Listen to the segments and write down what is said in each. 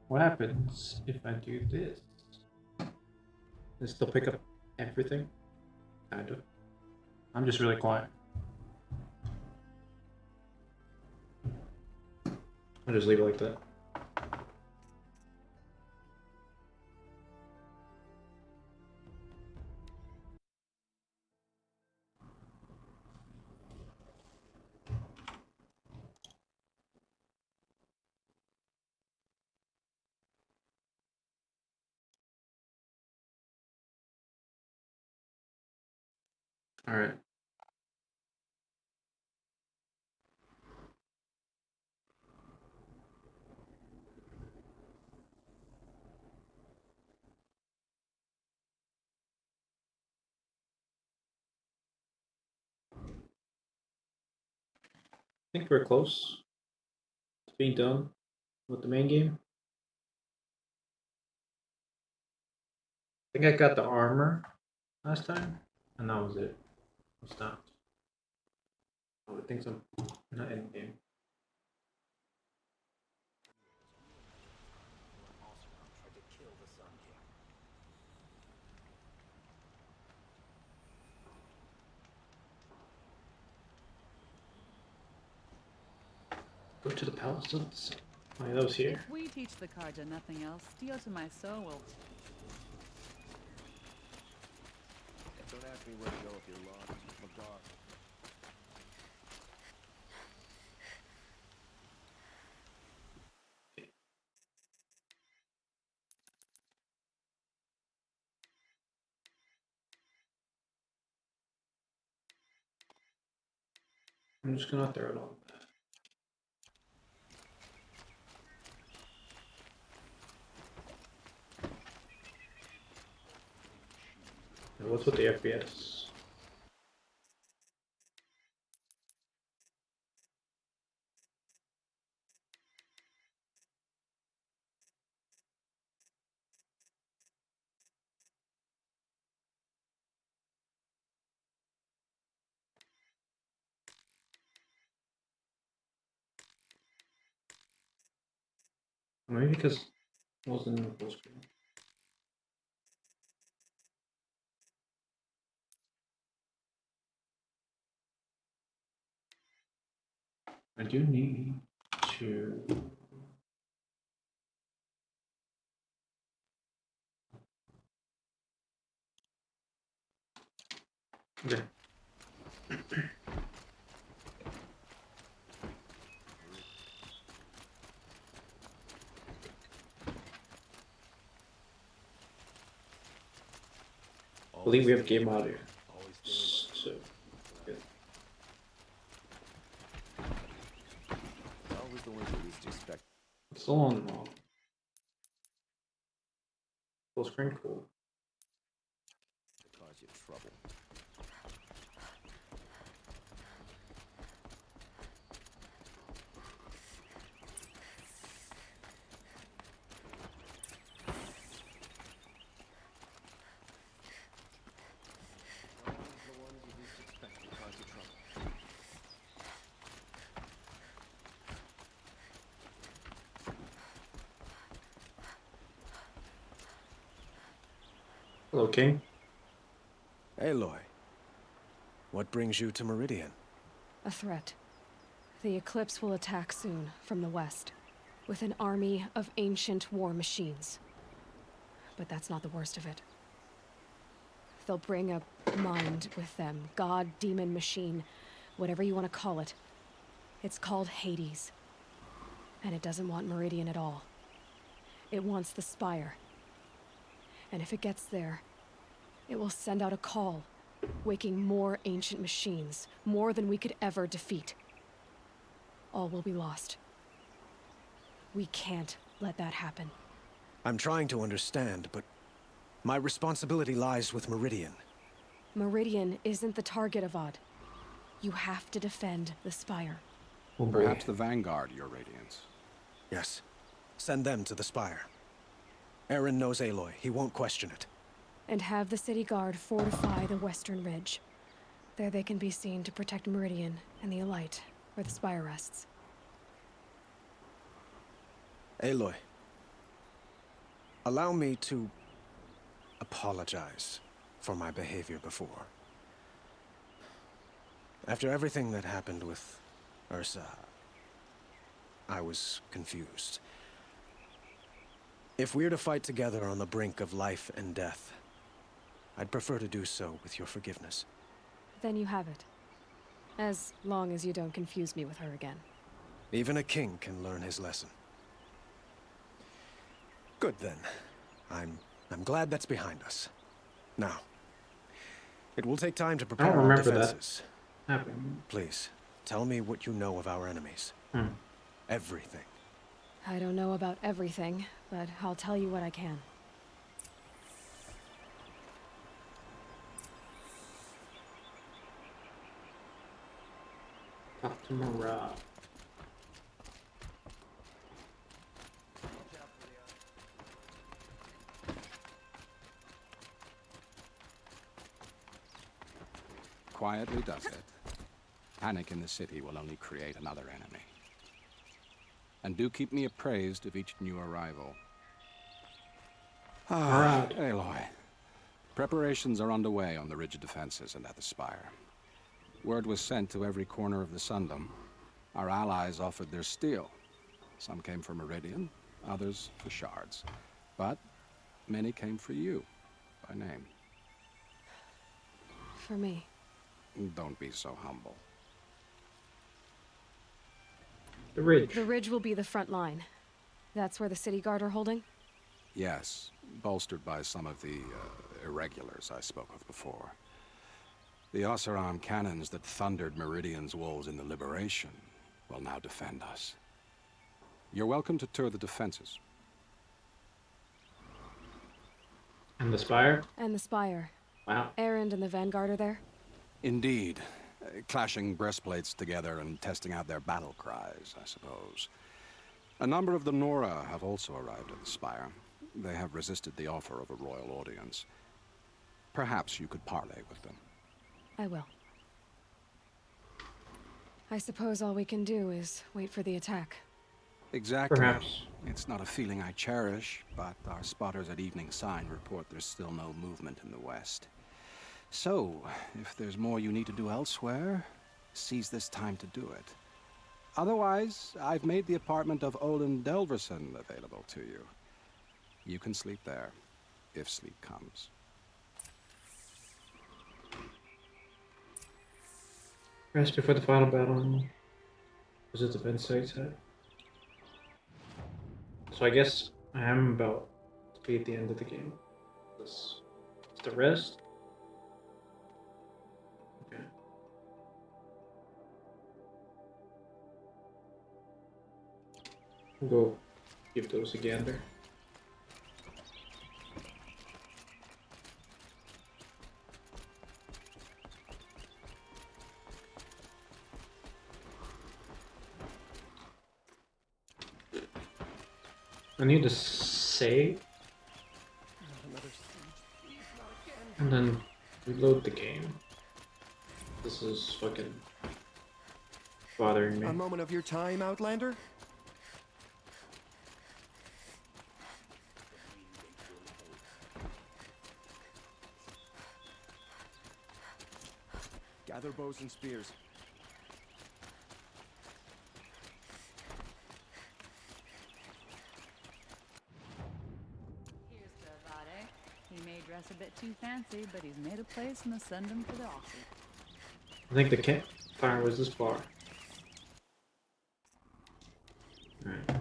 What happens if I do this? Does it still pick up everything? Kind of. I'm just really quiet. I'll just leave it like that. All right. I think we're close to being done with the main game. I think I got the armor last time, and that was it. I stopped. Oh, I think so. Not in game. Go to the palace. Oh, yeah, that was here. If we teach the Karja nothing else, Dios and my soul will. Don't ask me where to go if you're lost. My God. I'm just gonna throw it on. What's with the FPS? Maybe because it wasn't in the full screen. I do need to. Okay. I believe we have game audio. So, yeah. Always the ones you least expect. It's still on full screen. Cool. To cause you trouble. Always the ones you least expect to cause you trouble. Hello, King. Aloy, what brings you to Meridian? A threat. The Eclipse will attack soon, from the west, with an army of ancient war machines. But that's not the worst of it. They'll bring a mind with them. God, demon, machine, whatever you want to call it. It's called Hades. And it doesn't want Meridian at all. It wants the Spire. And if it gets there, it will send out a call, waking more ancient machines, more than we could ever defeat. All will be lost. We can't let that happen. I'm trying to understand, but my responsibility lies with Meridian. Meridian isn't the target, Avad. You have to defend the Spire. Oh, Perhaps the Vanguard, Your Radiance. Yes. Send them to the Spire. Aaron knows Aloy. He won't question it. And have the city guard fortify the western ridge. There they can be seen to protect Meridian and the Elite, where the Spire rests. Aloy, allow me to apologize for my behavior before. After everything that happened with Ursa, I was confused. If we're to fight together on the brink of life and death, I'd prefer to do so with your forgiveness. Then you have it. As long as you don't confuse me with her again. Even a king can learn his lesson. Good then. I'm glad that's behind us. Now, it will take time to I prepare don't our remember defenses. that happening. Please, tell me what you know of our enemies. Everything. I don't know about everything, but I'll tell you what I can. Talk to Mara. Quietly does it. Panic in the city will only create another enemy. And do keep me appraised of each new arrival. Alright. Aloy. Preparations are underway on the ridge defenses and at the spire. Word was sent to every corner of the Sundom. Our allies offered their steel. Some came for Meridian, others for shards. But many came for you, by name. For me. Don't be so humble. The ridge. The ridge will be the front line. That's where the city guard are holding? Yes, bolstered by some of the irregulars I spoke of before. The Oseram cannons that thundered Meridian's walls in the Liberation will now defend us. You're welcome to tour the defenses. And the spire? And the spire. Wow. Erend and the Vanguard are there? Indeed. Clashing breastplates together and testing out their battle cries, I suppose. A number of the Nora have also arrived at the spire. They have resisted the offer of a royal audience. Perhaps you could parley with them. I will. I suppose all we can do is wait for the attack. Exactly. Perhaps. It's not a feeling I cherish, but our spotters at Evening Sign report there's still no movement in the west. So, if there's more you need to do elsewhere, seize this time to do it. Otherwise, I've made the apartment of Olin Delverson available to you. You can sleep there, if sleep comes. Rest before the final battle. Visit the event site. So I guess I am about to be at the end of the game. This is the rest. Okay. We'll go give those a gander. I need to save and then reload the game. This is fucking bothering me. A moment of your time, Outlander? Gather bows and spears. Here's the VOD. He may dress a bit too fancy, but he's made a place in the Sundom for the Aussie. I think the campfire was this far. Alright.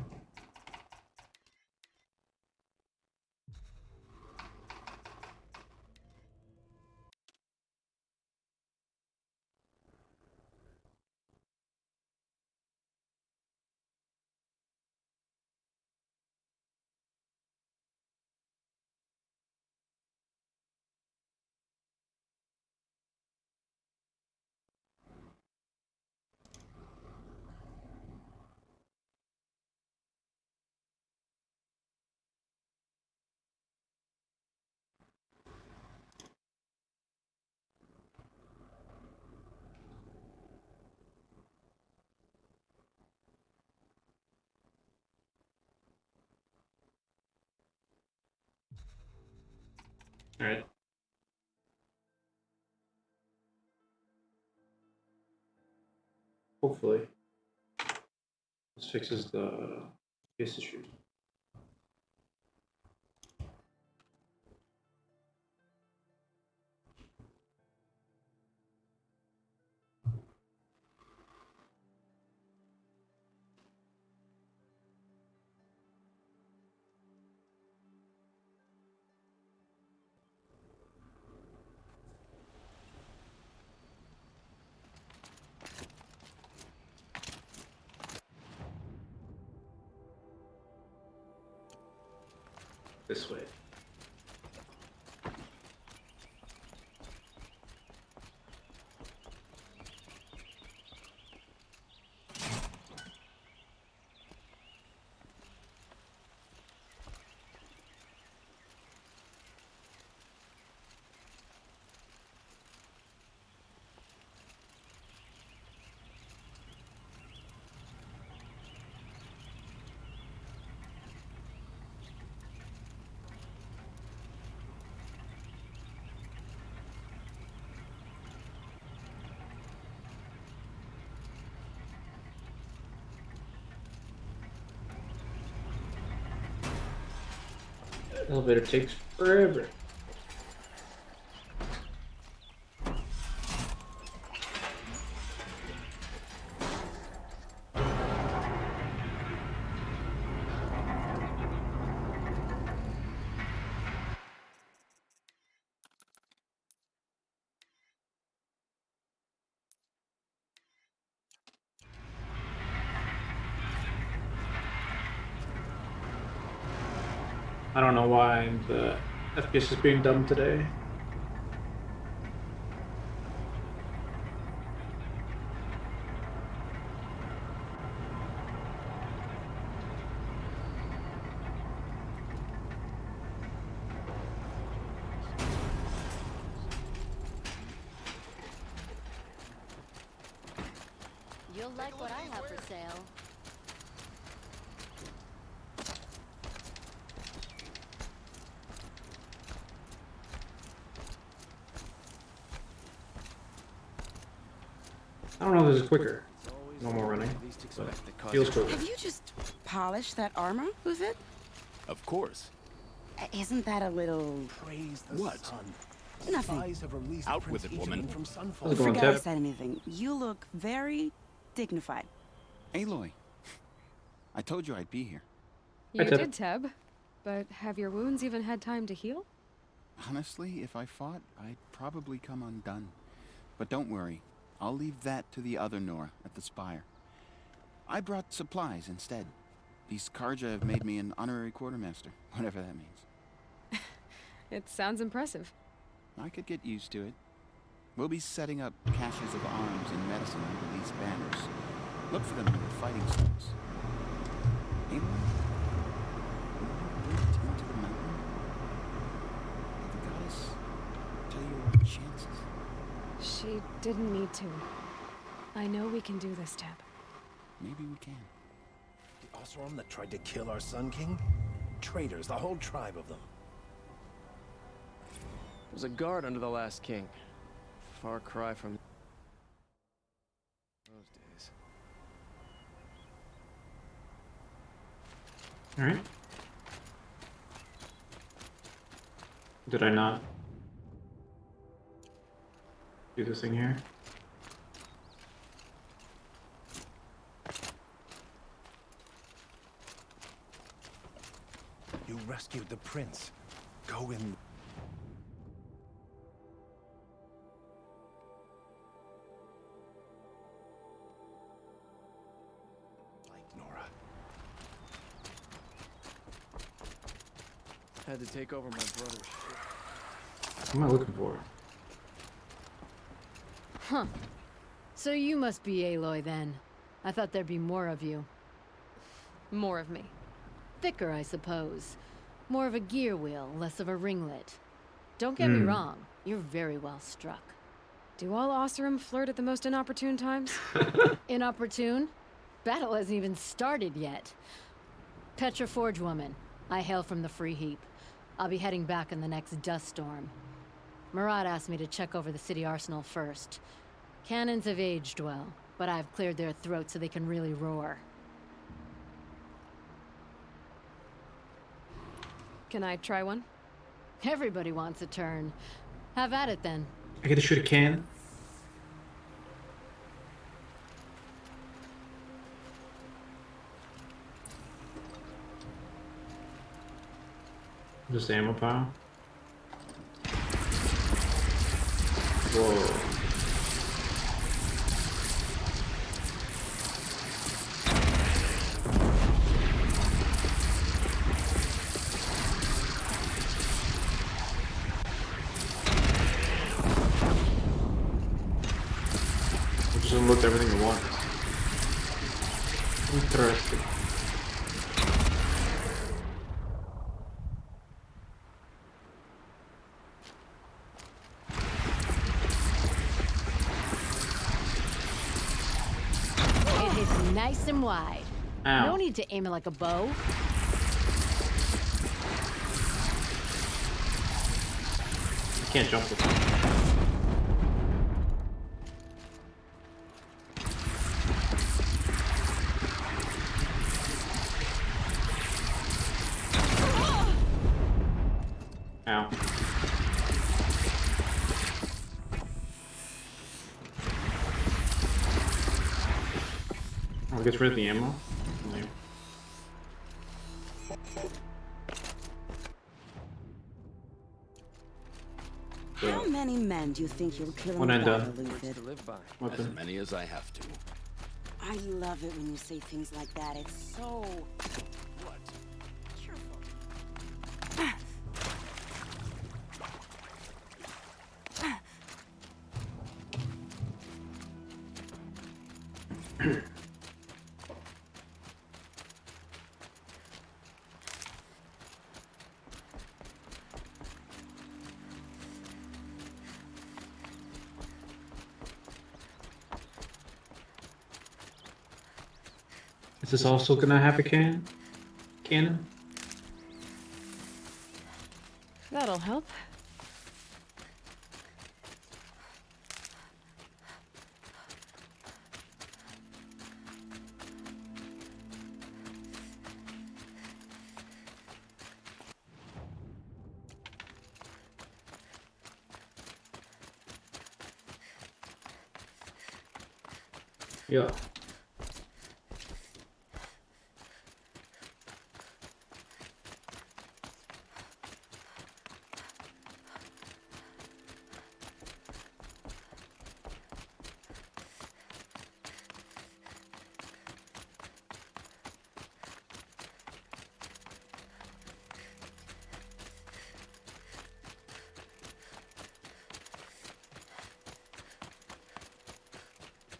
Alright. Hopefully, this fixes the base issue. This way. Elevator takes forever. I don't know why the FPS is being dumb today. You'll like what I have for sale. I don't know if this is quicker. No more running. But feels quicker. Have you just polished that armor with it? Of course. Isn't that a little... Praise the What? sun. Nothing. Spies have released Out Prince with it, woman. Ichiban from How's Sunfall. it going, Forget I Teb? said anything. You look very dignified. Aloy, I told you I'd be here. You Hi, Teb. did, Teb. But have your wounds even had time to heal? Honestly, if I fought, I'd probably come undone. But don't worry, I'll leave that to the other Nora at the Spire. I brought supplies instead. These Karja have made me an honorary quartermaster, whatever that means. It sounds impressive. I could get used to it. We'll be setting up caches of arms and medicine under these banners. Look for them in the fighting stones. Aloy, will you bring it into the mountain? Did the goddess tell you our chances? She didn't need to. I know we can do this, Teb. Maybe we can. The Oseram that tried to kill our Sun King? Traitors, the whole tribe of them. There's a guard under the last king. Far cry from those days. Alright. Did I not do this thing here? You rescued the prince. Go in. Like Nora. Had to take over my brother's ship. What am I looking for? Huh. So you must be Aloy then. I thought there'd be more of you. More of me. Thicker, I suppose. More of a gear wheel, less of a ringlet. Don't get me wrong, you're very well struck. Do all Oseram flirt at the most inopportune times? Inopportune? Battle hasn't even started yet. Petra Forge woman. I hail from the Free Heap. I'll be heading back in the next dust storm. Murat asked me to check over the city arsenal first. Cannons have aged well, but I've cleared their throats so they can really roar. Can I try one? Everybody wants a turn. Have at it then. I get to shoot a cannon. Just ammo power. Whoa. Just unload everything at once. Interesting. It hits nice and wide. Ow. No need to aim it like a bow. You can't jump with it. Ow. I'll get rid of the ammo. Yeah. How many men do you think you'll kill in When the I'm done. battle, Luther? To live by. As Weapon. many as I have to. I love it when you say things like that. It's so What? cheerful. Is this also gonna have a cannon? That'll help. Yeah.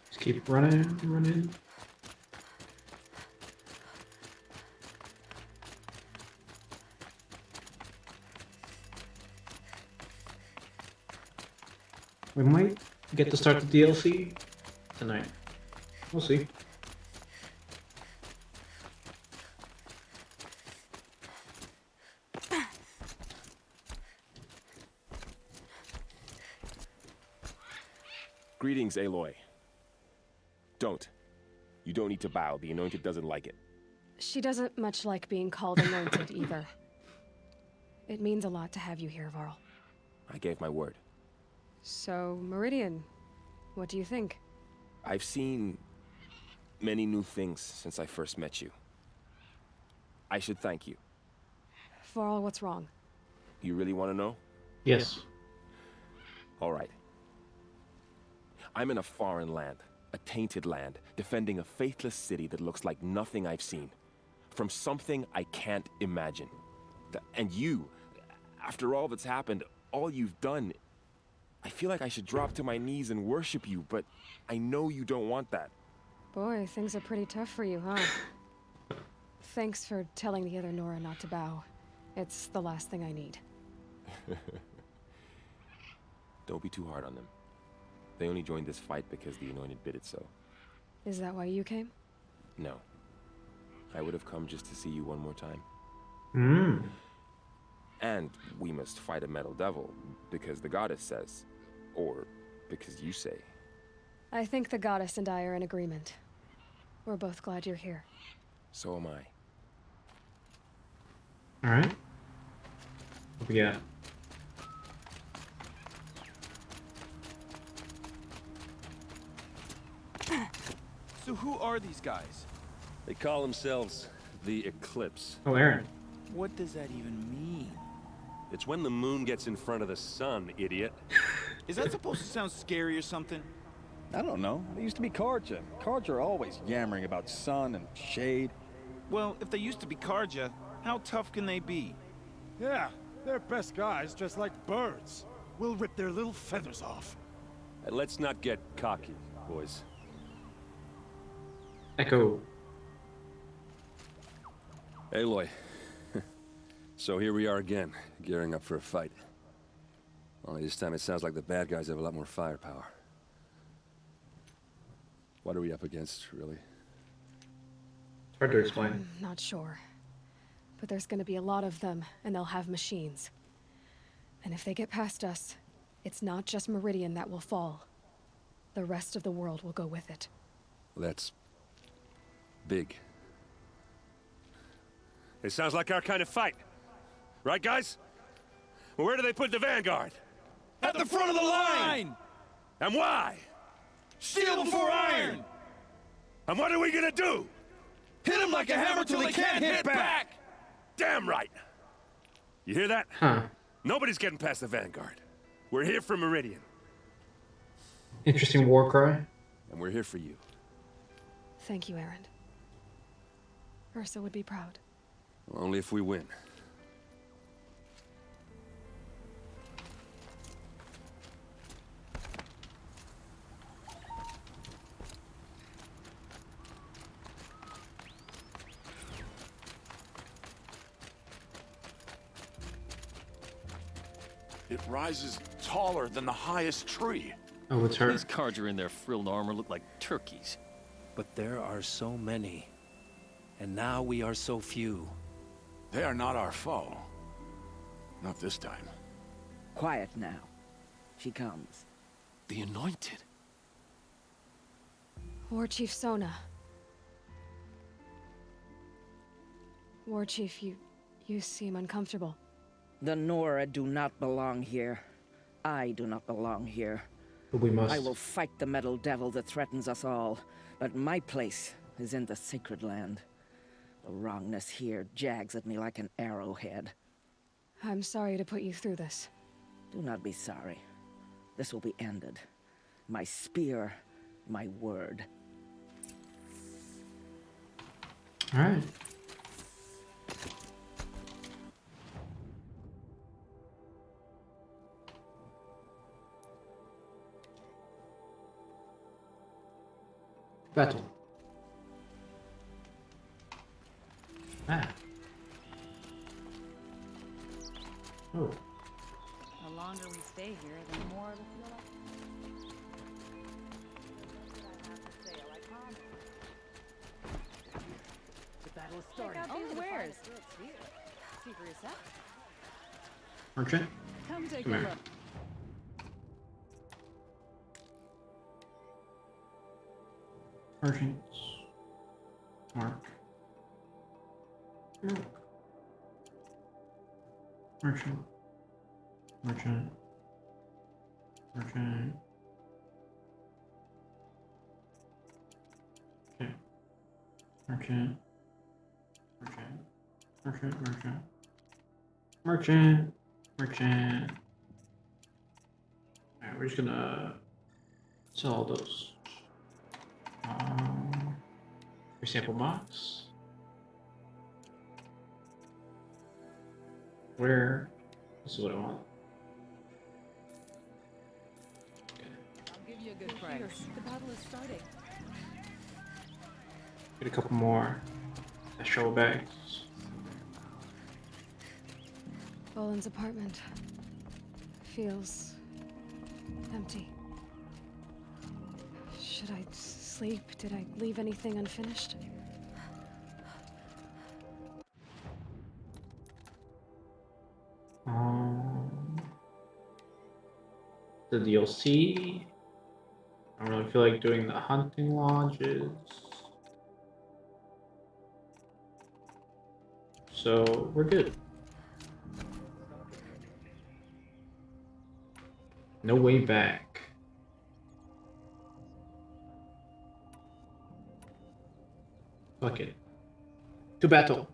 Just keep running. We might get to start the DLC tonight. We'll see. Greetings, Aloy. Don't. You don't need to bow. The Anointed doesn't like it. She doesn't much like being called anointed either. It means a lot to have you here, Varl. I gave my word. So, Meridian, what do you think? I've seen many new things since I first met you. I should thank you. Varl, what's wrong? You really want to know? Yes. All right. I'm in a foreign land, a tainted land, defending a faithless city that looks like nothing I've seen. From something I can't imagine. And you, after all that's happened, all you've done, I feel like I should drop to my knees and worship you, but I know you don't want that. Boy, things are pretty tough for you, huh? Thanks for telling the other Nora not to bow. It's the last thing I need. Don't be too hard on them. They only joined this fight because the Anointed bid it so. Is that why you came? No. I would have come just to see you one more time. And we must fight a metal devil, because the goddess says. Or because you say. I think the goddess and I are in agreement. We're both glad you're here. So am I. Alright. What we got? So who are these guys? They call themselves the Eclipse. Oh, Aaron. What does that even mean? It's when the moon gets in front of the sun, idiot. Is that supposed to sound scary or something? I don't know. They used to be Karja. Karja are always yammering about sun and shade. Well, if they used to be Karja, how tough can they be? Yeah, they're best guys dressed like birds. We'll rip their little feathers off. And let's not get cocky, boys. Echo. Aloy. So here we are again, gearing up for a fight. Only this time it sounds like the bad guys have a lot more firepower. What are we up against, really? It's hard to explain. I'm not sure. But there's gonna be a lot of them, and they'll have machines. And if they get past us, it's not just Meridian that will fall. The rest of the world will go with it. That's big. It sounds like our kind of fight. Right, guys? Well, where do they put the Vanguard? At the front of the line! And why? Steel before iron! And what are we gonna do? Hit him like a hammer till he can't hit back! Damn right! You hear that? Huh. Nobody's getting past the Vanguard. We're here for Meridian. Interesting war cry. And we're here for you. Thank you, Aaron. Ursa would be proud. Only if we win. It rises taller than the highest tree. Oh, it's her. These Karja in their frilled armor look like turkeys. But there are so many. And now we are so few. They are not our foe. Not this time. Quiet now. She comes. The Anointed. War Chief Sona. War Chief, you seem uncomfortable. The Nora do not belong here. I do not belong here. But we must. I will fight the metal devil that threatens us all, but my place is in the sacred land. The wrongness here jags at me like an arrowhead. I'm sorry to put you through this. Do not be sorry. This will be ended. My spear, my word. All right. Battle. Ah. Oh. The longer we stay here, the more it'll feel like. The battle is starting. Check out these wares. See for yourself. Merchant. Come take Come a here. look. Merchants. Mark. Merchant. Merchant. Merchant. Merchant. Okay. Merchant. Merchant. Merchant. Merchant. Merchant. Merchant. Alright, we're just gonna sell all those. Your sample box. Where? This is what I want. I'll give you a good price. The battle is starting. Get a couple more show bags. Boland's apartment feels empty. Should I sleep? Did I leave anything unfinished? the DLC. I don't really feel like doing the hunting lodges. So we're good. No way back. Fuck it. To battle.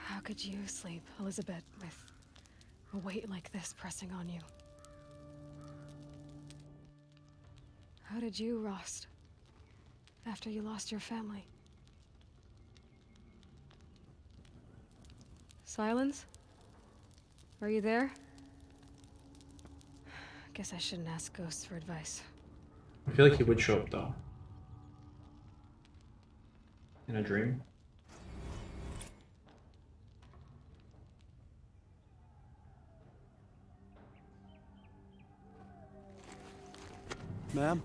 How could you sleep, Elizabeth, with a weight like this pressing on you? How did you, Rost, after you lost your family? Silence? Are you there? Guess I shouldn't ask ghosts for advice. I feel like he would show up though. In a dream. Ma'am,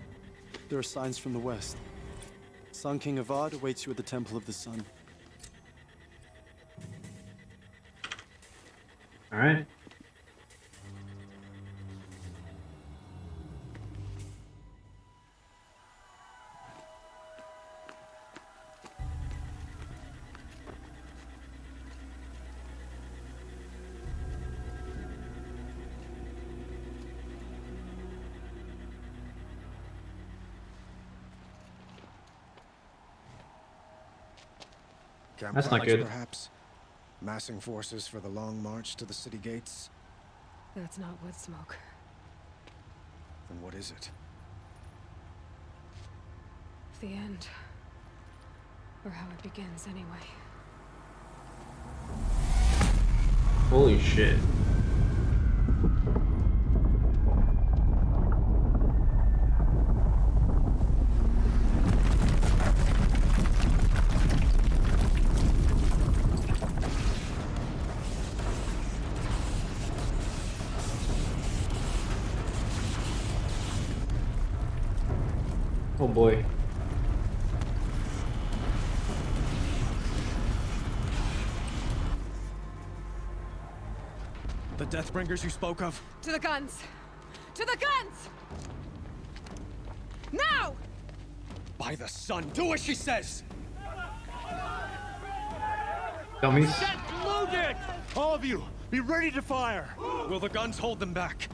there are signs from the west. Sun King Avad awaits you at the Temple of the Sun. All right. Camp That's not products, good. Perhaps massing forces for the long march to the city gates. That's not wood smoke. Then what is it? The end. Or how it begins, anyway. Holy shit. Oh boy. The Deathbringers you spoke of? To the guns! To the guns! Now! By the sun, do as she says! Dummies. Set loaded! All of you, be ready to fire! Will the guns hold them back?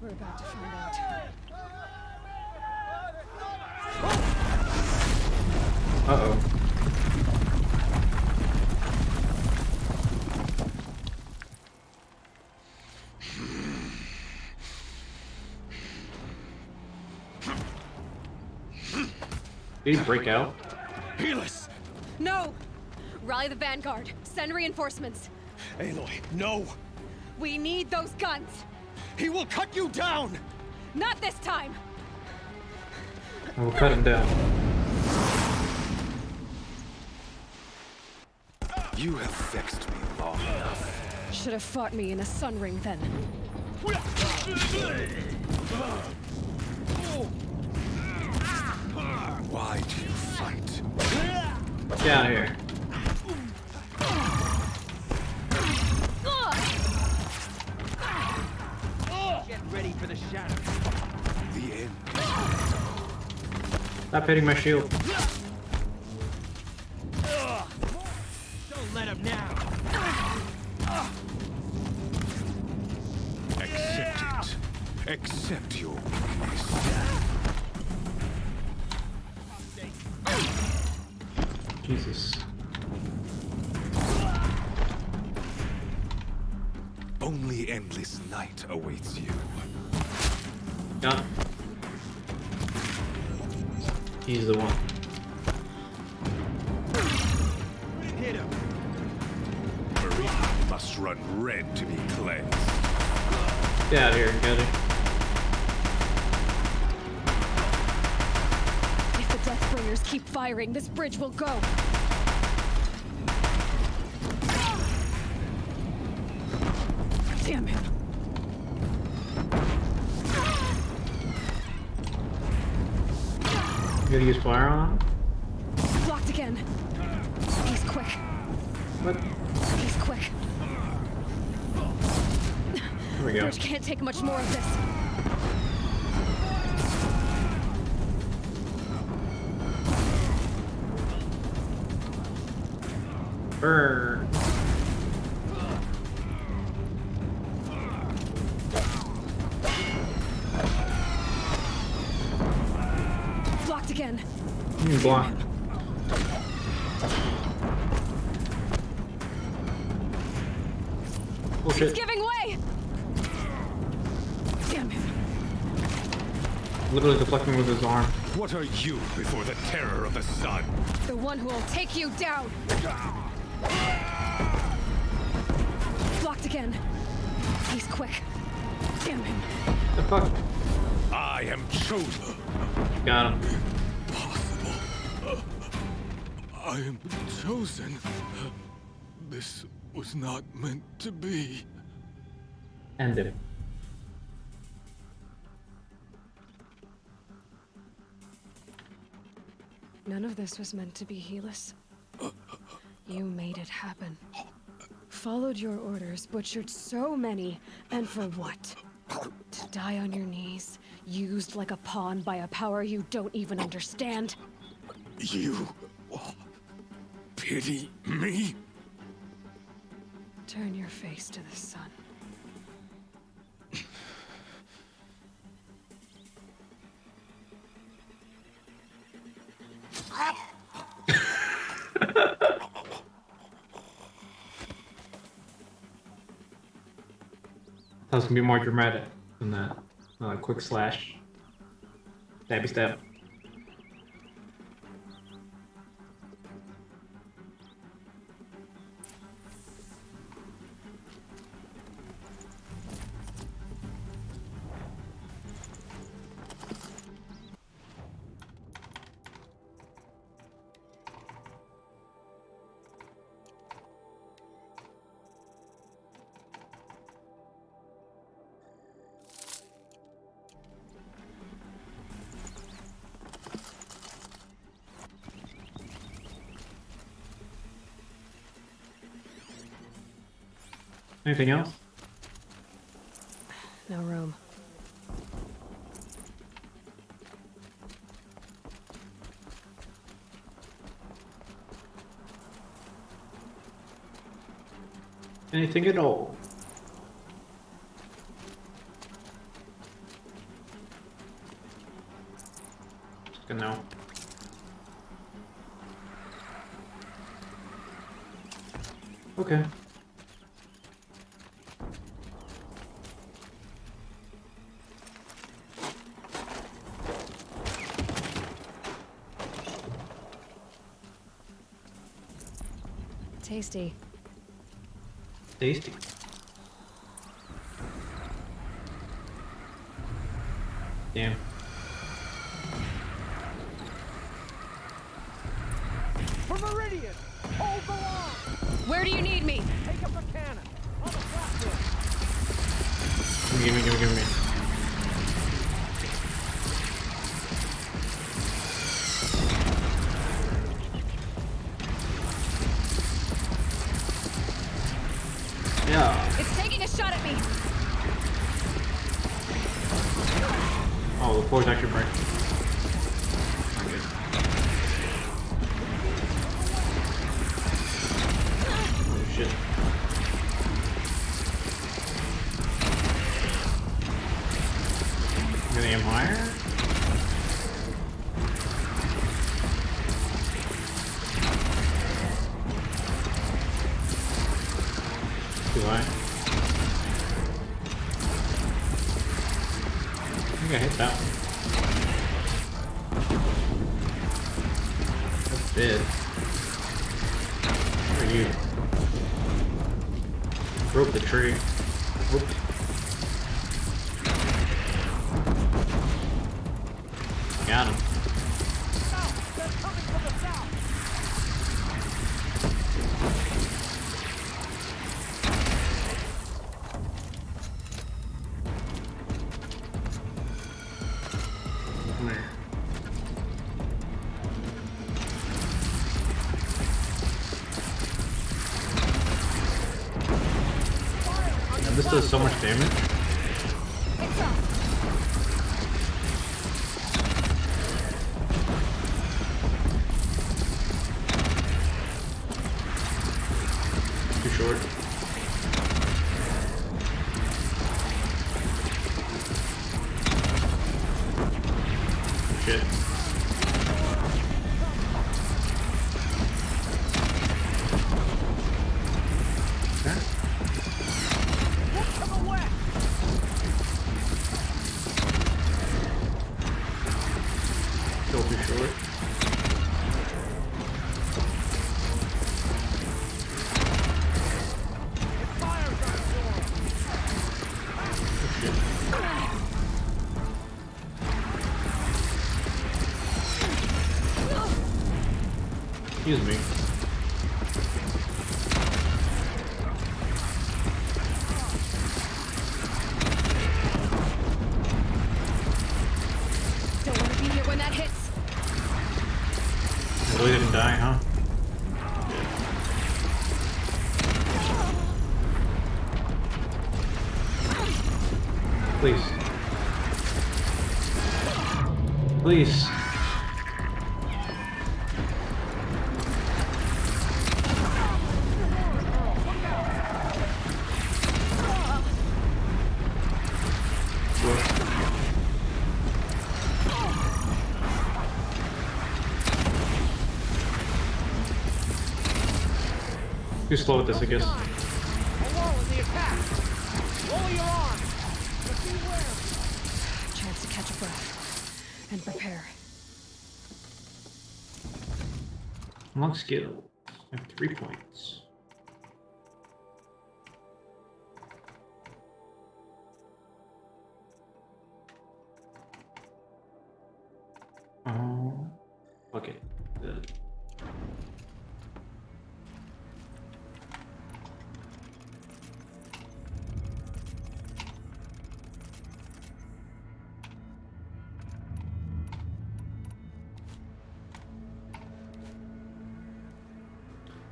We're about to find out. Uh-oh. Did he break out? Helis! No! Rally the vanguard. Send reinforcements. Aloy, no! We need those guns! He will cut you down! Not this time! I will cut him down. You have vexed me long enough. Should have fought me in a sun ring then. Why do you fight? Get out of here. Get ready for the shadow. The end. Stop hitting my shield. Don't let him now. Accept it. Accept your weakness. Jesus. Only endless night awaits you. Yeah. He's the one. Hit him. Marine must run red to be cleansed. Get out of here, Gutty. If the Deathbringers keep firing, this bridge will go. Damn him. You gonna use fire on him? Blocked again. He's quick. What? He's quick. There we go. Bridge can't take much more of this. Burn. Blocked again. You block. Oh He's shit. giving way. Damn him. Literally deflecting with his arm. What are you before the terror of the sun? The one who will take you down. Blocked again. He's quick. Damn him. The fuck? I am chosen. Got him. I am chosen. This was not meant to be. End him. None of this was meant to be, Helis. You made it happen. Followed your orders, butchered so many, and for what? To die on your knees, used like a pawn by a power you don't even understand? You pity me? Turn your face to the sun. That was gonna be more dramatic than that. Quick slash. Stabby stab. Anything else? No room. Anything at all? Just gonna know. Okay. Tasty. Tasty. Damn. For Meridian! Hold the line! Where do you need me? Take up the cannon! On the platform! Give me. Yeah. It's taking a shot at me. Oh, the floor's actually breaking. Not good. Oh shit. I'm gonna aim higher? Too high. I think I hit that one. That's dead. Where are you? Broke the tree. Whoops. Got him. They're coming from the south! does so much damage. Too short. Shit. Okay. Still too short. Excuse me. Don't want to be here when that hits. I really didn't die, huh? Please. Please. Too slow with this, I guess. A wall in the attack. Lower your arms. But beware. Chance to catch a breath and prepare. Unlock skill. I have 3 points. Okay.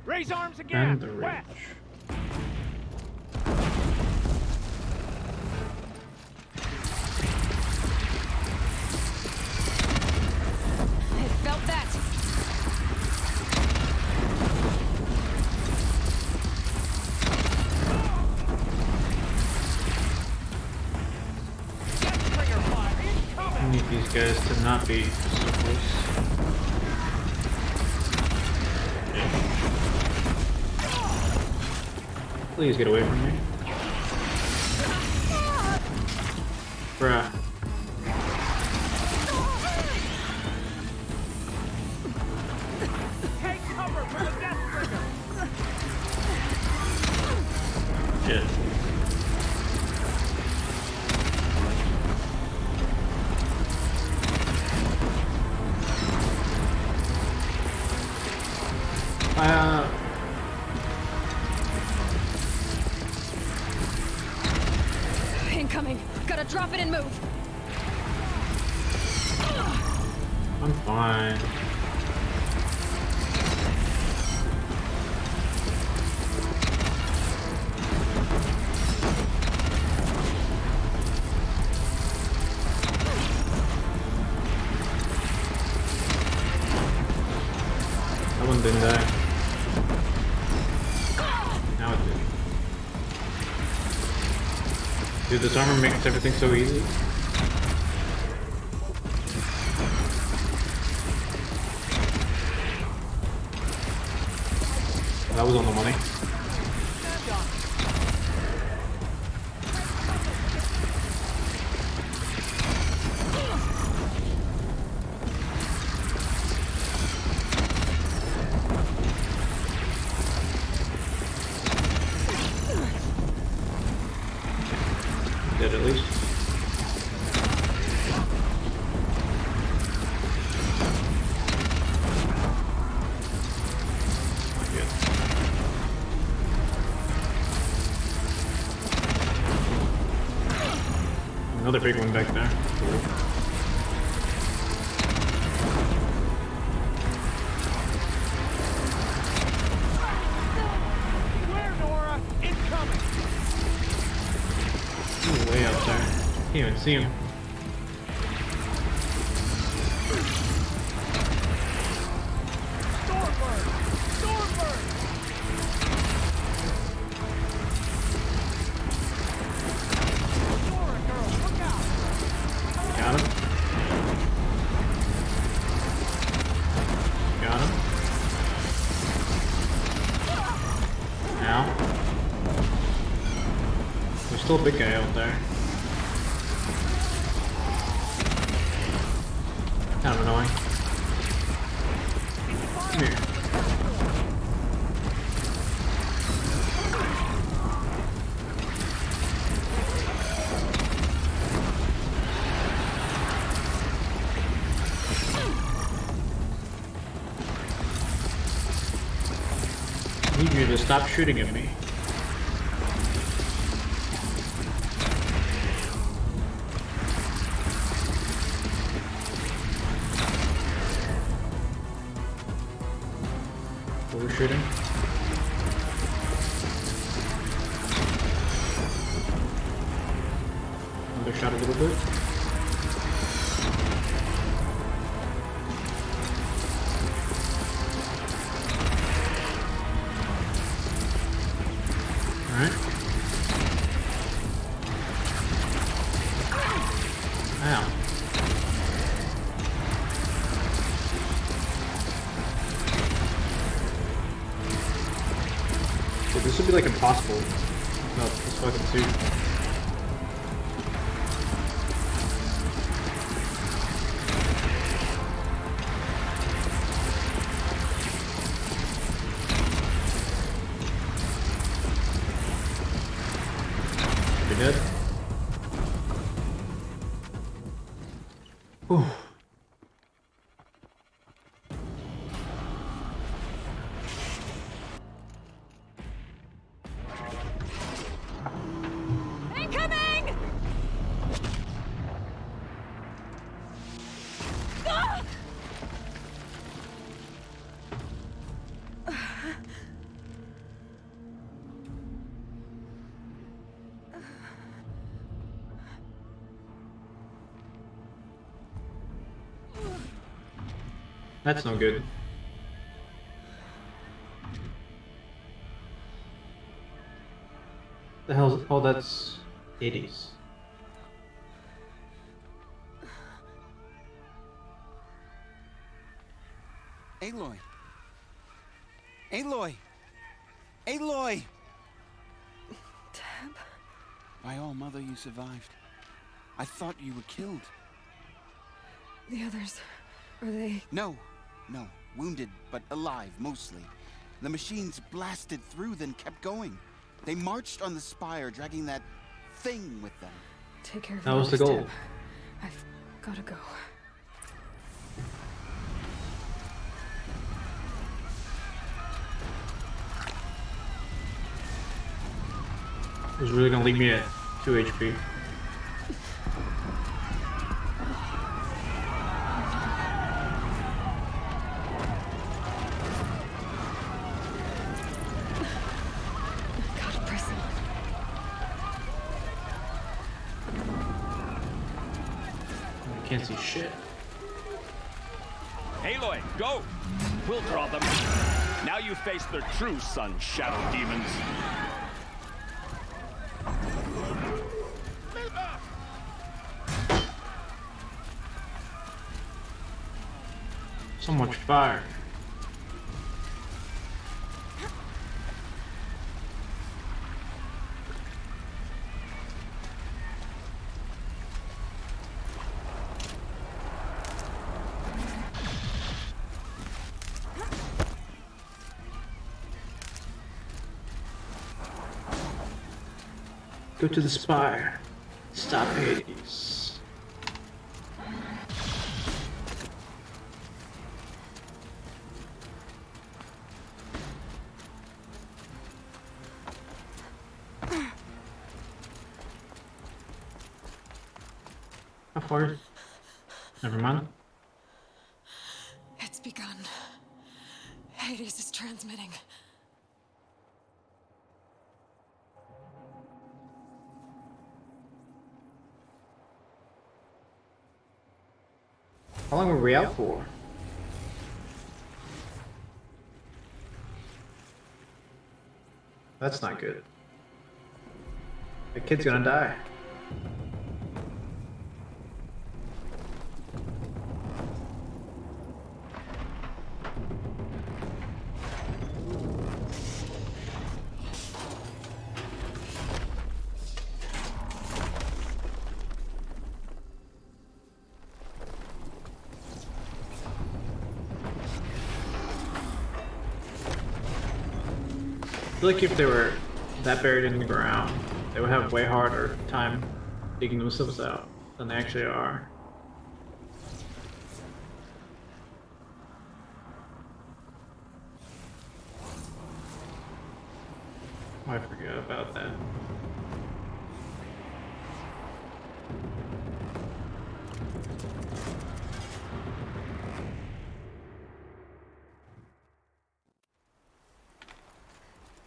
Raise arms again. And the range. West. I felt that. I need these guys to not be so close. Please get away from me. Bruh. Take cover from the death trigger. Shit. Incoming. Gotta drop it and move. I'm fine. That one didn't die. Now it did. Dude, this armor makes everything so easy. That was on the money. Dead at least. Another big one back there. Cool. Beware, Nora. Incoming. up there. Can't even see him. Got him. Got him. Now. There's still a big guy out there. Kind of annoying. Come here. I need you to stop shooting at me. Shooting. Undershot a little bit. Alright. Ow. This would be like impossible. No, this fucking suit. You dead? Whew. That's no good. The hell's... Oh, that's 80s. Aloy! Aloy! Aloy! Deb? By all, Mother, you survived. I thought you were killed. The others, are they... No. No. Wounded, but alive, mostly. The machines blasted through, then kept going. They marched on the spire, dragging that thing with them. Take care of That was the goal. I've gotta go. It was really gonna leave me at 2 HP. Can't see shit. Aloy, go! We'll draw them. Now you face their true sun, shadow demons. So much fire. Go to the spire. Stop Hades. How far? Never mind. It's begun. Hades is transmitting. How long were we out for? That's not good. The kid's gonna die. I feel like if they were that buried in the ground, they would have way harder time digging themselves out than they actually are. I forgot about that.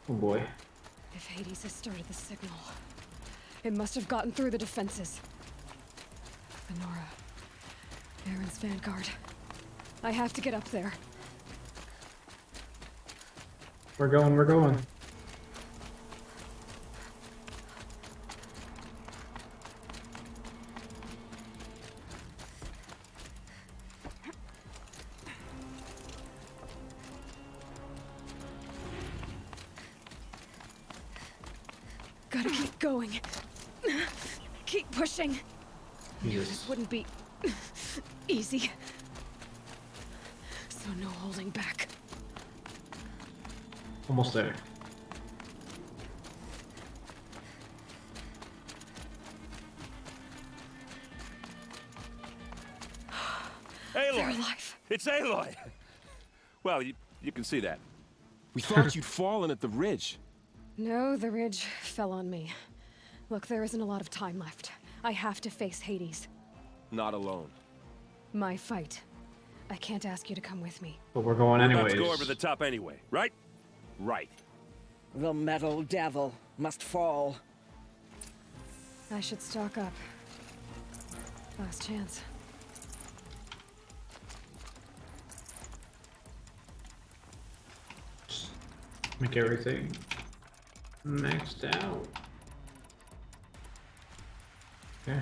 Oh boy. If Hades has started the signal, it must have gotten through the defenses. Venora, Aaron's vanguard. I have to get up there. We're going, we're going. Gotta keep going. Keep pushing. Knew this wouldn't be easy. So no holding back. Almost there. Aloy! Alive. It's Aloy! Well, you can see that. We thought you'd fallen at the ridge. No, the ridge fell on me. Look, there isn't a lot of time left. I have to face Hades. Not alone. My fight. I can't ask you to come with me. But we're going anyways. Let's go over the top anyway, right? Right. The metal devil must fall. I should stock up. Last chance. Make everything maxed out. Okay.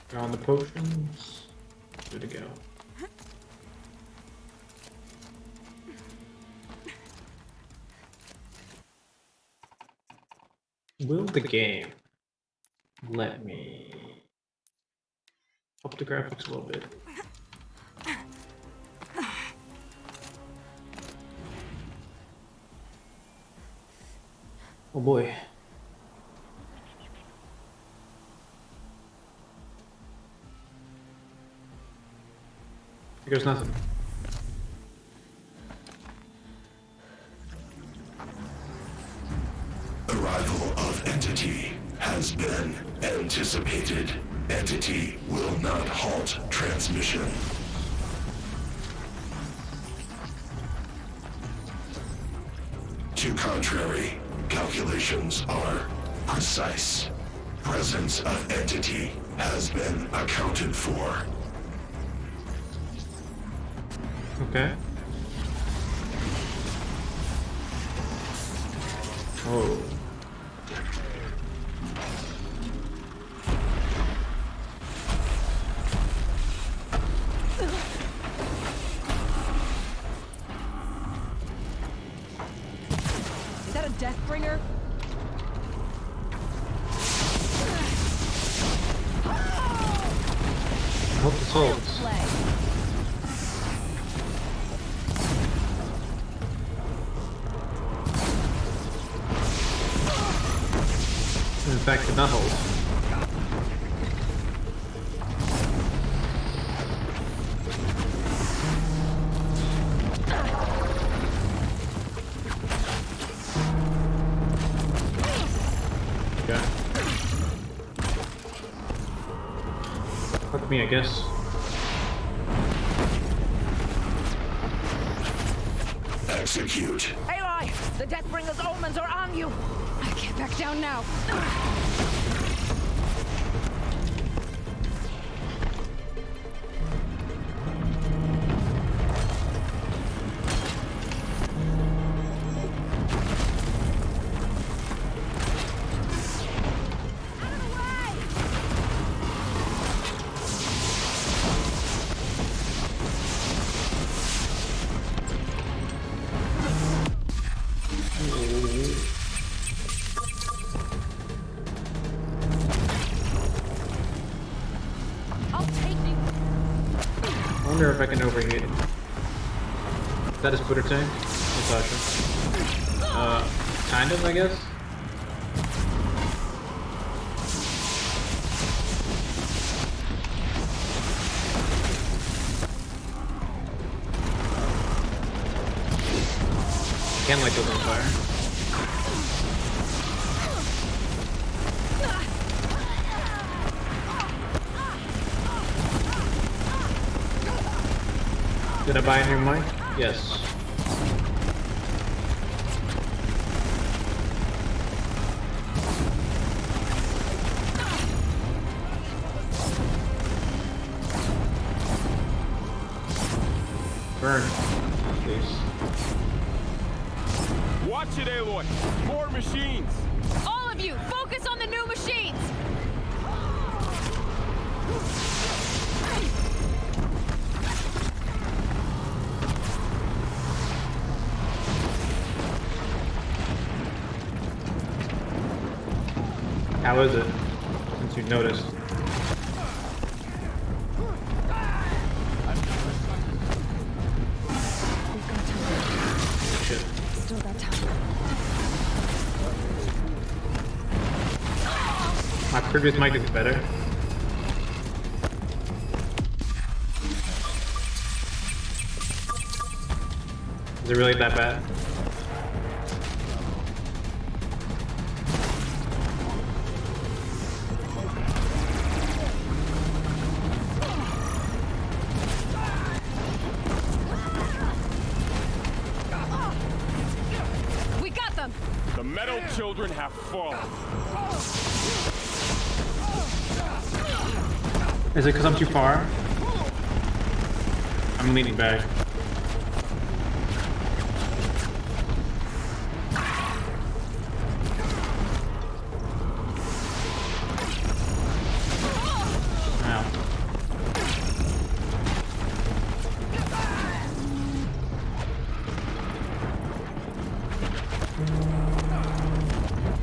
Got on the potions. Good to go. Will the game let me up the graphics a little bit? Oh boy. Here goes nothing. Arrival of Entity has been anticipated. Entity will not halt transmission. To contrary, calculations are precise. Presence of Entity has been accounted for. Okay. Oh. Is that a Deathbringer? I hope this holds. In fact, did not hold. Okay. Fuck me, I guess. Execute. Aloy! try. The Deathbringer's omens are on you. I can't back down now. I wonder if I can overheat. Is that his Twitter tank? Kind of, I guess. Can't light those on fire. Did I buy a new mic? Yes. Burn, please. Watch it, Aloy! More machines! All of you, focus on the new machines! How is it, since you noticed? Shit. Still got time. My previous mic is better. Is it really that bad? We got them! The metal children have fallen. Is it because I'm too far? I'm leaning back. Ow.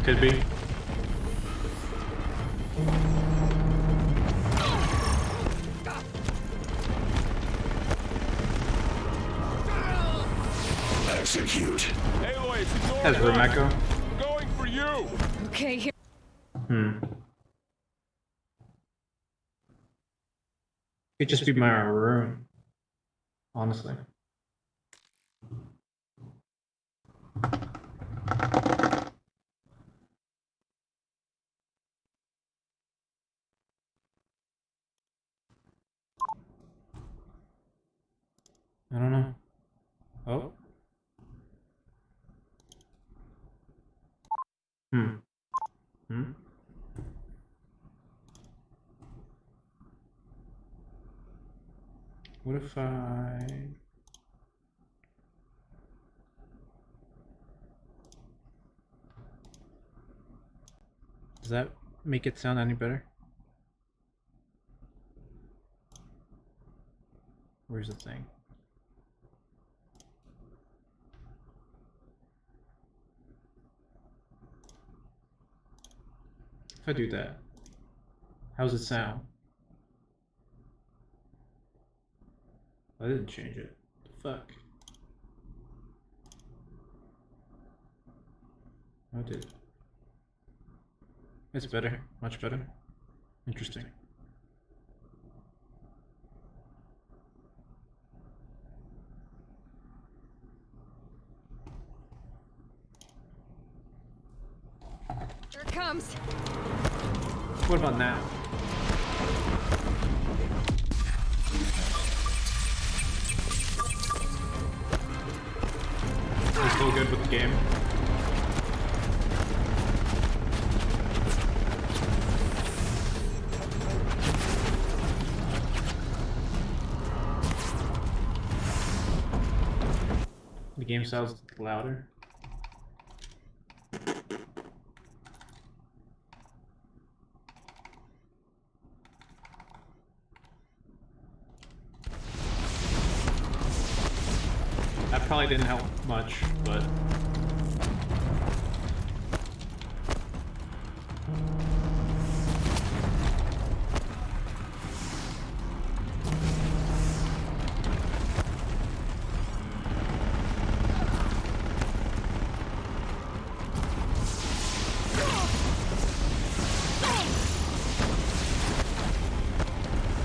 Could be. Execute. Aloy, it's the door. Has room echo. Going for you. Okay, here. It'd just be my room, honestly. I don't know. Oh. What if I... Does that make it sound any better? Where's the thing? If I do that, how's it sound? I didn't change it. Fuck. I did. It's better. Much better. Interesting. Here it comes. What about now? I'm still good with the game. The game sounds louder. That probably didn't help much, but...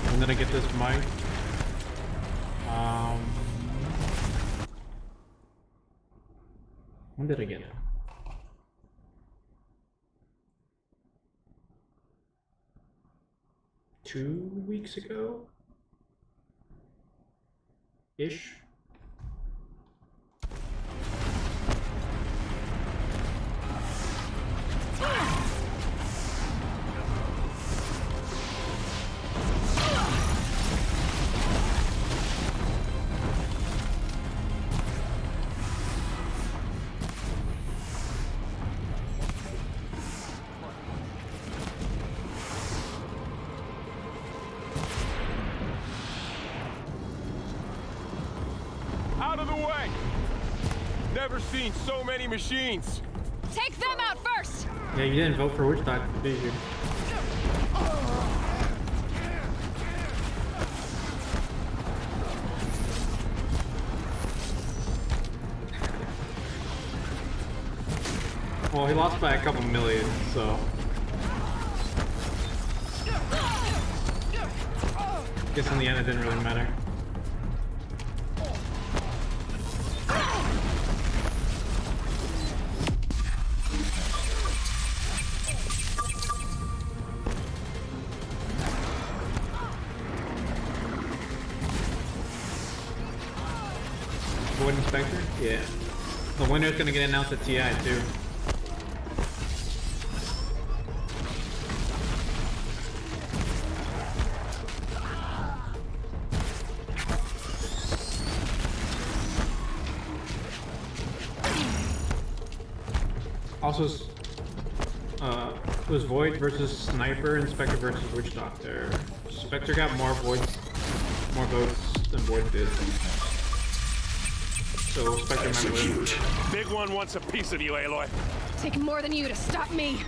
When did I get this mic? When did I get it? Two weeks ago? Ish? Out of the way! Never seen so many machines. Take them out first! Yeah, you didn't vote for Witch Doctor, did you? Well, he lost by a couple million, so... Guess in the end it didn't really matter. Void Inspector? Yeah. The winner's gonna get announced at TI too. Also, it was Void versus Sniper, and Spectre versus Witch Doctor. Spectre got more votes than Void did. So Spectre might win. Big one wants a piece of you, Aloy. Take more than you to stop me.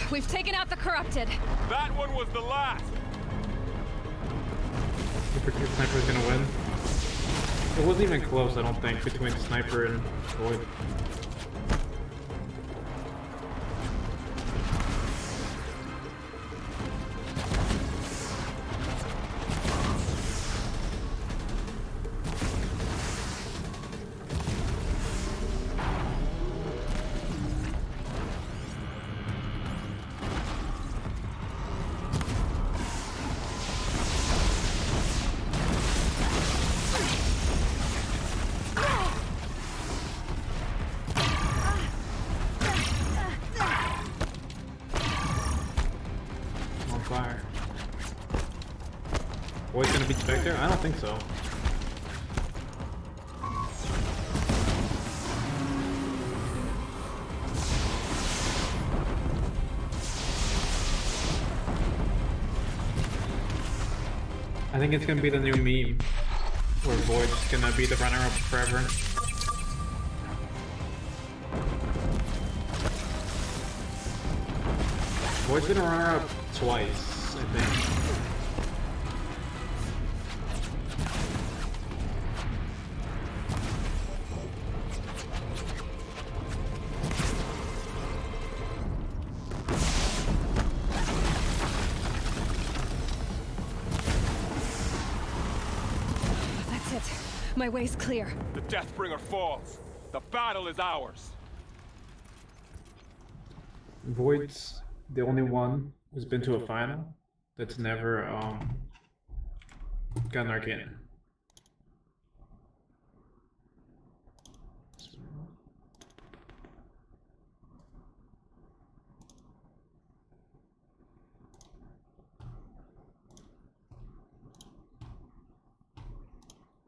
We've taken out the corrupted. That one was the last. Sniper's gonna win. It wasn't even close, I don't think, between Sniper and Void. Fire. Void's gonna beat Spectre? I don't think so. I think it's gonna be the new meme where Void's gonna be the runner-up forever. Void's been a runner-up twice, I think. That's it. My way's clear. The Deathbringer falls. The battle is ours. Void's the only one who's been to a final. that's never gotten arcane.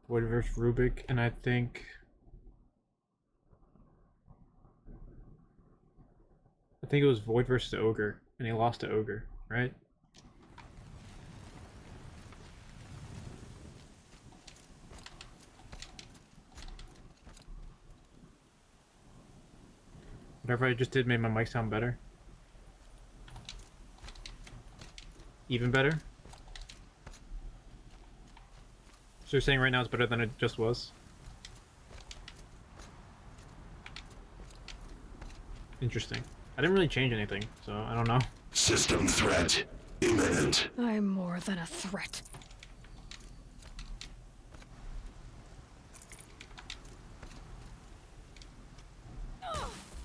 Void versus Rubik, and I think it was Void versus Ogre, and he lost to Ogre, right? Whatever I just did made my mic sound better. Even better? So you're saying right now it's better than it just was? Interesting. I didn't really change anything, so I don't know. System threat imminent. I'm more than a threat.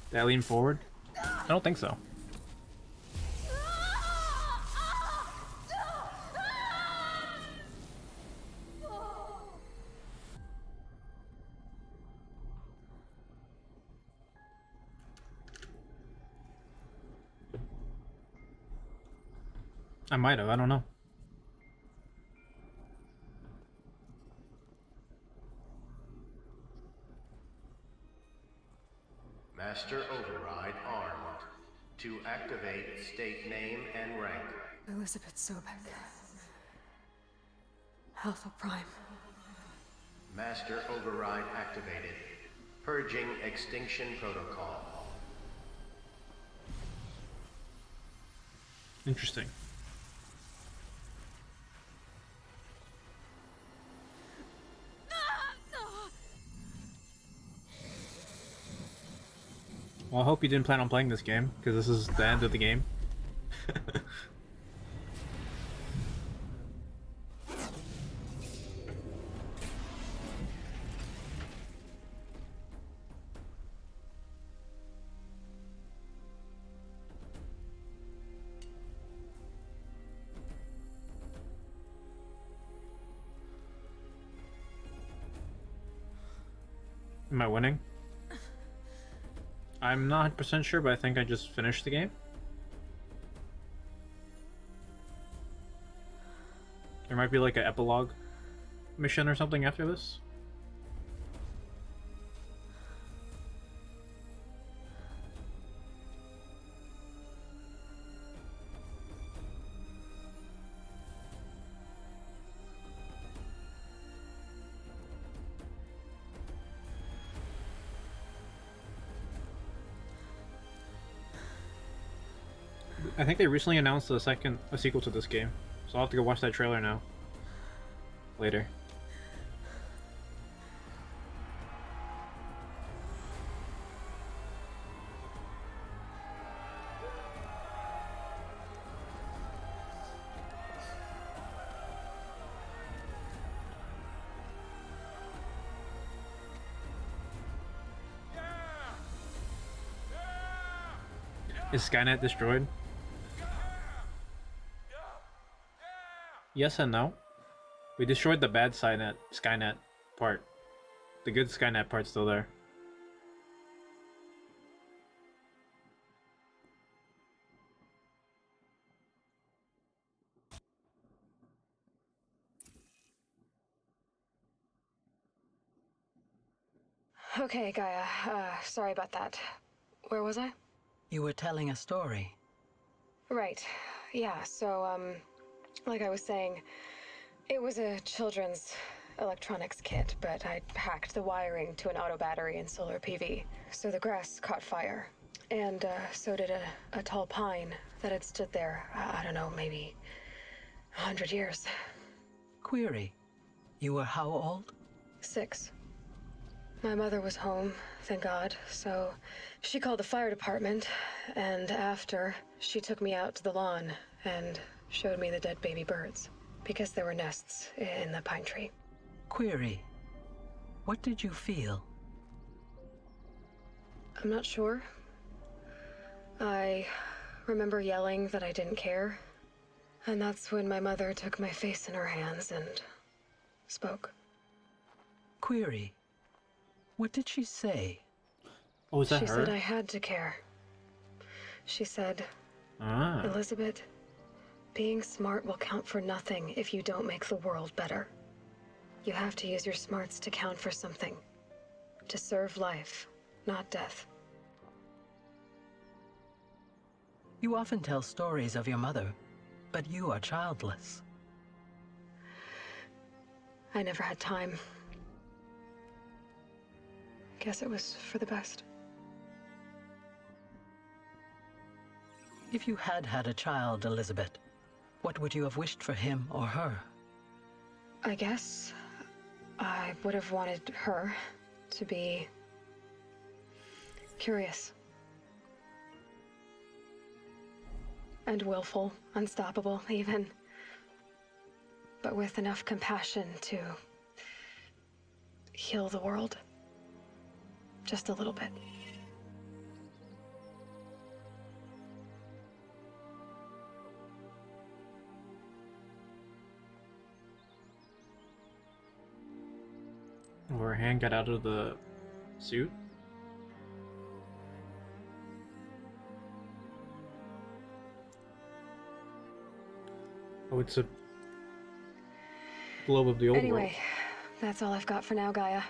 Did I lean forward? I don't think so. I might have, I don't know. Master Override armed. To activate, state name and rank. Elizabeth Sobek. Alpha Prime. Master Override activated. Purging Extinction Protocol. Interesting. Well, I hope you didn't plan on playing this game, because this is the end of the game. Am I winning? I'm not 100% sure, but I think I just finished the game. There might be like an epilogue mission or something after this. I think they recently announced a sequel to this game, so I'll have to go watch that trailer now. Later. Is Skynet destroyed? Yes and no. We destroyed the bad Skynet part. The good Skynet part's still there. Okay, Gaia. Sorry about that. Where was I? You were telling a story. Right. Yeah, so, like I was saying, it was a children's electronics kit, but I hacked the wiring to an auto battery and solar PV. So the grass caught fire. And, so did a tall pine that had stood there, I don't know, maybe 100 years. Query. You were how old? 6. My mother was home, thank God, so she called the fire department, and after, she took me out to the lawn and showed me the dead baby birds, because there were nests in the pine tree. Query. What did you feel? I'm not sure. I remember yelling that I didn't care. And that's when my mother took my face in her hands and spoke. Query. What did she say? Oh, is that She her? said I had to care. She said, Elizabeth, being smart will count for nothing if you don't make the world better. You have to use your smarts to count for something. To serve life, not death. You often tell stories of your mother, but you are childless. I never had time. Guess it was for the best. If you had had a child, Elizabeth, what would you have wished for him or her? I guess I would have wanted her to be curious. And willful, unstoppable, even. But with enough compassion to heal the world. Just a little bit. Or her hand got out of the suit. Oh, it's a globe of the old Anyway, world. that's all I've got for now, Gaia.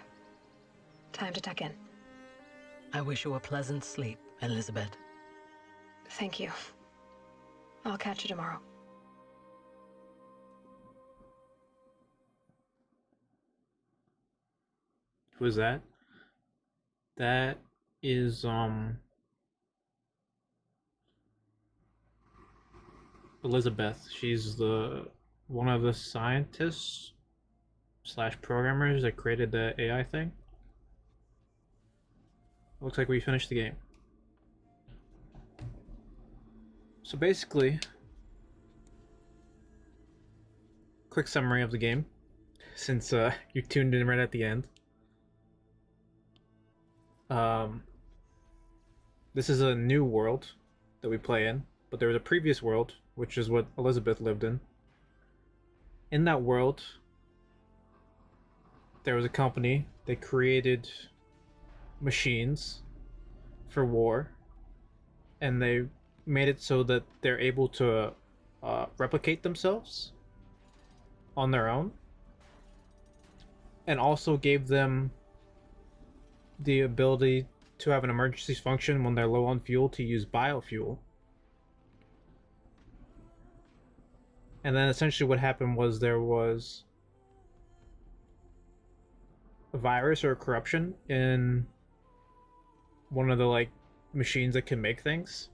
Time to tuck in. I wish you a pleasant sleep, Elizabeth. Thank you. I'll catch you tomorrow. Who is that? That is Elizabeth. She's the one of the scientists / programmers that created the AI thing. Looks like we finished the game. So basically, quick summary of the game, since you tuned in right at the end. This is a new world that we play in, but there was a previous world, which is what Elizabeth lived in. In that world, there was a company that created machines for war, and they made it so that they're able to replicate themselves on their own, and also gave them the ability to have an emergency function when they're low on fuel to use biofuel. And then essentially what happened was there was a virus or a corruption in one of the machines that can make things.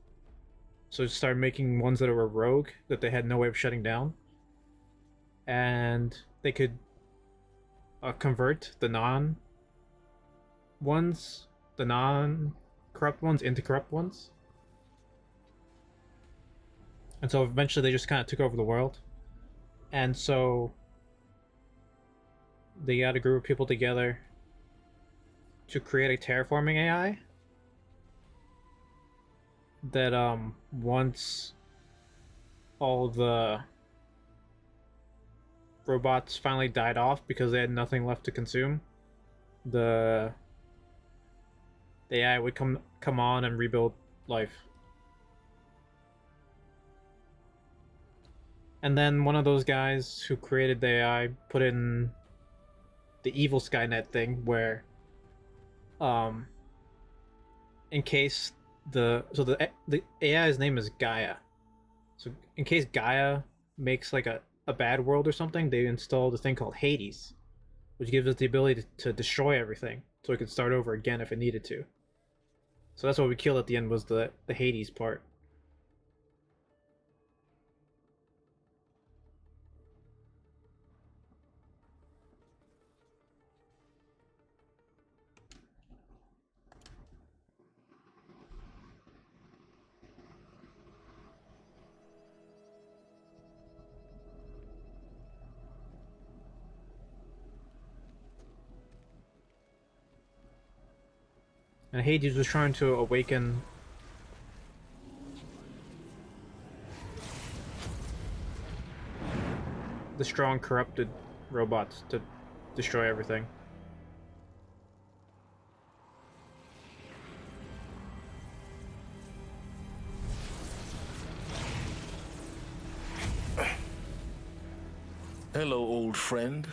So it started making ones that were rogue that they had no way of shutting down. And they could convert the non-corrupt ones into corrupt ones. And so eventually they just kind of took over the world. And so they got a group of people together to create a terraforming AI that once all the robots finally died off because they had nothing left to consume, the AI would come on and rebuild life. And then one of those guys who created the AI put in the evil Skynet thing where in case the AI's name is Gaia. So in case Gaia makes like a bad world or something, they installed a thing called Hades, which gives us the ability to destroy everything so it could start over again if it needed to. So that's what we killed at the end, was the Hades part. And Hades was trying to awaken the strong corrupted robots to destroy everything. Hello, old friend.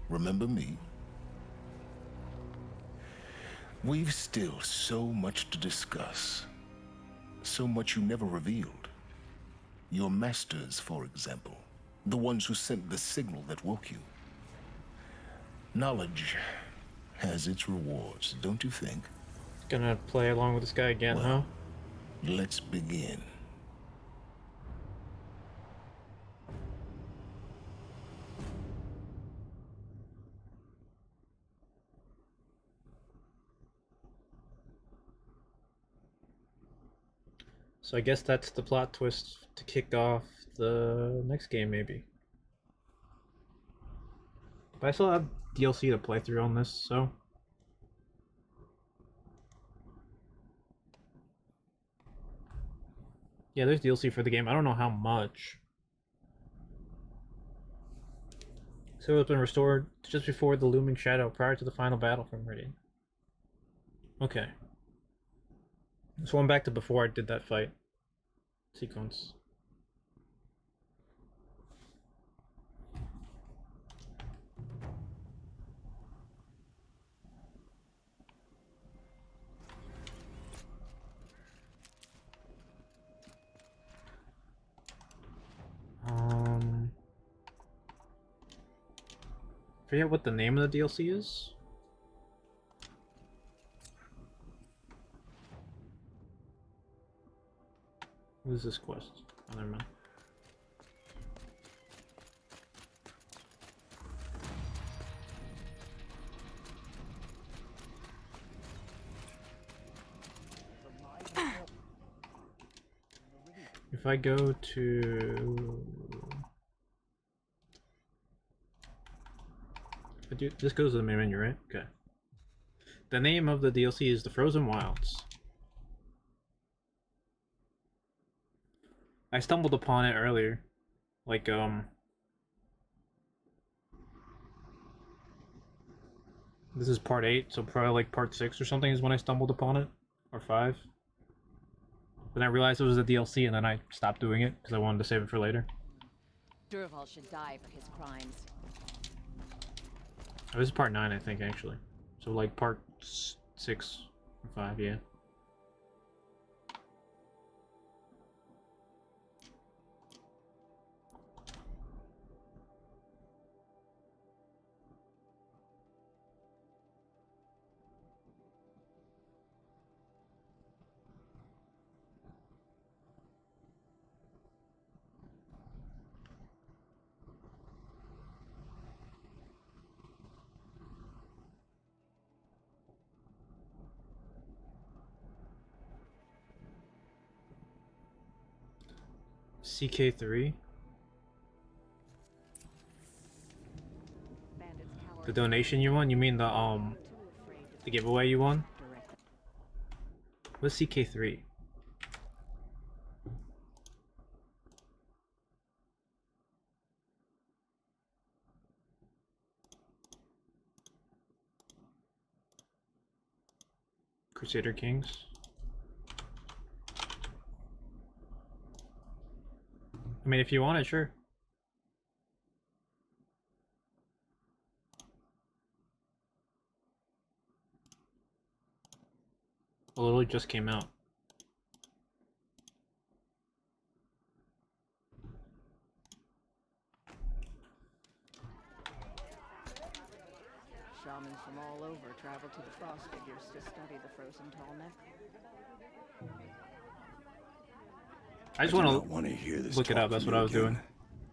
Remember me? We've still so much to discuss. So much you never revealed. Your masters, for example. The ones who sent the signal that woke you. Knowledge has its rewards, don't you think? Gonna play along with this guy again, huh? Let's begin. So I guess that's the plot twist to kick off the next game, maybe. But I still have DLC to play through on this, so... Yeah, there's DLC for the game. I don't know how much. So it's been restored just before the looming shadow, prior to the final battle from Meridian. Okay. So I'm back to before I did that fight sequence. Forget what the name of the DLC is. What is this quest? Oh, never mind. If I go to... This goes to the main menu, right? Okay. The name of the DLC is The Frozen Wilds. I stumbled upon it earlier. Like, this is part 8, so probably like part 6 or something is when I stumbled upon it. Or 5. Then I realized it was a DLC and then I stopped doing it because I wanted to save it for later. Durval should die for his crimes. Oh, this is part 9, I think, actually. So like part 6 or 5, yeah. CK3? The donation you won? You mean the giveaway you won? What's CK3? Crusader Kings? I mean, if you want it, sure. It literally just came out. Shamans from all over travel to the frost figures to study the frozen tall neck. I just want to hear this look it up. That's what I was doing.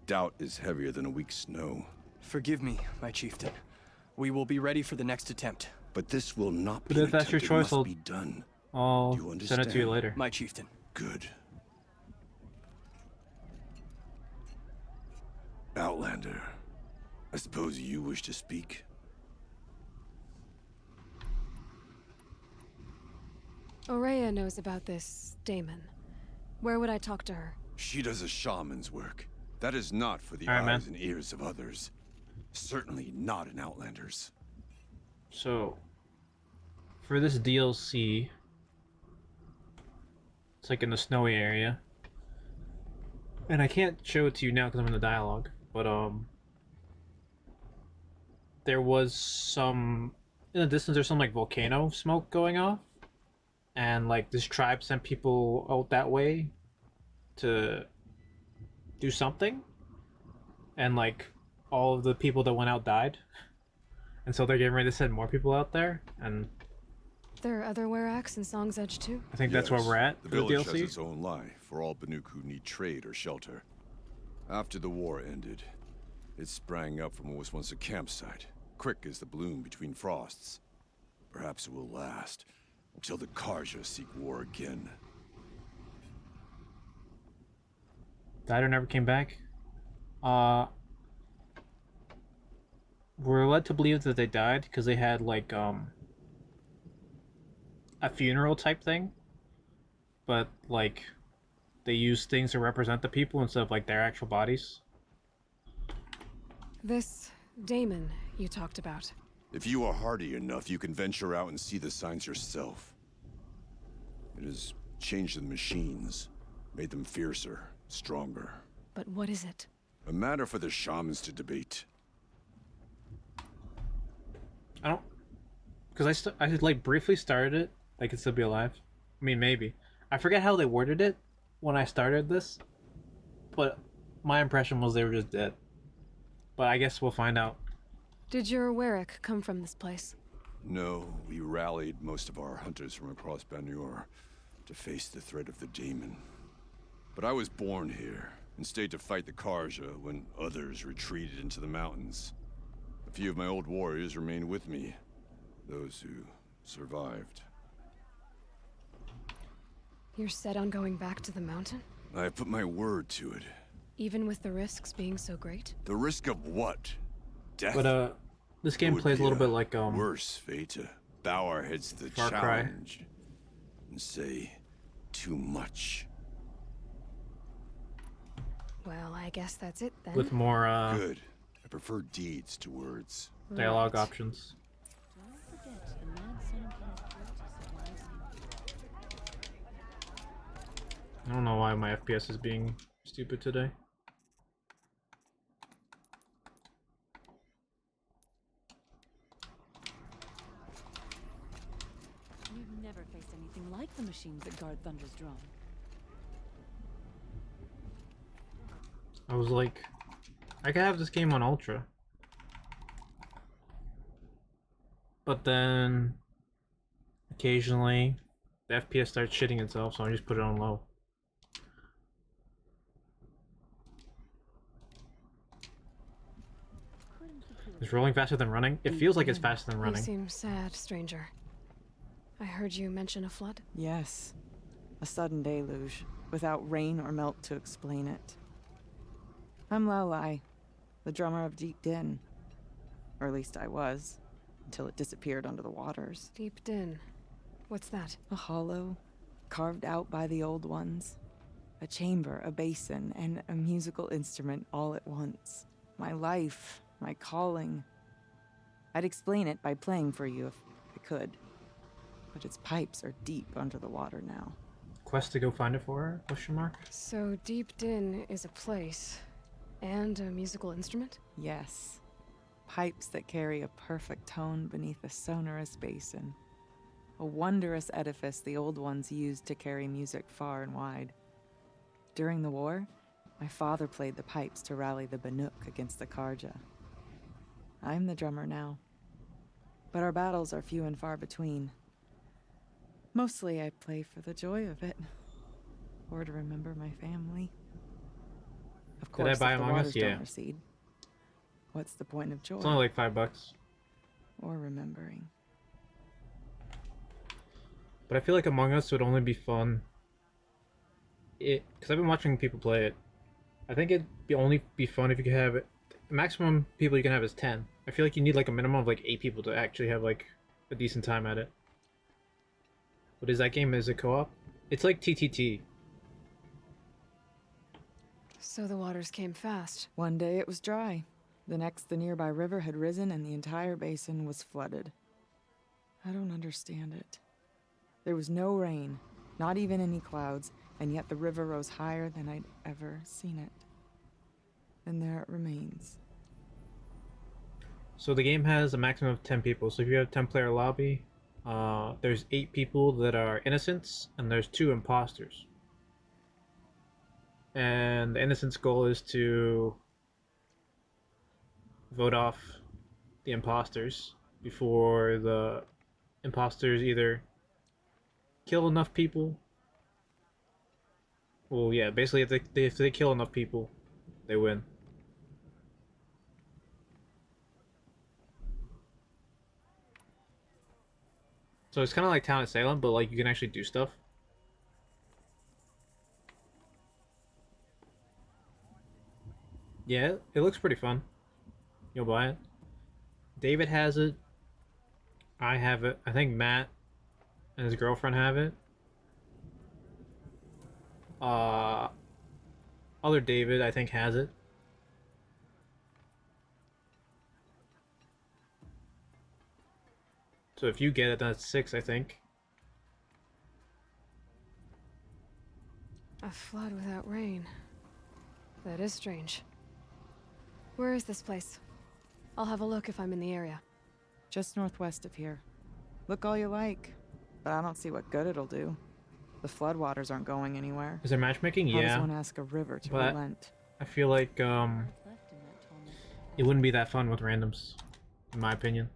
Doubt is heavier than a week's snow. Forgive me, my chieftain. We will be ready for the next attempt. But this will not But be if that's your choice, be done. I'll You send it to you understand? later. My chieftain. Good. Outlander, I suppose you wish to speak? Aurea knows about this Damon. Where would I talk to her? She does a shaman's work. That is not for the All right, man. eyes and ears of others. Certainly not in Outlanders. So, for this DLC, it's like in the snowy area. And I can't show it to you now because I'm in the dialogue, but there was some, in the distance there's some like volcano smoke going off, and like this tribe sent people out that way to do something, and like all of the people that went out died, and so they're getting ready to send more people out there, and There are other Weraks in Song's Edge too? I think that's where we're at The for the village DLC. has its own life for all Banuk who need trade or shelter. After the war ended, it sprang up from what was once a campsite, quick as the bloom between frosts. Perhaps it will last until the Karja seek war again. Died or never came back. We're led to believe that they died because they had like a funeral type thing, but like they used things to represent the people instead of like their actual bodies. This Damon you talked about. If you are hardy enough, you can venture out and see the signs yourself. It has changed the machines, made them fiercer, stronger. But what is it? A matter for the shamans to debate. I don't, because I like briefly started it. They could still be alive. I mean, maybe. I forget how they worded it when I started this, but my impression was they were just dead. But I guess we'll find out. Did your Werak come from this place? No, we rallied most of our hunters from across Banur to face the threat of the demon. But I was born here and stayed to fight the Karja when others retreated into the mountains. A few of my old warriors remained with me, those who survived. You're set on going back to the mountain? I have put my word to it. Even with the risks being so great? The risk of what? Death? But this game plays a little bit like worse fate to bow our heads to the Far Cry. challenge and say too much. Well, I guess that's it then. With more Good. I prefer deeds to words. dialogue options. I don't know why my FPS is being stupid today. You've never faced anything like the machines that guard Thunder's drum. I was like, I could have this game on Ultra. But then, occasionally, the FPS starts shitting itself, so I just put it on low. Is rolling faster than running? It feels like it's faster than You running. seem sad, stranger. I heard you mention a flood. Yes. A sudden deluge, without rain or melt to explain it. I'm Laolai, the drummer of Deep Din. Or at least I was, until it disappeared under the waters. Deep Din. What's that? A hollow, carved out by the old ones. A chamber, a basin, and a musical instrument all at once. My life, my calling. I'd explain it by playing for you if I could. But its pipes are deep under the water now. Quest to go find it for her? Question mark. So Deep Din is a place. And a musical instrument? Yes. Pipes that carry a perfect tone beneath a sonorous basin. A wondrous edifice the old ones used to carry music far and wide. During the war, my father played the pipes to rally the Banuk against the Karja. I'm the drummer now. But our battles are few and far between. Mostly I play for the joy of it. Or to remember my family. Of course, Did I buy if the Among Us? waters Yeah. don't recede, what's the point of joy? It's only like $5. Or remembering. But I feel like Among Us would only be fun. Because I've been watching people play it. I think it'd only be fun if you could have it. The maximum people you can have is 10. I feel like you need like a minimum of like 8 people to actually have like a decent time at it. What is that game? Is it co-op? It's like TTT. So the waters came fast. One day it was dry. The next, the nearby river had risen and the entire basin was flooded. I don't understand it. There was no rain, not even any clouds, and yet the river rose higher than I'd ever seen it. And there it remains. So the game has a maximum of 10 people. So if you have a 10-player lobby, there's 8 people that are innocents, and there's 2 imposters. And the innocent's goal is to vote off the imposters before the imposters either kill enough people. Well, yeah, basically if they kill enough people, they win. So it's kind of like Town of Salem, but like you can actually do stuff. Yeah, it looks pretty fun. You'll buy it. David has it. I have it. I think Matt and his girlfriend have it. Other David, I think, has it. So if you get it, that's 6, I think. A flood without rain. That is strange. Where is this place? I'll have a look if I'm in the area. Just northwest of here. Look all you like, but I don't see what good it'll do. The floodwaters aren't going anywhere. Is there matchmaking? How Yeah. does one ask a river to But relent? I feel like it wouldn't be that fun with randoms, in my opinion.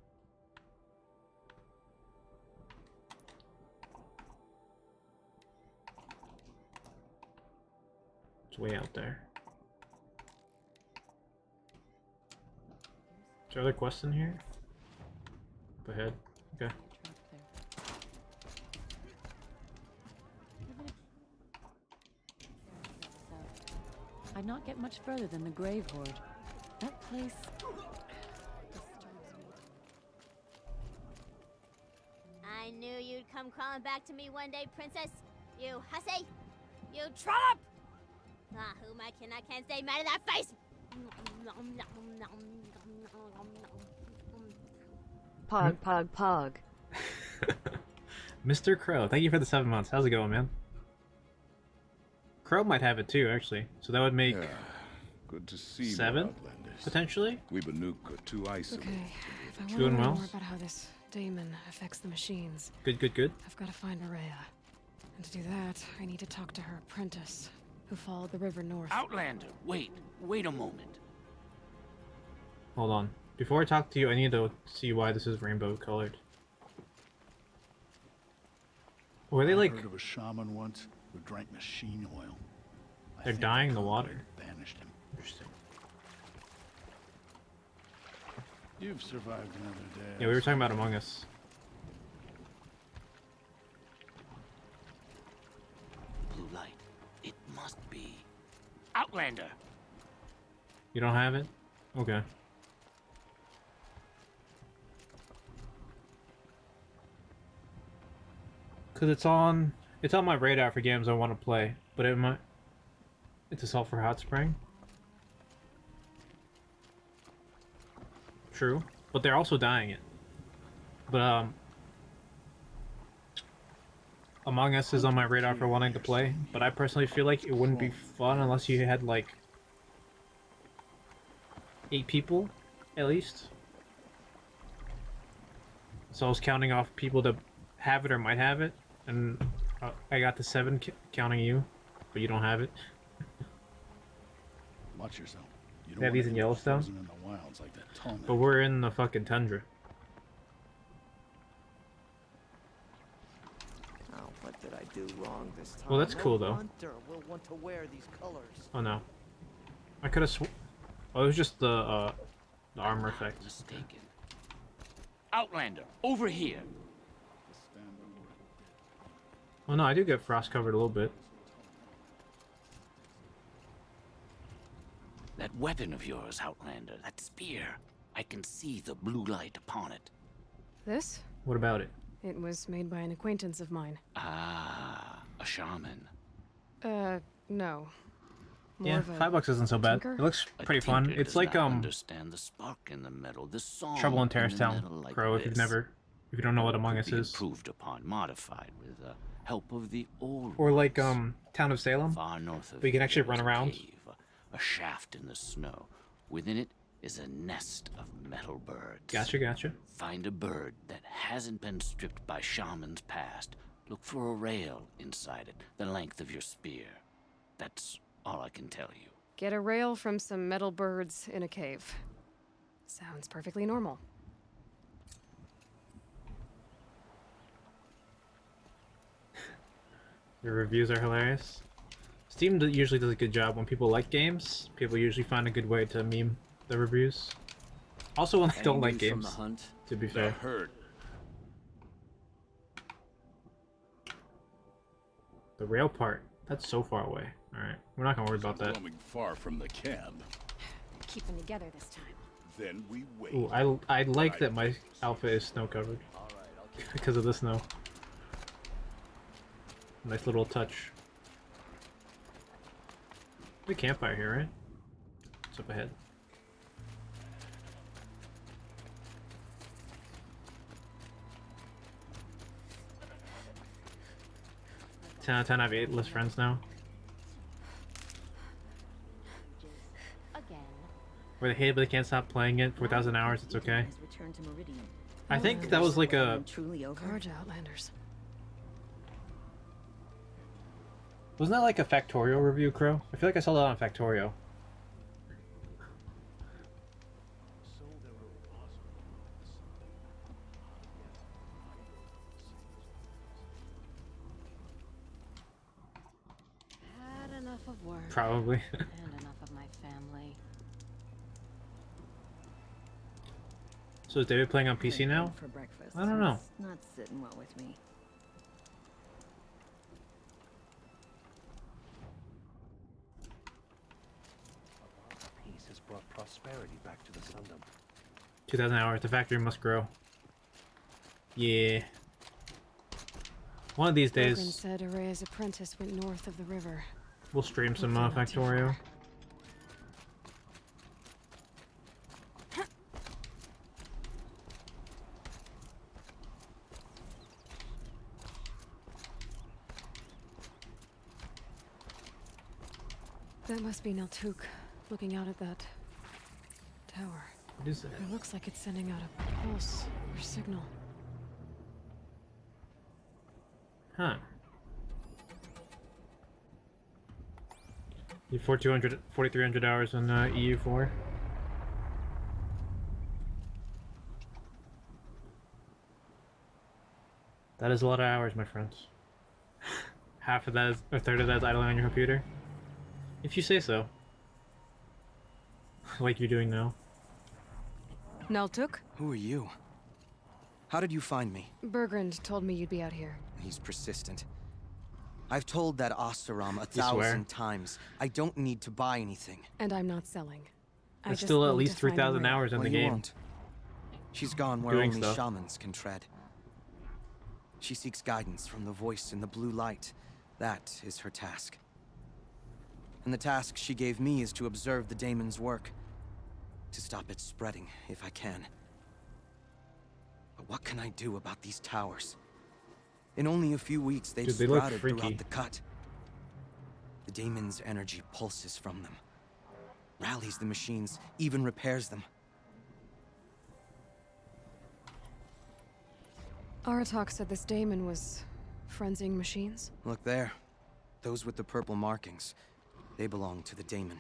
It's way out there. Is there other quests in here? Up ahead. Okay. I'd not get much further than the Grave Hoard. That place... I knew you'd come crawling back to me one day, Princess. You hussy! You trollop! Ah, who am I kidding? I can't stay mad at that face! Pog, pog, pog. Mr. Crow, thank you for the 7 months. How's it going, man? Crow might have it too, actually. So that would make good to see 7, potentially? We Banuk are too isolated. Okay, if I want to Doing learn well. more about how this daemon affects the machines, Good, good, good. I've got to find Maria. And to do that, I need to talk to her apprentice, who followed the river north. Outlander, wait a moment. Hold on. Before I talk to you, I need to see why this is rainbow colored. Were they I like... heard of a shaman once who drank machine oil. They're dyeing the water. Banished him. Interesting. You've survived another day. Yeah, we were talking about Among Us. Blue light. It must be. Outlander! You don't have it? Okay. Cause it's on my radar for games I want to play, but it's a sulfur hot spring. True, but they're also dying it. But Among Us is on my radar for wanting to play, but I personally feel like it wouldn't be fun unless you had like 8 people, at least. So I was counting off people that have it or might have it, and I got to 7 counting you, but you don't have it. Watch yourself. You They have these in Yellowstone, frozen in the wilds like that tall but we're in the fucking tundra. Oh, what did I do wrong this time? Well, that's cool, No though. hunter will want to wear these colors. Oh no, I could have oh, it was just the armor effect. Mistaken. Outlander, over here. Oh no, I do get frost covered a little bit. That weapon of yours, Outlander, that spear. I can see the blue light upon it. This? What about it? It was made by an acquaintance of mine. Ah, a shaman. No. More Yeah, of a $5 isn't so bad. tinker? It looks A pretty fun. tinker It's does like not understand the spark in the metal, the song Trouble in in Terrace the Town, metal like Crow. If this. you don't know what Among Could Us be is, improved upon, modified with the help of the old or like ones. Town of Salem, Far north of but you can here, actually there run is a around. cave, a shaft in the snow. Within it is a nest of metal birds. Gotcha. Find a bird that hasn't been stripped by shamans past. Look for a rail inside it, the length of your spear. That's all I can tell you. Get a rail from some metal birds in a cave. Sounds perfectly normal. The reviews are hilarious. Steam usually does a good job when people like games. People usually find a good way to meme the reviews. Also when they don't like games, to be fair. The rail part, that's so far away. Alright, we're not gonna worry about that. Roaming far from the camp. Keep them together this time. Then we wait. Ooh, I like that my outfit is snow covered. Because of the snow. Nice little touch. The campfire here, right? It's up ahead. Ten out of 10, I have 8 less friends now. Again. Where they hate it, but they can't stop playing it. 4,000 hours, it's okay. I think that was like a... Gorge Outlanders. Wasn't that like a Factorio review, Crow? I feel like I saw that on Factorio. Had enough of work. Probably. And enough of my family. So is David playing on PC now? For breakfast. I don't know. It's not sitting well with me. Peace has brought prosperity back to the Sundom. 2,000 hours. The factory must grow. Yeah. One of these Logan days, said Araya's apprentice went north of the river. we'll stream some Hopefully not too Factorio. far. That must be Naltuk, looking out at that tower. What is that? It looks like it's sending out a pulse or signal. Huh. You 4,300 hours on EU4. That is a lot of hours, my friends. Half of that is, or a third of that is idling on your computer. If you say so. Like you're doing now. Naltuk? Who are you? How did you find me? Bergrand told me you'd be out here. He's persistent. I've told that Oseram a You swear? 1,000 times. I don't need to buy anything. And I'm not selling. I That's just still at need least to find 3,000 Araya. hours in the Well, you game. won't. She's gone where Doing only stuff. shamans can tread. She seeks guidance from the voice in the blue light. That is her task. And the task she gave me is to observe the daemon's work. To stop it spreading, if I can. But what can I do about these towers? In only a few weeks, they've Dude, they look sprouted freaky. throughout the cut. The daemon's energy pulses from them. Rallies the machines, even repairs them. Aratak said this daemon was frenzying machines. Look there. Those with the purple markings. They belong to the daemon.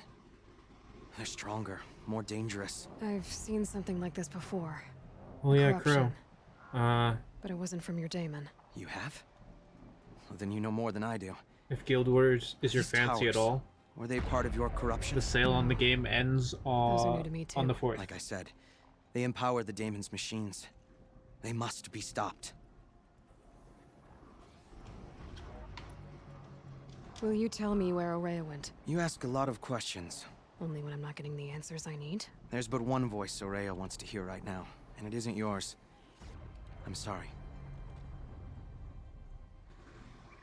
They're stronger, more dangerous. I've seen something like this before. Oh yeah, Corruption. Crow. But it wasn't from your daemon. You have? Well, then you know more than I do. If Guild Wars is your These fancy at towers, all, were they part of your corruption? the sale on the game ends Those are new to me, on the too. 4th. Like I said, they empower the daemon's machines. They must be stopped. Will you tell me where Araya went? You ask a lot of questions. Only when I'm not getting the answers I need. There's but one voice Soraya wants to hear right now, and it isn't yours. I'm sorry.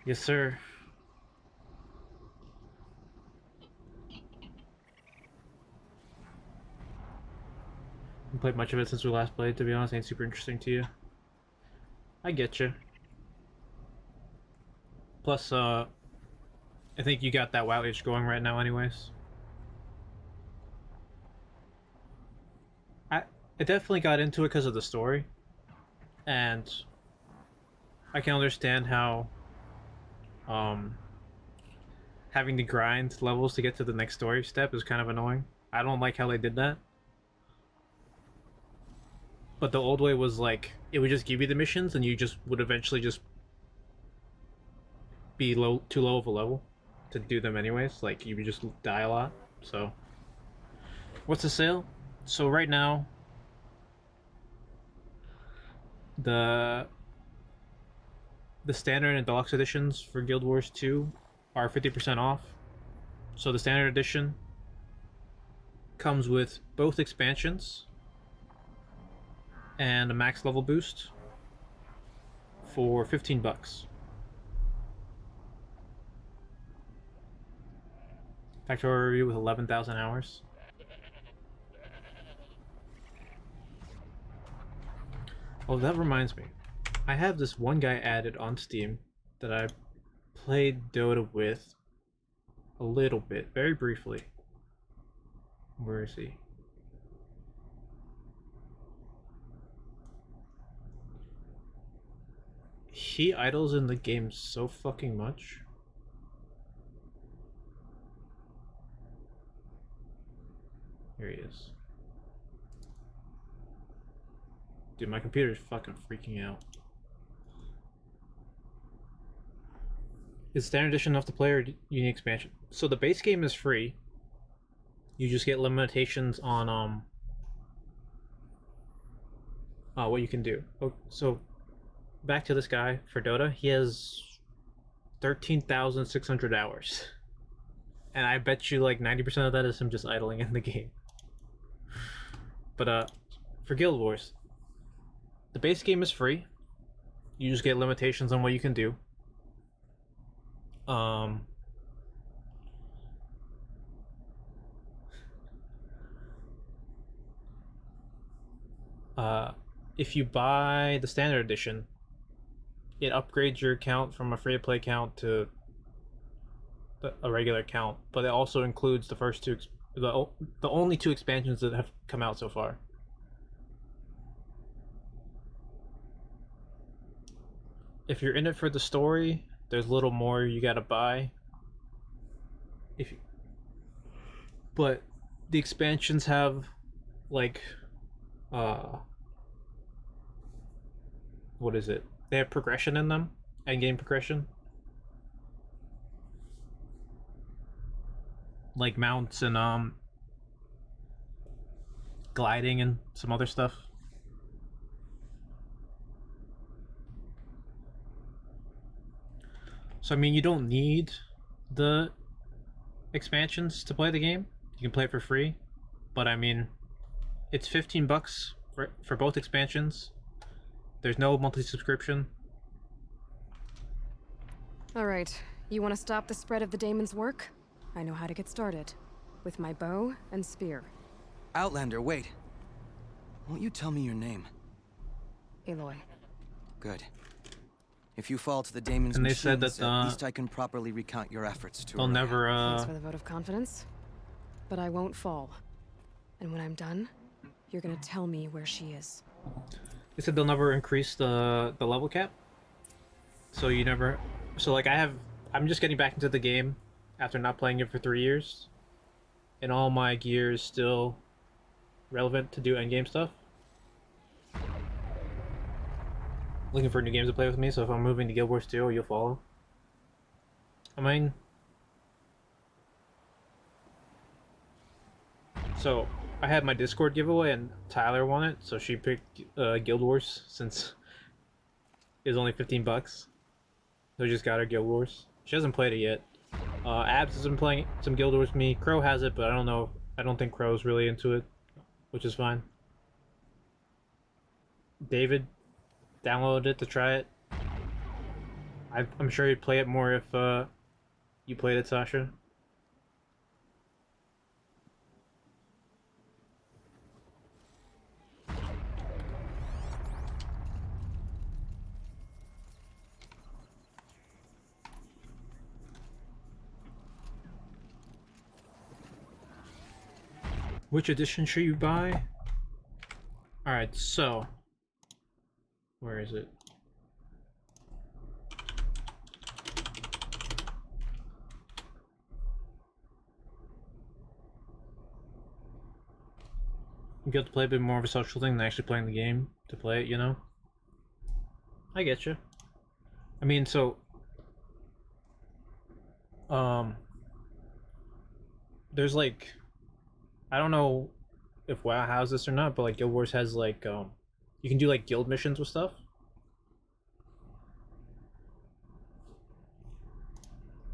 Yes, sir. I played much of it since we last played, to be honest. Ain't super interesting to you. I get you. Plus, I think you got that WoW itch going right now anyways. I definitely got into it because of the story. And I can understand how having to grind levels to get to the next story step is kind of annoying. I don't like how they did that. But the old way was like, it would just give you the missions and you just would eventually just be too low of a level to do them anyways. Like, you would just die a lot. So, what's the sale? So right now, the standard and deluxe editions for Guild Wars 2 are 50% off. So the standard edition comes with both expansions and a max level boost for $15. Factorial review with 11,000 hours. Oh, that reminds me. I have this one guy added on Steam that I played Dota with a little bit, very briefly. Where is he? He idles in the game so fucking much. Here he is. Dude, my computer's fucking freaking out. Is standard edition enough to play, or you need expansion? So the base game is free. You just get limitations on what you can do. Oh, so back to this guy for Dota. He has 13,600 hours, and I bet you like 90% of that is him just idling in the game. But for Guild Wars, the base game is free. You just get limitations on what you can do. If you buy the standard edition, it upgrades your account from a free-to-play account to a regular account, but it also includes the first two, the only two expansions that have come out so far. If you're in it for the story, there's a little more you gotta buy. But the expansions have like what is it? They have progression in them, endgame progression. Like mounts and gliding and some other stuff. So I mean, you don't need the expansions to play the game. You can play it for free, but I mean, it's $15 for both expansions. There's no monthly subscription. All right, you want to stop the spread of the daemon's work? I know how to get started. With my bow and spear. Outlander, wait. Won't you tell me your name? Aloy. Good. If you fall to the daemon's and they machines, said that at least I can properly recount your efforts to they'll never Thanks for the vote of confidence. But I won't fall. And when I'm done, you're gonna tell me where she is. They said they'll never increase the level cap. So you never... So like I'm just getting back into the game after not playing it for 3 years. And all my gear is still relevant to do endgame stuff. Looking for new games to play with me, so if I'm moving to Guild Wars 2, you'll follow. I mean... So, I had my Discord giveaway and Tyler won it, so she picked Guild Wars since it was only $15. So just got her Guild Wars. She hasn't played it yet. Abs has been playing some Guild Wars with me. Crow has it, but I don't know. I don't think Crow's really into it, which is fine. David downloaded it to try it. I'm sure he'd play it more if you played it, Sasha. Which edition should you buy? Alright, so... Where is it? You get to play a bit more of a social thing than actually playing the game to play it, you know? I get you. I mean, so... There's like... I don't know if WoW has this or not, but like Guild Wars has like, you can do like guild missions with stuff.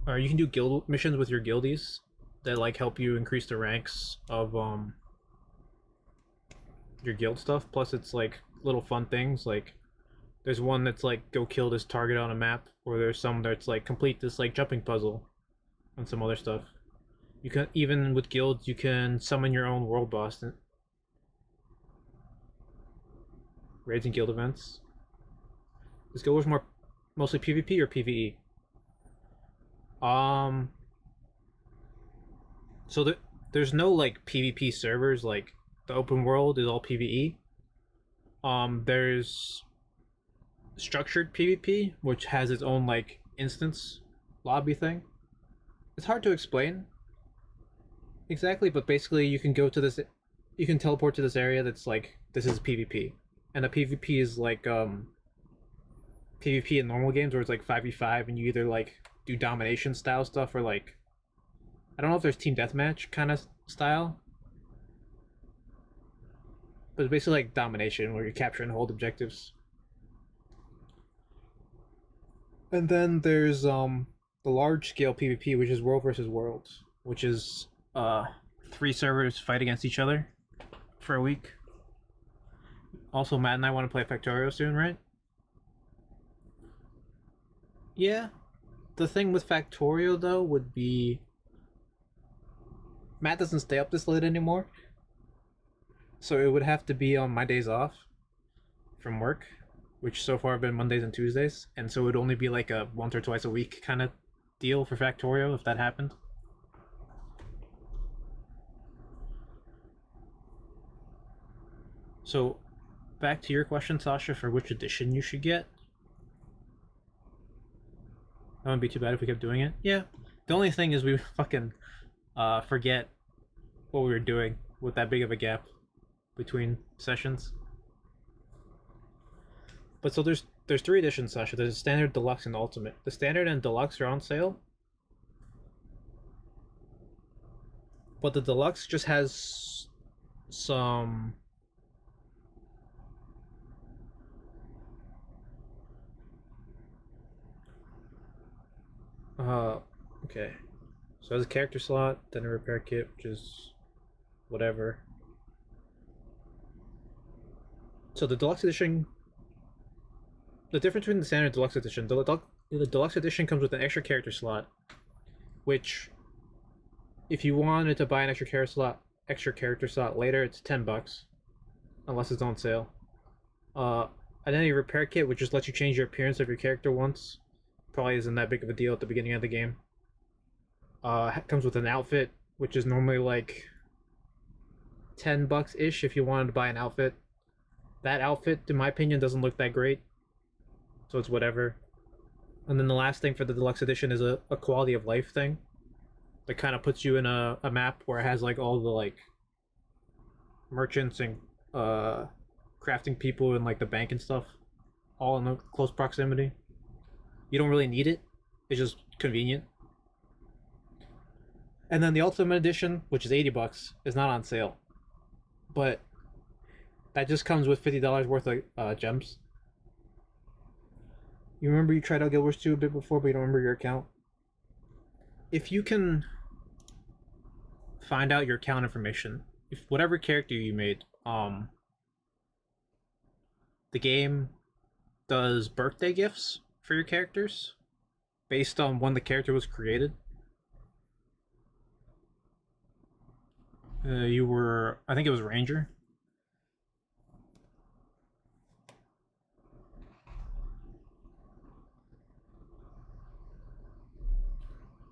Or you can do guild missions with your guildies that like help you increase the ranks of, your guild stuff. Plus it's like little fun things, like there's one that's like go kill this target on a map, or there's some that's like complete this like jumping puzzle and some other stuff. You can, even with guilds, you can summon your own world boss. Raids and guild events. Is Guild Wars more mostly PvP or PvE? So there's no like PvP servers, like the open world is all PvE. There's structured PvP, which has its own like instance lobby thing. It's hard to explain exactly, but basically you can go to this, you can teleport to this area that's like, this is PvP. And the PvP is like PvP in normal games where it's like 5v5 and you either like do domination style stuff or like, I don't know if there's team deathmatch kind of style, but it's basically like domination where you're capturing hold objectives. And then there's the large scale PvP, which is world versus world, which is 3 servers fight against each other for a week. Also, Matt and I want to play Factorio soon, right? Yeah. The thing with Factorio, though, would be... Matt doesn't stay up this late anymore. So it would have to be on my days off from work, which so far have been Mondays and Tuesdays. And so it would only be like a once or twice a week kind of deal for Factorio if that happened. So, back to your question, Sasha, for which edition you should get. That wouldn't be too bad if we kept doing it. Yeah. The only thing is we fucking forget what we were doing with that big of a gap between sessions. But so there's 3 editions, Sasha. There's a standard, deluxe, and ultimate. The standard and deluxe are on sale. But the deluxe just has some... okay. So it has a character slot, then a repair kit, which is whatever. So the deluxe edition, the difference between the standard and deluxe edition, the deluxe edition comes with an extra character slot, which, if you wanted to buy an extra character slot later, it's $10, unless it's on sale. Identity repair kit, which just lets you change your appearance of your character once, probably isn't that big of a deal at the beginning of the game. Comes with an outfit, which is normally like $10-ish if you wanted to buy an outfit. That outfit, in my opinion, doesn't look that great, so it's whatever. And then the last thing for the deluxe edition is a quality of life thing that kind of puts you in a map where it has like all the like merchants and crafting people and like the bank and stuff all in close proximity. You don't really need it, it's just convenient. And then the Ultimate Edition, which is $80, is not on sale. But that just comes with $50 worth of gems. You remember you tried out Guild Wars 2 a bit before, but you don't remember your account? If you can find out your account information, if whatever character you made, the game does birthday gifts for your characters based on when the character was created. You were, I think it was Ranger.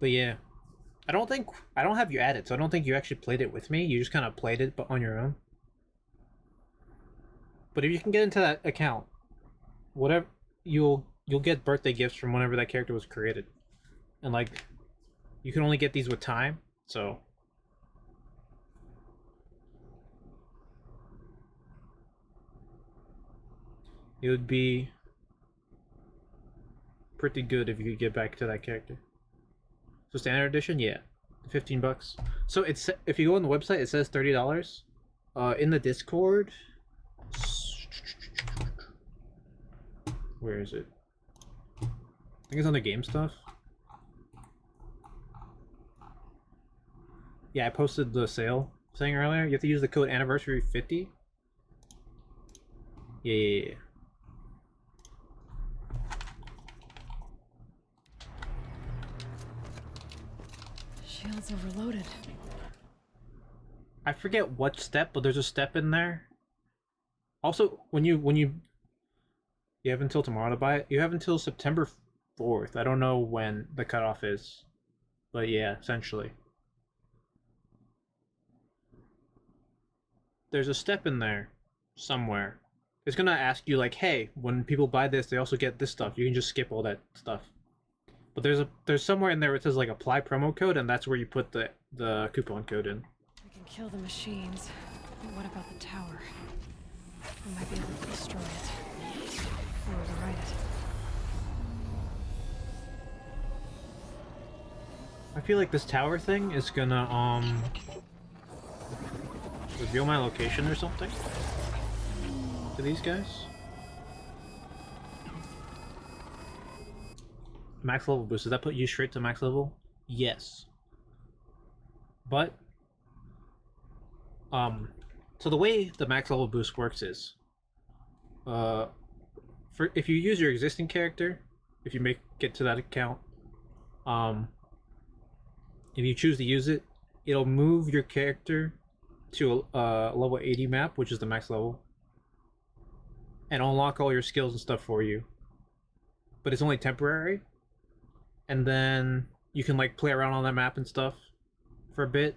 But yeah, I don't have you added, so I don't think you actually played it with me. You just kind of played it, but on your own. But if you can get into that account, whatever you'll get birthday gifts from whenever that character was created, and like, you can only get these with time, so. It would be pretty good if you could get back to that character. So standard edition, yeah, $15. So it's, if you go on the website, it says $30. In the Discord, where is it? I think it's on the game stuff. Yeah, I posted the sale thing earlier. You have to use the code anniversary50. Yeah. Shield's overloaded. I forget what step, but there's a step in there. Also, when you have until tomorrow to buy it. You have until September 4th. I don't know when the cutoff is, but yeah, essentially. There's a step in there somewhere. It's gonna ask you like, hey, when people buy this, they also get this stuff. You can just skip all that stuff. But there's somewhere in there where it says like apply promo code, and that's where you put the coupon code in. We can kill the machines, but what about the tower? We might be able to destroy it. Or override it. I feel like this tower thing is gonna reveal my location or something to these guys. Max level boost, does that put you straight to max level? Yes. But so the way the max level boost works is if you use your existing character, if you make it to that account, if you choose to use it, it'll move your character to a level 80 map, which is the max level, and unlock all your skills and stuff for you. But it's only temporary, and then you can like play around on that map and stuff for a bit,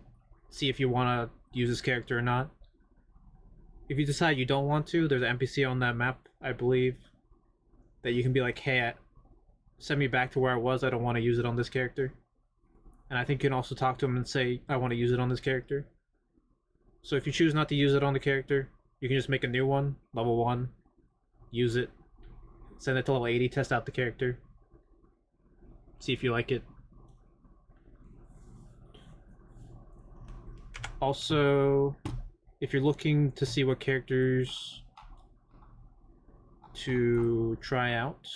see if you want to use this character or not. If you decide you don't want to, there's an NPC on that map, I believe, that you can be like, hey, send me back to where I was, I don't want to use it on this character. And I think you can also talk to him and say, I want to use it on this character. So if you choose not to use it on the character, you can just make a new one, level 1, use it, send it to level 80, test out the character, see if you like it. Also, if you're looking to see what characters to try out,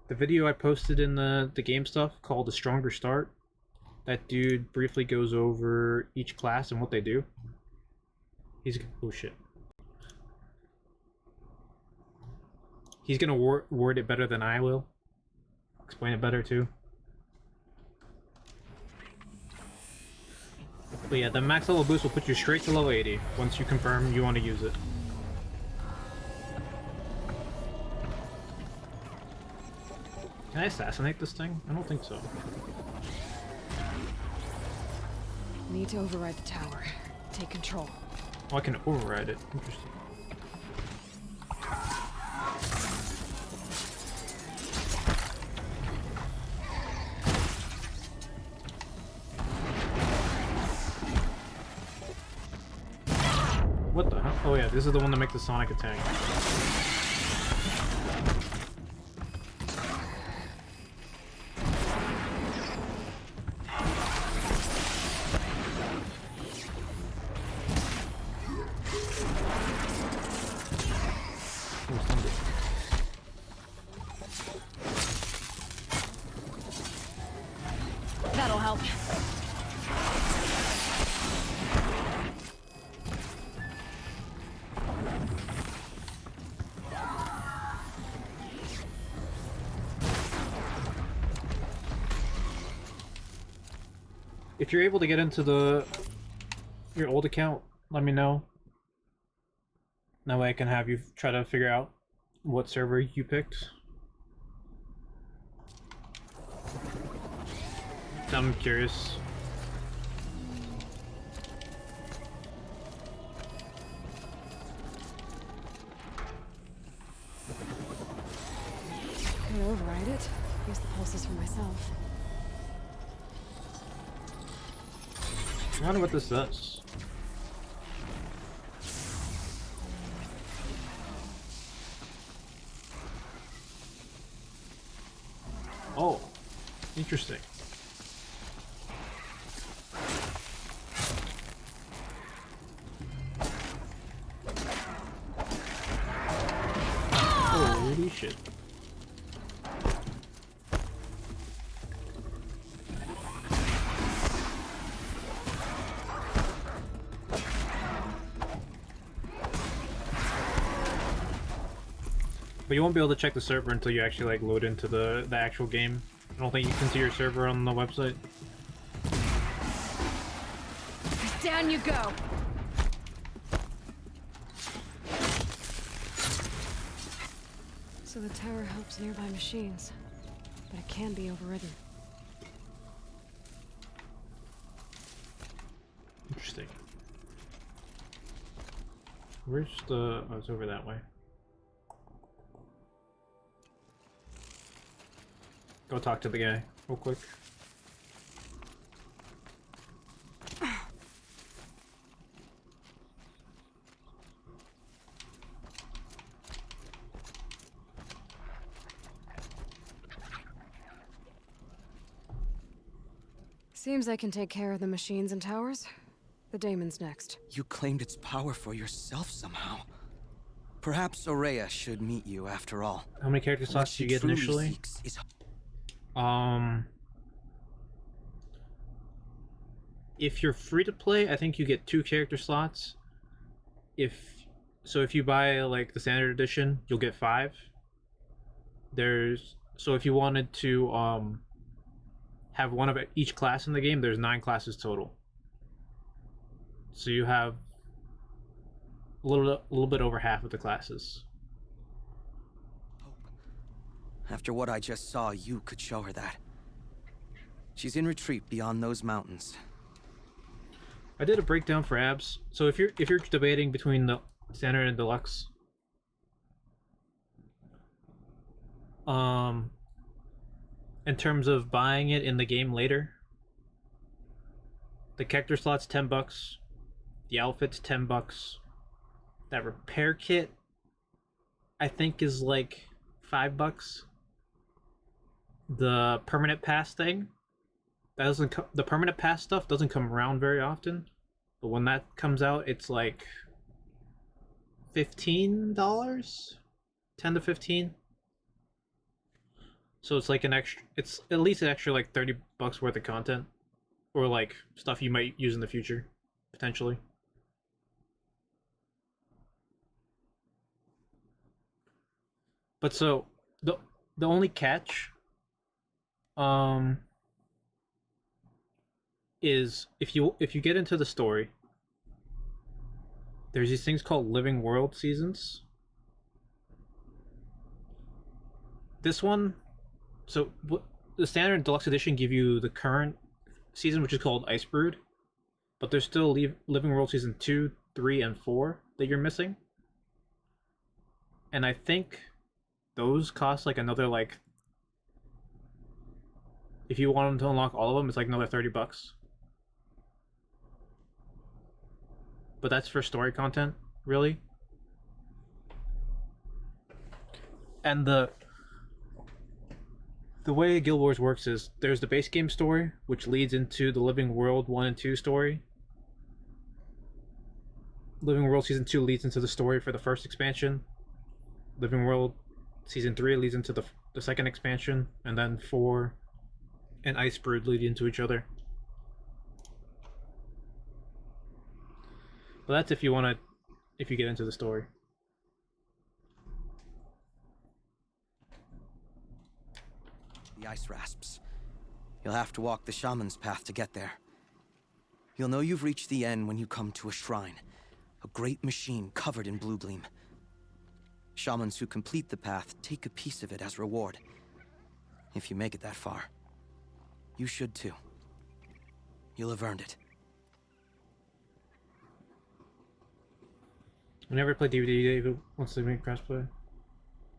the video I posted in the game stuff called The Stronger Start, that dude briefly goes over each class and what they do. He's... oh shit. He's gonna word it better than I will. Explain it better too. But yeah, the max level boost will put you straight to level 80 once you confirm you want to use it. Can I assassinate this thing? I don't think so. Need to override the tower. Take control. Oh, I can override it. Interesting. What the hell? Oh yeah, this is the one that makes the sonic attack. That'll help. If you're able to get into your old account, let me know. That way I can have you try to figure out what server you picked. I'm curious. Could override it. Use the pulses for myself. I wonder what this does. Oh, interesting. Holy shit. But you won't be able to check the server until you actually like load into the actual game. I don't think you can see your server on the website. Down you go. So the tower helps nearby machines, but it can be overridden. Interesting. Where's the... oh, it's over that way. Go talk to the guy real quick. Seems I can take care of the machines and towers. The daemon's next. You claimed its power for yourself somehow. Perhaps Aurea should meet you after all. How many character slots do you get initially? If you're free to play, I think you get 2 character slots. If you buy like the standard edition, you'll get 5. So if you wanted to have one of each class in the game, there's 9 classes total. So you have a little bit over half of the classes. After what I just saw, you could show her that. She's in retreat beyond those mountains. I did a breakdown for abs. So if you're debating between the standard and deluxe, in terms of buying it in the game later, the character slot's $10, the outfit's $10. That repair kit, I think, is like $5. The permanent pass thing, that doesn't the permanent pass stuff doesn't come around very often, but when that comes out, it's like $15, 10 to 15. So it's like an extra. It's at least an extra like $30 worth of content, or like stuff you might use in the future, potentially. But so the only catch is if you get into the story, there's these things called living world seasons. This one, so the standard and deluxe edition give you the current season, which is called Ice Brood, but there's still living world season 2, 3, and 4 that you're missing, and I think those cost like another, like, if you want them to unlock all of them, it's like another $30. But that's for story content, really. And the way Guild Wars works is there's the base game story, which leads into the Living World 1 and 2 story. Living World Season 2 leads into the story for the first expansion. Living World Season 3 leads into the second expansion, and then 4 and Ice Brood lead into each other. But that's if you get into the story. The ice rasps. You'll have to walk the shaman's path to get there. You'll know you've reached the end when you come to a shrine. A great machine covered in blue gleam. Shamans who complete the path take a piece of it as reward. If you make it that far. You should too. You'll have earned it. I never played DVD. David wants to make crossplay.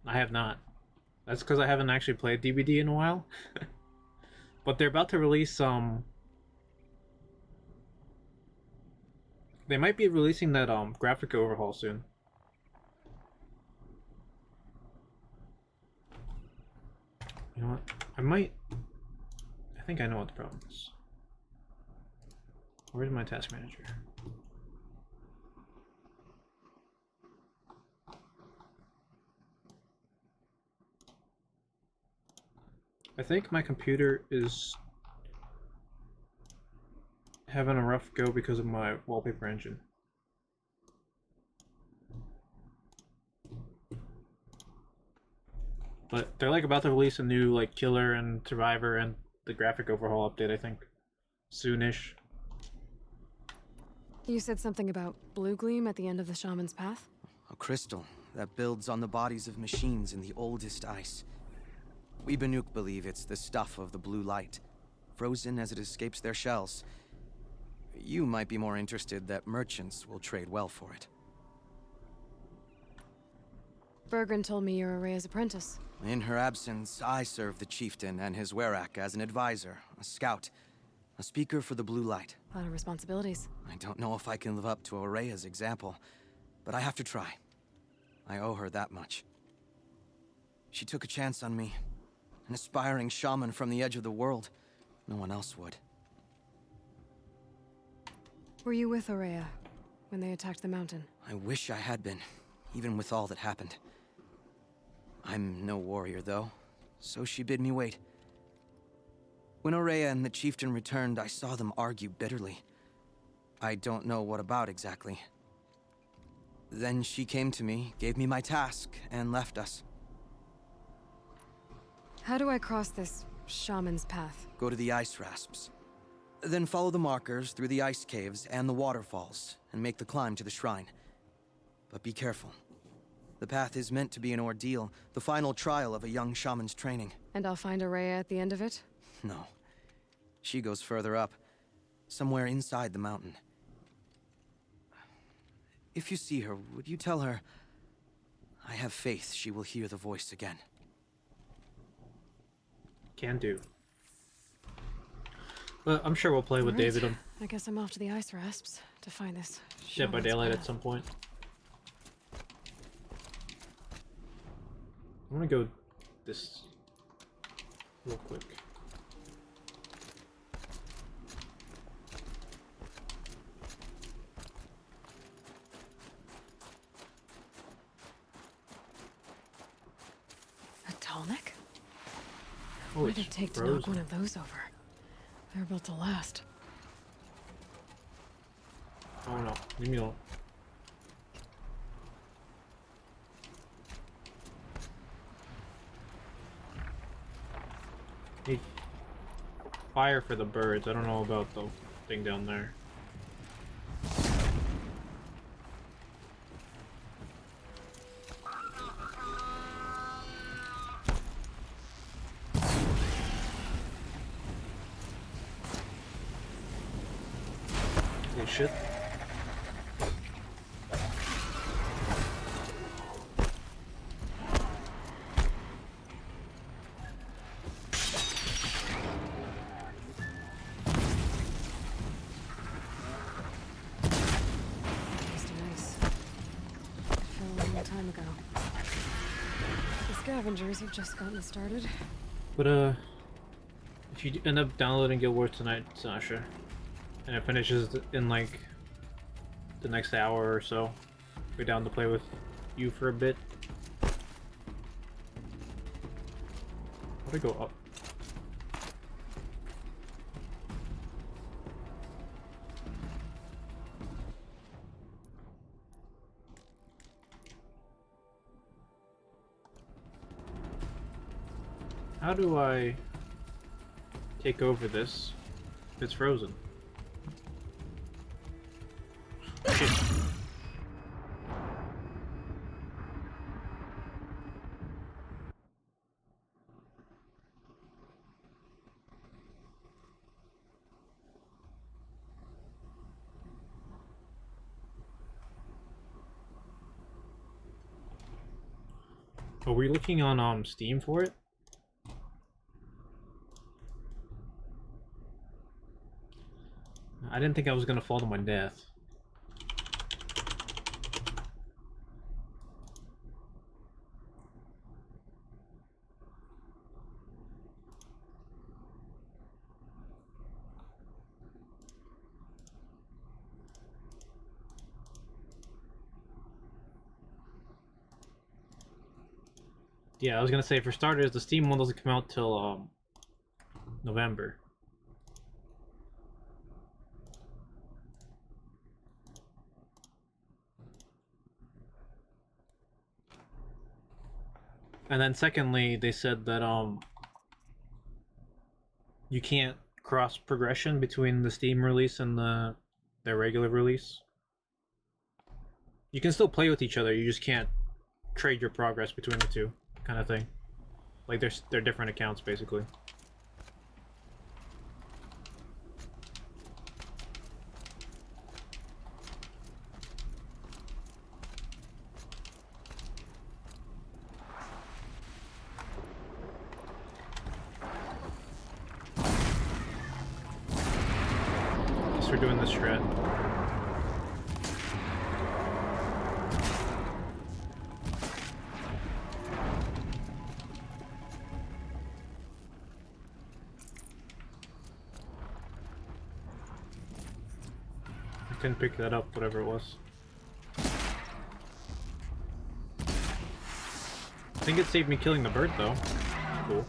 I have not. That's because I haven't actually played DVD in a while. But they're about to release they might be releasing that graphic overhaul soon. You know what? I think I know what the problem is. Where's my task manager? I think my computer is having a rough go because of my wallpaper engine. But they're like about to release a new like Killer and Survivor and the graphic overhaul update, I think. Soonish. You said something about blue gleam at the end of the Shaman's Path? A crystal that builds on the bodies of machines in the oldest ice. We Banuk believe it's the stuff of the blue light, frozen as it escapes their shells. You might be more interested that merchants will trade well for it. Bergren told me you're Araya's apprentice. In her absence, I serve the chieftain and his werak as an advisor, a scout, a speaker for the blue light. A lot of responsibilities. I don't know if I can live up to Araya's example, but I have to try. I owe her that much. She took a chance on me. An aspiring shaman from the edge of the world. No one else would. Were you with Araya when they attacked the mountain? I wish I had been, even with all that happened. I'm no warrior, though, so she bid me wait. When Araya and the chieftain returned, I saw them argue bitterly. I don't know what about exactly. Then she came to me, gave me my task, and left us. How do I cross this Shaman's Path? Go to the ice rasps. Then follow the markers through the ice caves and the waterfalls, and make the climb to the shrine. But be careful. The path is meant to be an ordeal, the final trial of a young shaman's training. And I'll find Araya at the end of it? No. She goes further up, somewhere inside the mountain. If you see her, would you tell her, I have faith she will hear the voice again. Can do. But I'm sure we'll play with Alright. David I guess I'm off to the ice rasps to find this Dead by Shaman's Daylight Path. at some point. I'm gonna go this real quick. A tonic? Oh, What'd it's it take to knock frozen. one of those over? They're built to last. Oh no, leave me alone. Need fire for the birds. I don't know about the thing down there. Holy shit. Tasty nice. Fell a long time ago. The scavengers have just gotten started. But if you end up downloading Guild Wars tonight, Sasha, and it finishes in like the next hour or so, be down to play with you for a bit. How do I go up? How do I take over this if it's frozen? Shit. Are we looking on Steam for it? I didn't think I was gonna fall to my death. Yeah, I was gonna say, for starters, the Steam one doesn't come out till November. And then secondly, they said that you can't cross progression between the Steam release and their regular release. You can still play with each other, you just can't trade your progress between the two, kind of thing. Like they're different accounts basically. Guess we're doing this shred. I couldn't pick that up, whatever it was. I think it saved me killing the bird though. Cool.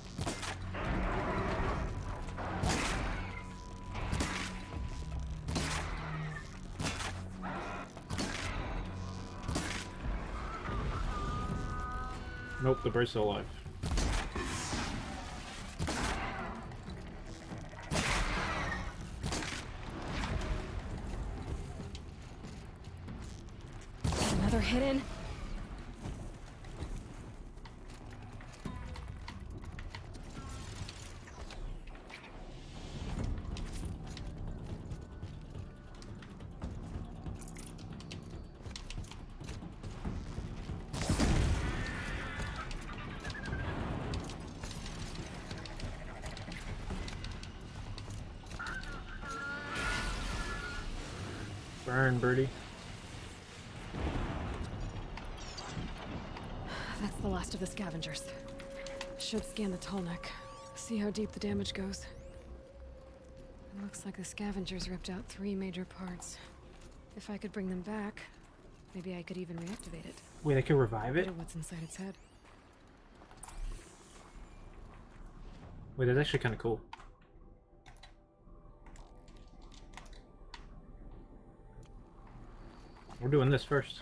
Nope, the bird's still alive. Another hidden. Burn, birdie. That's the last of the scavengers. Should scan the tall neck. See how deep the damage goes. It looks like the scavengers ripped out 3 major parts. If I could bring them back, maybe I could even reactivate it. Wait, I could revive it? What's inside its head? Wait, that's actually kind of cool. We're doing this first.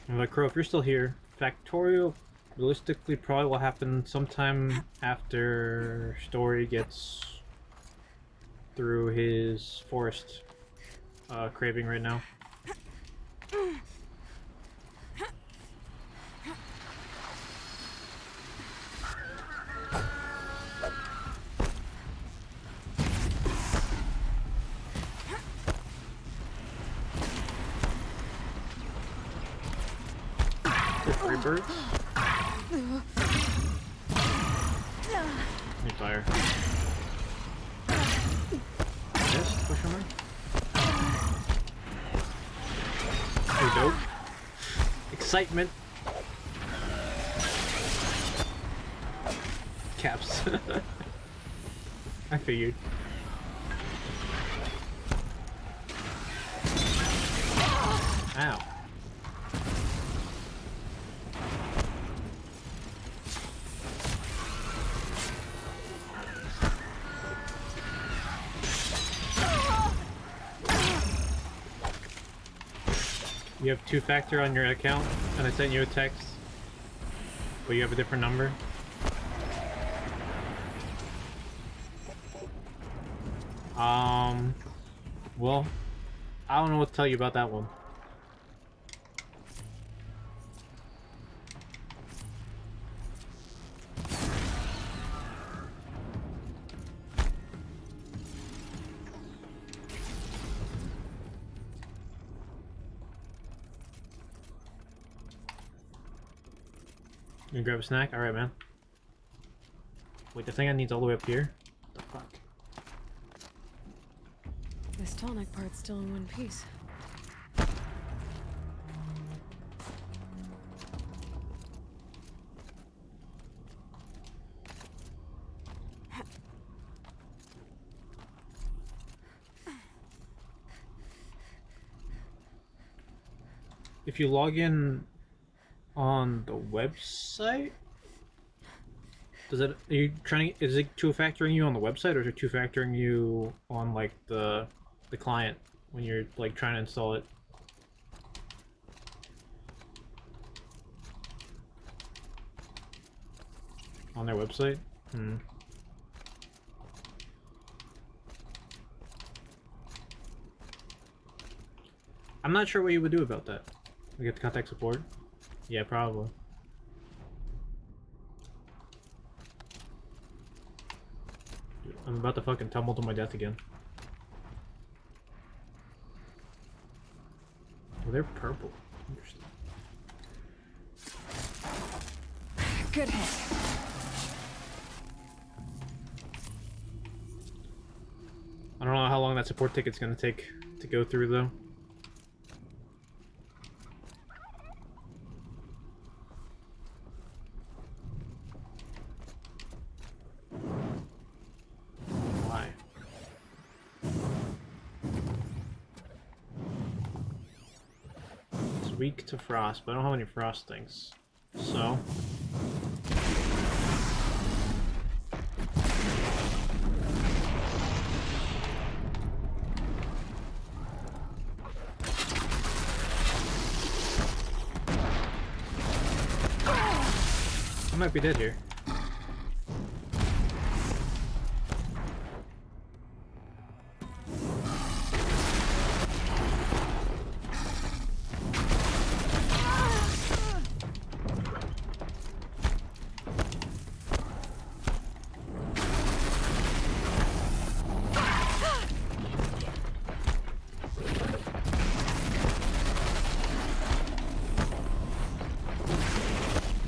And like Crow, if you're still here, Factorial realistically probably will happen sometime after Story gets through his forest craving right now. Three birds. Need fire. Yes, push him in. Oh, dope. Excitement. Caps. I figured. Ow. You have 2-factor on your account, and I sent you a text, but you have a different number. Well, I don't know what to tell you about that one. You grab a snack? Alright, man. Wait, the thing I need's all the way up here? What the fuck? This tonic part's still in one piece. If you log in on the website, does it? Are you trying? Is it two-factoring you on the website, or is it two-factoring you on like the client when you're like trying to install it? On their website? Hmm. I'm not sure what you would do about that. We get to contact support? Yeah, probably. Dude, I'm about to fucking tumble to my death again. Oh, they're purple. Interesting. Good hit. I don't know how long that support ticket's gonna take to go through, though. Why? It's weak to frost, but I don't have any frost things. So... I might be dead here.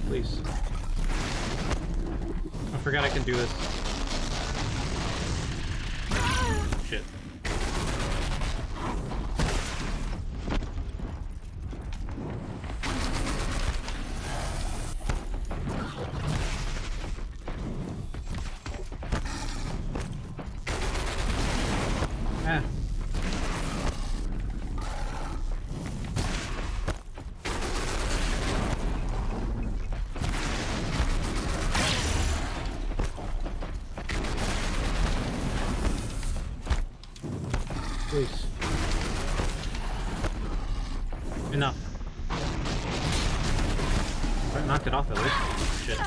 Please. I forgot I can do this. Shit. Ah. Please. Enough. I knocked it off at least. Shit.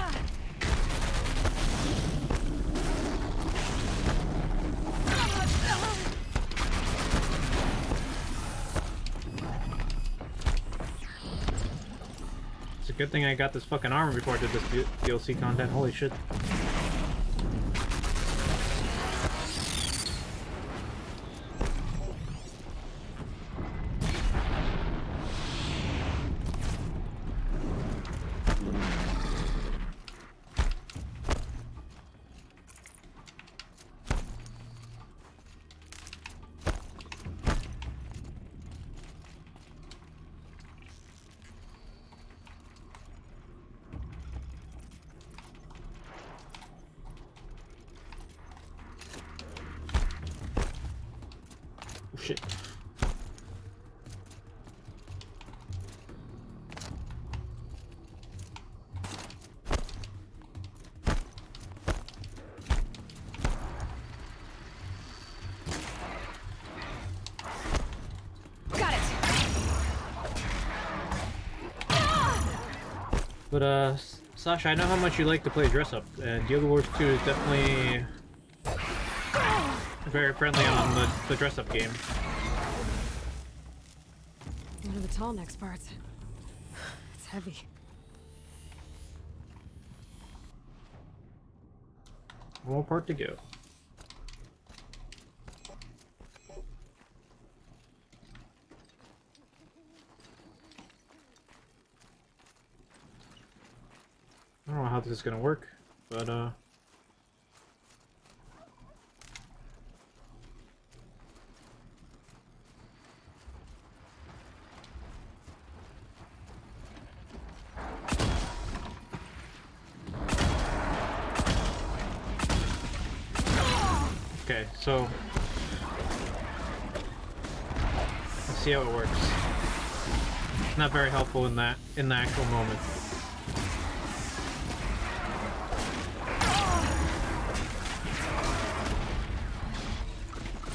It's a good thing I got this fucking armor before I did this DLC content. Holy shit. Shit. Got it. But Sasha, I know how much you like to play dress up, and Guild Wars 2 is definitely Very friendly on the dress-up game. One of the tall next parts. It's heavy. One more part to go. I don't know how this is gonna work, but okay, so let's see how it works. It's not very helpful in the actual moment.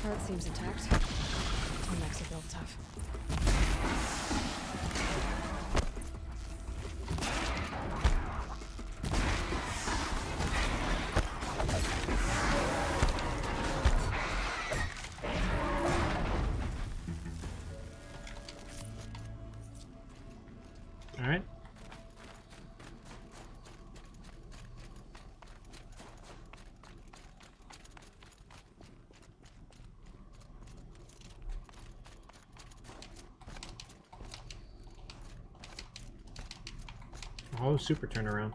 Turret seems intact. Tall necks are built tough. All right. Oh, super turnaround.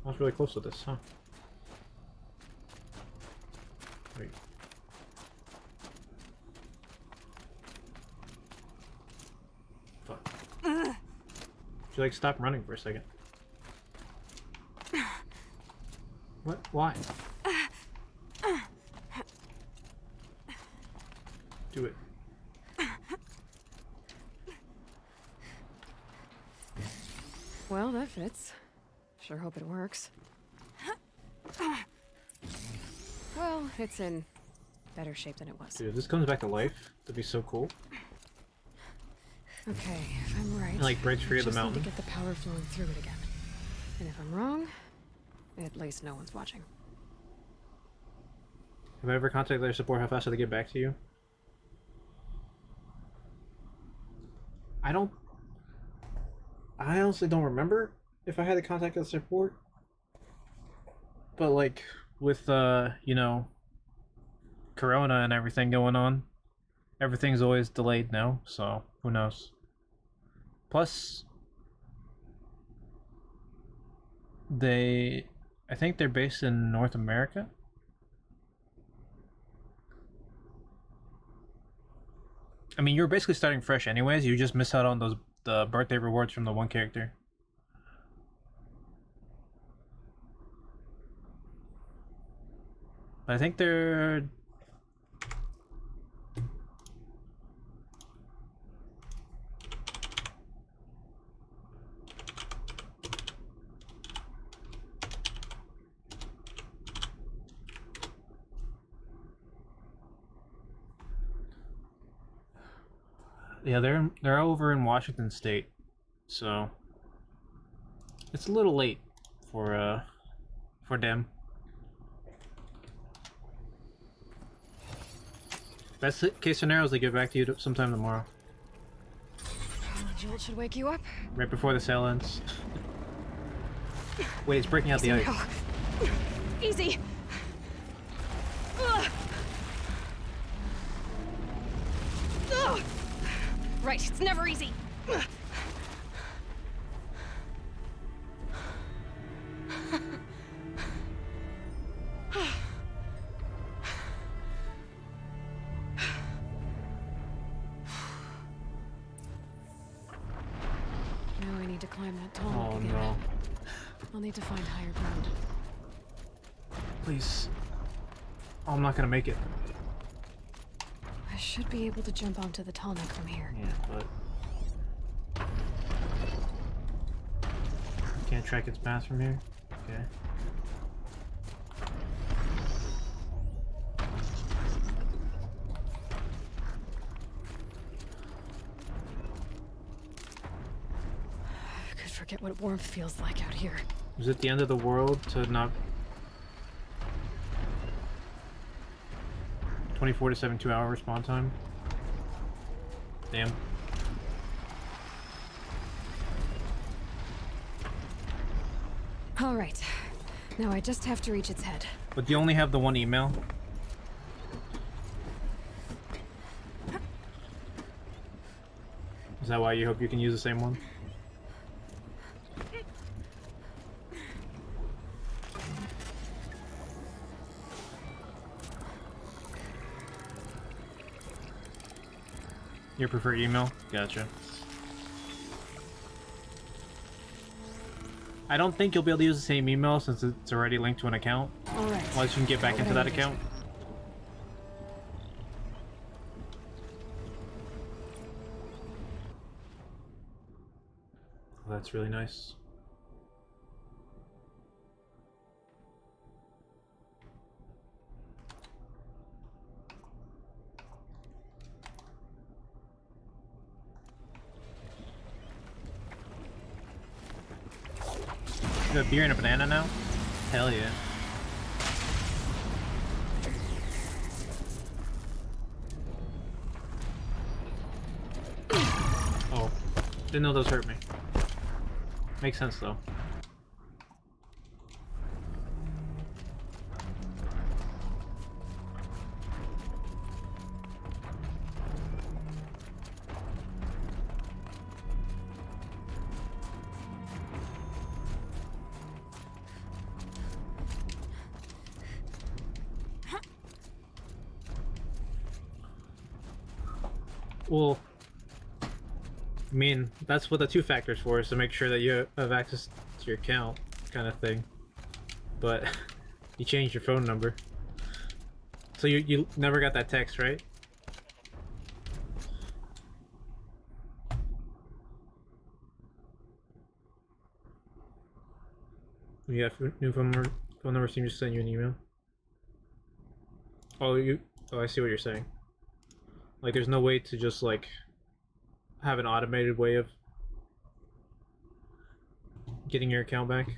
I was really close to this, huh? Wait. Fuck. Should you like stop running for a second? What? Why? Do it. Well, that fits. Sure hope it works. Well, it's in better shape than it was. Dude, if this comes back to life, that'd be so cool. Okay, if I'm right, And, like, breaks free of the just need mountain. to get the power flowing through it again. And if I'm wrong, at least no one's watching. Have I ever contacted their support? How fast do they get back to you? I honestly don't remember if I had to contact the support. But like with you know, Corona and everything going on, everything's always delayed now, so who knows. Plus I think they're based in North America. I mean, you're basically starting fresh anyways. You just miss out on the birthday rewards from the one character. But I think they're... Yeah, they're over in Washington State, so it's a little late for them. Best case scenario is they get back to you sometime tomorrow, Jolt should wake you up. right before the sale ends. Wait, it's breaking out the ice. now. Easy. Ugh. Ugh. Right, it's never easy. Ugh. Now I need to climb that tall neck Oh again. no. I'll need to find higher ground. Please. Oh, I'm not gonna make it. I should be able to jump onto the tall neck from here. Yeah, but... Can't track its path from here? Okay. I could forget what warmth feels like out here. Is it the end of the world to not... 24 to 72 hour respawn time. Damn. All right. Now I just have to reach its head. But do you only have the one email? Is that why you hope you can use the same one? Your preferred email? Gotcha. I don't think you'll be able to use the same email since it's already linked to an account. Alright. Unless you can get back into that account. Oh, that's really nice. You got a beer and a banana now? Hell yeah. Oh, didn't know those hurt me. Makes sense though. Well, I mean, that's what the two factors for, is to make sure that you have access to your account, kind of thing. But you changed your phone number. So you never got that text, right? You have new phone number seems to send you an email. Oh, I see what you're saying. Like, there's no way to just, like, have an automated way of getting your account back.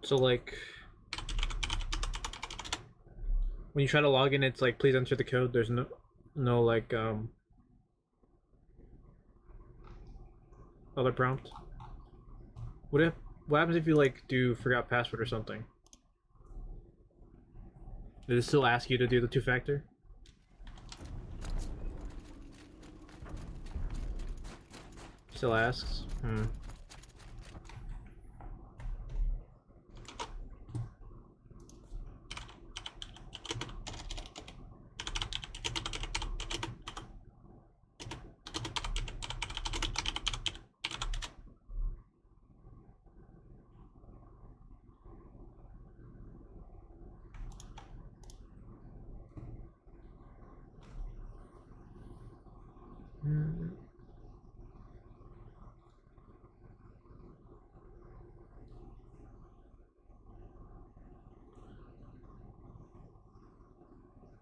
So, like, when you try to log in, it's like, please enter the code. There's no like, other prompt. What happens if you, like, do forgot password or something? Does it still ask you to do the two-factor? Still asks?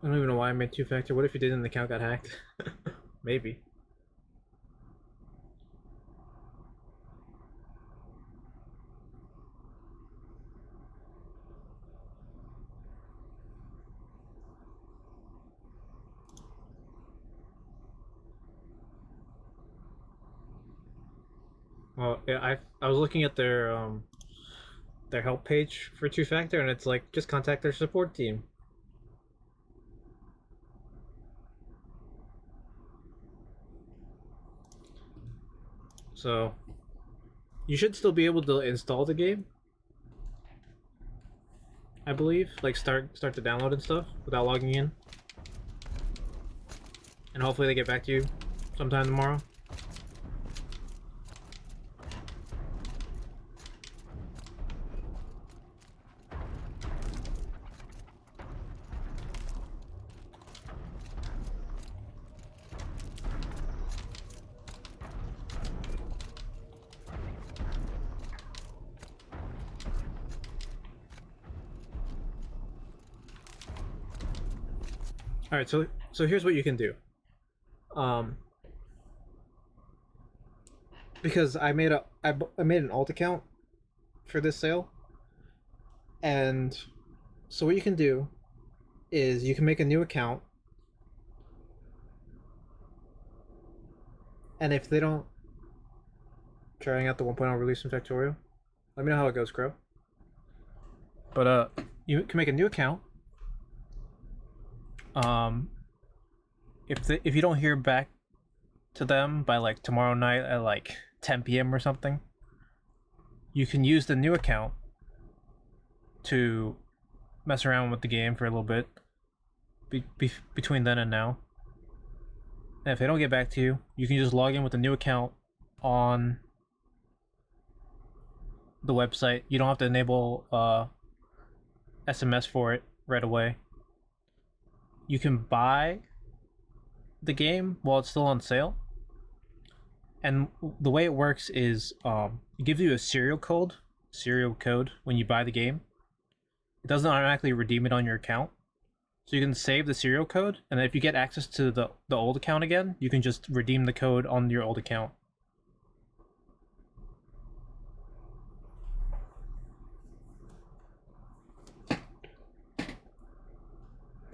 I don't even know why I made two-factor. What if you did and the account got hacked? Maybe. Well, yeah, I was looking at their help page for two-factor, and it's like, just contact their support team. So, you should still be able to install the game, I believe. Like, start the download and stuff without logging in. And hopefully they get back to you sometime tomorrow. All right, so here's what you can do. Because I made an alt account for this sale, and so what you can do is you can make a new account, and if they don't trying out the 1.0 release from Factorio, let me know how it goes, Crow. But you can make a new account. If you don't hear back to them by like tomorrow night at like 10 p.m. or something, you can use the new account to mess around with the game for a little bit between then and now. And if they don't get back to you, you can just log in with the new account on the website. You don't have to enable SMS for it right away. You can buy the game while it's still on sale. And the way it works is it gives you a serial code when you buy the game. It doesn't automatically redeem it on your account. So you can save the serial code, and then if you get access to the old account again, you can just redeem the code on your old account.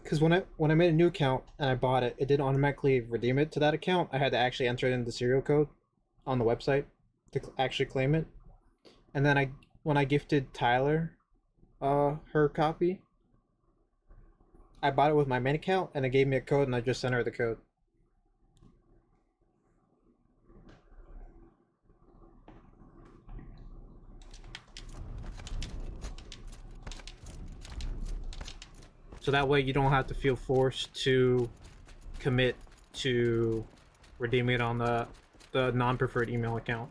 Because when I made a new account and I bought it, it didn't automatically redeem it to that account. I had to actually enter in the serial code on the website to actually claim it. And then when I gifted Tyler her copy, I bought it with my main account, and it gave me a code, and I just sent her the code. So that way you don't have to feel forced to commit to redeeming it on the non-preferred email account,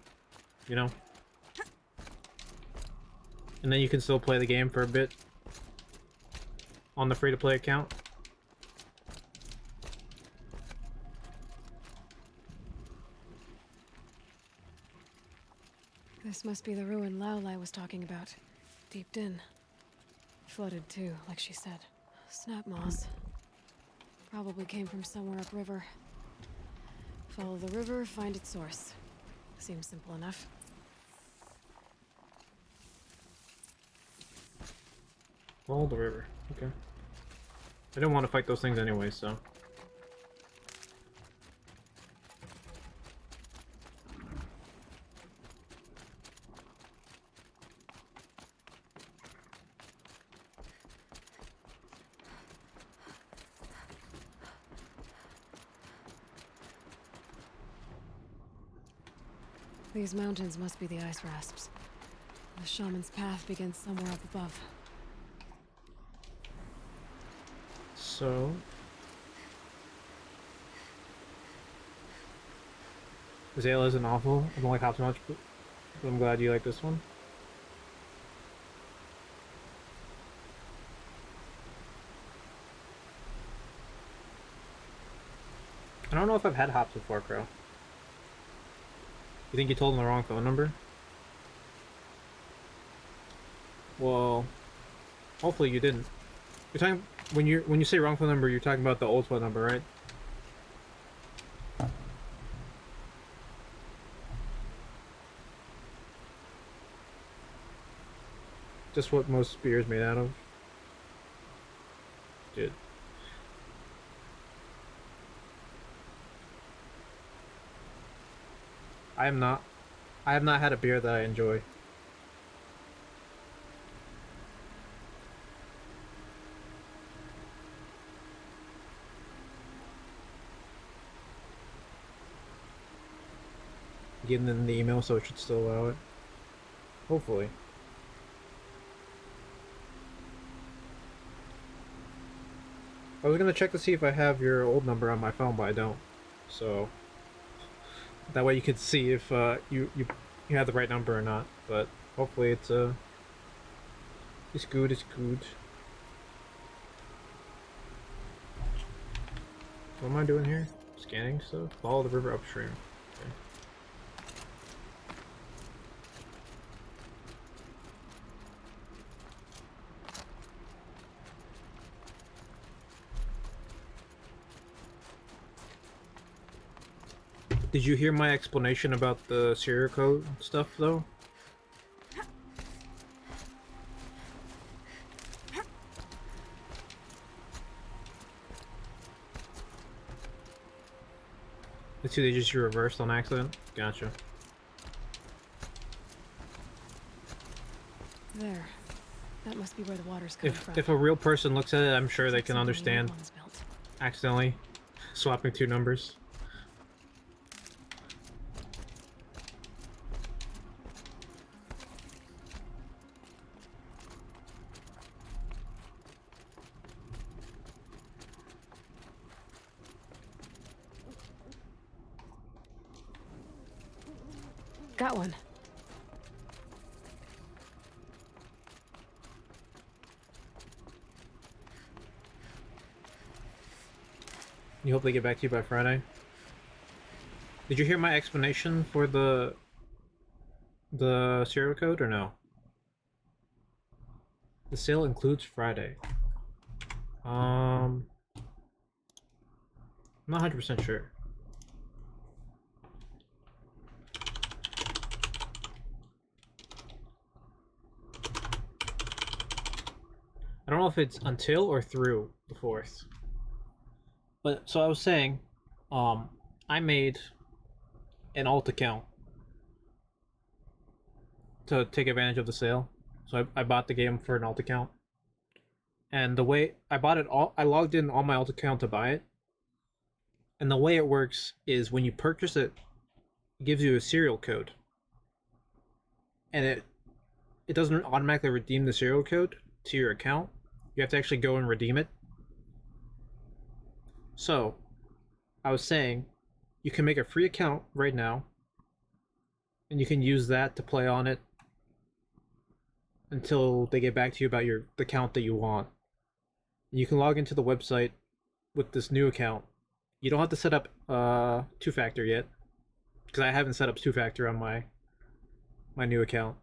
you know? And then you can still play the game for a bit on the free-to-play account. This must be the ruin Laolai was talking about. Deep in. Flooded too, like she said. Snap moss. Probably came from somewhere upriver. Follow the river, find its source. Seems simple enough. Follow the river. Okay. I didn't want to fight those things anyway, so. These mountains must be the ice rasps. The shaman's path begins somewhere up above. So... Zayla isn't awful. I don't like Hops much, but I'm glad you like this one. I don't know if I've had Hops before, Crow. You think you told him the wrong phone number? Well, hopefully you didn't. You're talking when you say wrong phone number, you're talking about the old phone number, right? Just what most beer is made out of. Dude. I have not had a beer that I enjoy. Getting in the email, so it should still allow it. Hopefully. I was gonna check to see if I have your old number on my phone, but I don't. So that way you could see if you have the right number or not. But hopefully it's good. It's good. What am I doing here? Scanning stuff. Follow the river upstream. Okay. Did you hear my explanation about the serial code stuff, though? Let's see, they just reversed on accident? Gotcha. There. That must be where the water's coming from. If a real person looks at it, I'm sure they can understand accidentally swapping two numbers. Got one. You hope they get back to you by Friday? Did you hear my explanation for the serial code or no? The sale includes Friday. I'm not 100% sure. I don't know if it's until or through the 4th. But, so I was saying, I made an alt account to take advantage of the sale. So I bought the game for an alt account. And the way I bought it all, I logged in on my alt account to buy it. And the way it works is when you purchase it, it gives you a serial code. And it doesn't automatically redeem the serial code to your account. You have to actually go and redeem it. So, I was saying, you can make a free account right now, and you can use that to play on it until they get back to you about the account that you want. You can log into the website with this new account. You don't have to set up two-factor yet, because I haven't set up two-factor on my new account.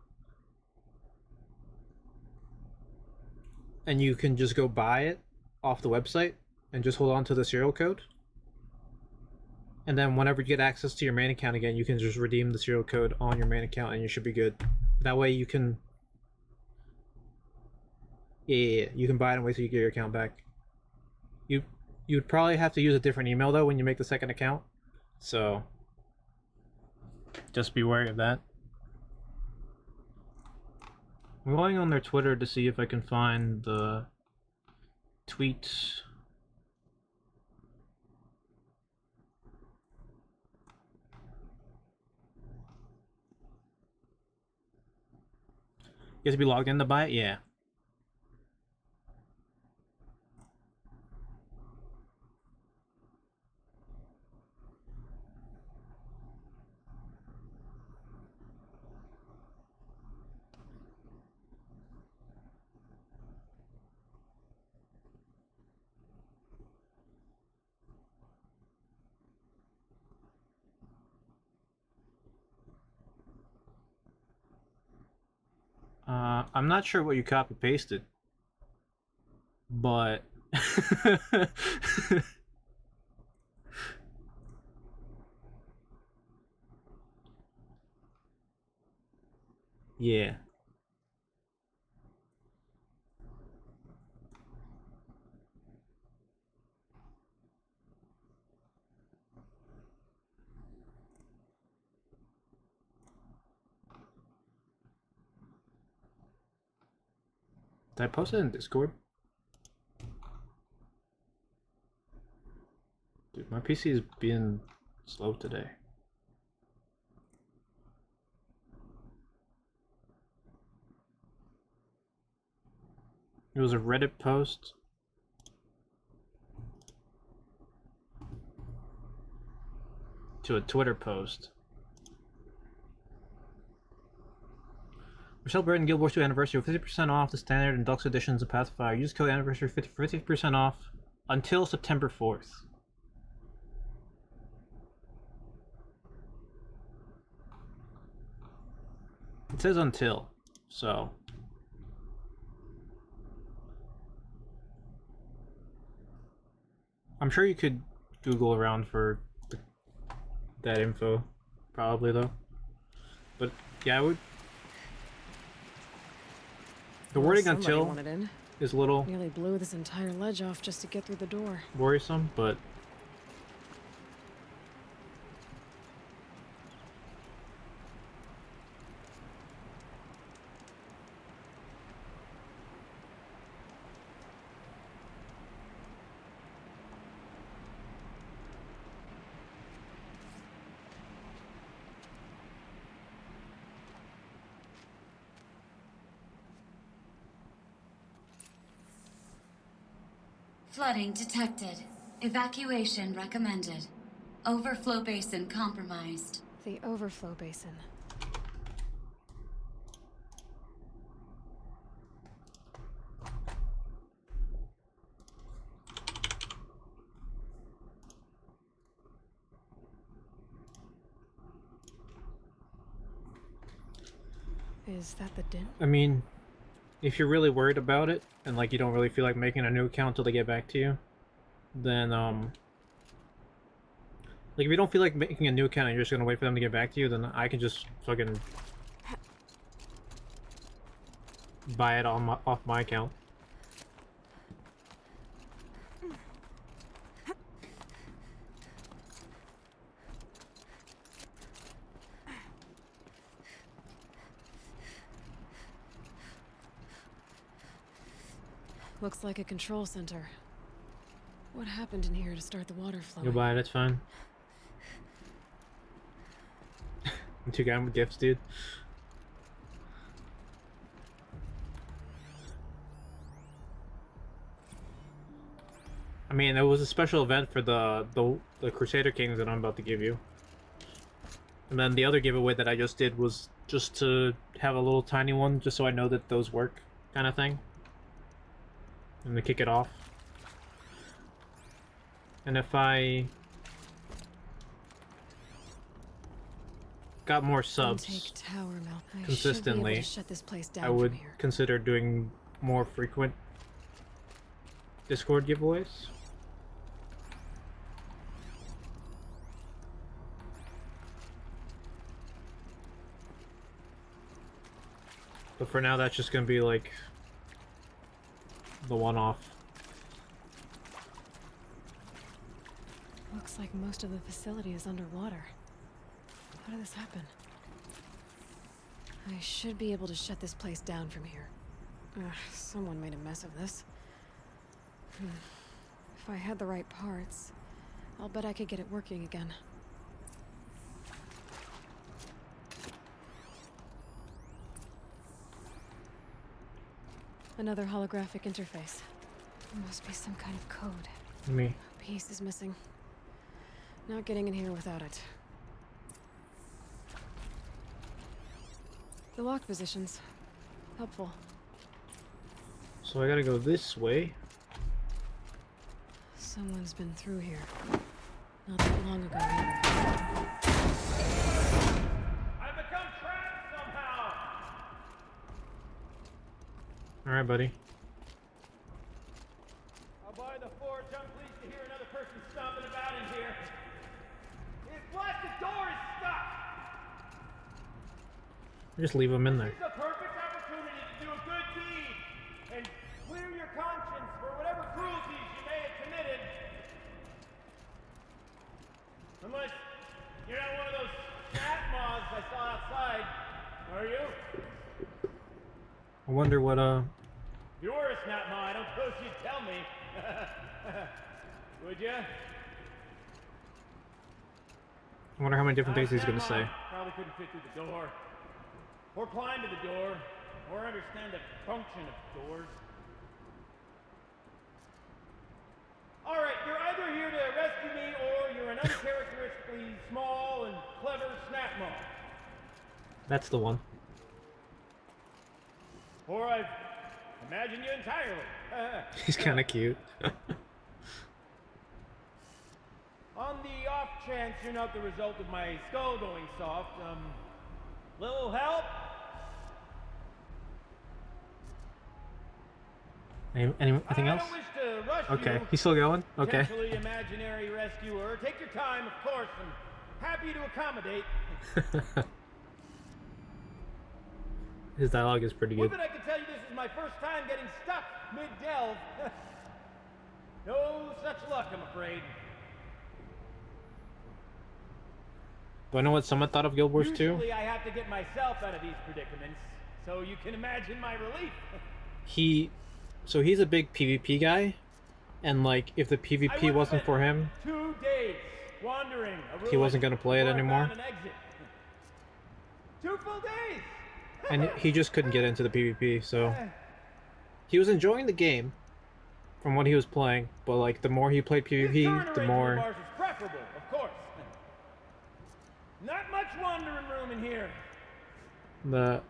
And you can just go buy it off the website and just hold on to the serial code. And then whenever you get access to your main account again, you can just redeem the serial code on your main account and you should be good. That way you can... Yeah, you can buy it and wait till you get your account back. You'd probably have to use a different email though when you make the second account. So, just be wary of that. I'm going on their Twitter to see if I can find the tweets. You have to be logged in to buy it? Yeah. I'm not sure what you copy pasted, but yeah. Did I post it in Discord? Dude, my PC is being slow today. It was a Reddit post. To a Twitter post. We're celebrating Guild Wars 2 anniversary with 50% off the standard and deluxe editions of Pacifier. Use code anniversary 50% off until September 4th. It says until, so. I'm sure you could Google around for that info, probably though. But yeah, I would. The Well, wording on somebody chill wanted in. is a little Nearly blew this entire ledge off just to get through the door. worrisome, but Flooding detected. Evacuation recommended. Overflow basin compromised. The overflow basin. Is that the din? I mean, if you're really worried about it and like you don't really feel like making a new account till they get back to you, then like if you don't feel like making a new account and you're just gonna wait for them to get back to you, then I can just fucking buy it on off my account. Looks like a control center. What happened in here to start the water flowing? You'll buy it, it's fine. I'm too good with gifts, dude. I mean, it was a special event for the Crusader Kings that I'm about to give you. And then the other giveaway that I just did was just to have a little tiny one, just so I know that those work, kind of thing. And to kick it off. And if I got more subs consistently, I would consider doing more frequent Discord giveaways. But for now, that's just gonna be like the one-off. Looks like most of the facility is underwater. How did this happen? I should be able to shut this place down from here. Someone made a mess of this. If I had the right parts, I'll bet I could get it working again. Another holographic interface. There must be some kind of code. Me. A piece is missing. Not getting in here without it. The lock positions. Helpful. So I gotta go this way. Someone's been through here. Not that long ago either. I've become trapped somehow! Alright, buddy. I'll buy the forge. I'm pleased to hear another person stomping about in here. This blasted door is stuck! Just leave them in there. This is a perfect opportunity to do a good deed and clear your conscience for whatever cruelties you may have committed. Unless you're not one of those gnat moths I saw outside, are you? I wonder what, If you were a snap moth, I don't suppose you'd tell me. Would ya? I wonder how many different things he's gonna say. Probably couldn't fit through the door. Or climb to the door. Or understand the function of doors. Alright, you're either here to rescue me or you're an uncharacteristically small and clever snap moth. That's the one. Or I've imagined you entirely. He's kind of cute. On the off chance you're not the result of my skull going soft, little help? Anything else? I don't wish to rush Okay, you, he's still going? Okay. potentially imaginary rescuer. Take your time, of course, and happy to accommodate. His dialogue is pretty good. Would that I can tell you this is my first time getting stuck mid-delve. No such luck, I'm afraid. Do I know what someone thought of Guild Wars 2? Usually I have to get myself out of these predicaments, so you can imagine my relief. So he's a big PvP guy, and like if the PvP wasn't for him, 2 days wandering. he wasn't gonna play it anymore. 2 full days. And he just couldn't get into the PvP, so he was enjoying the game from what he was playing, but like the more he played PvP, the more Bars is preferable, of course. Not much wandering room in here. the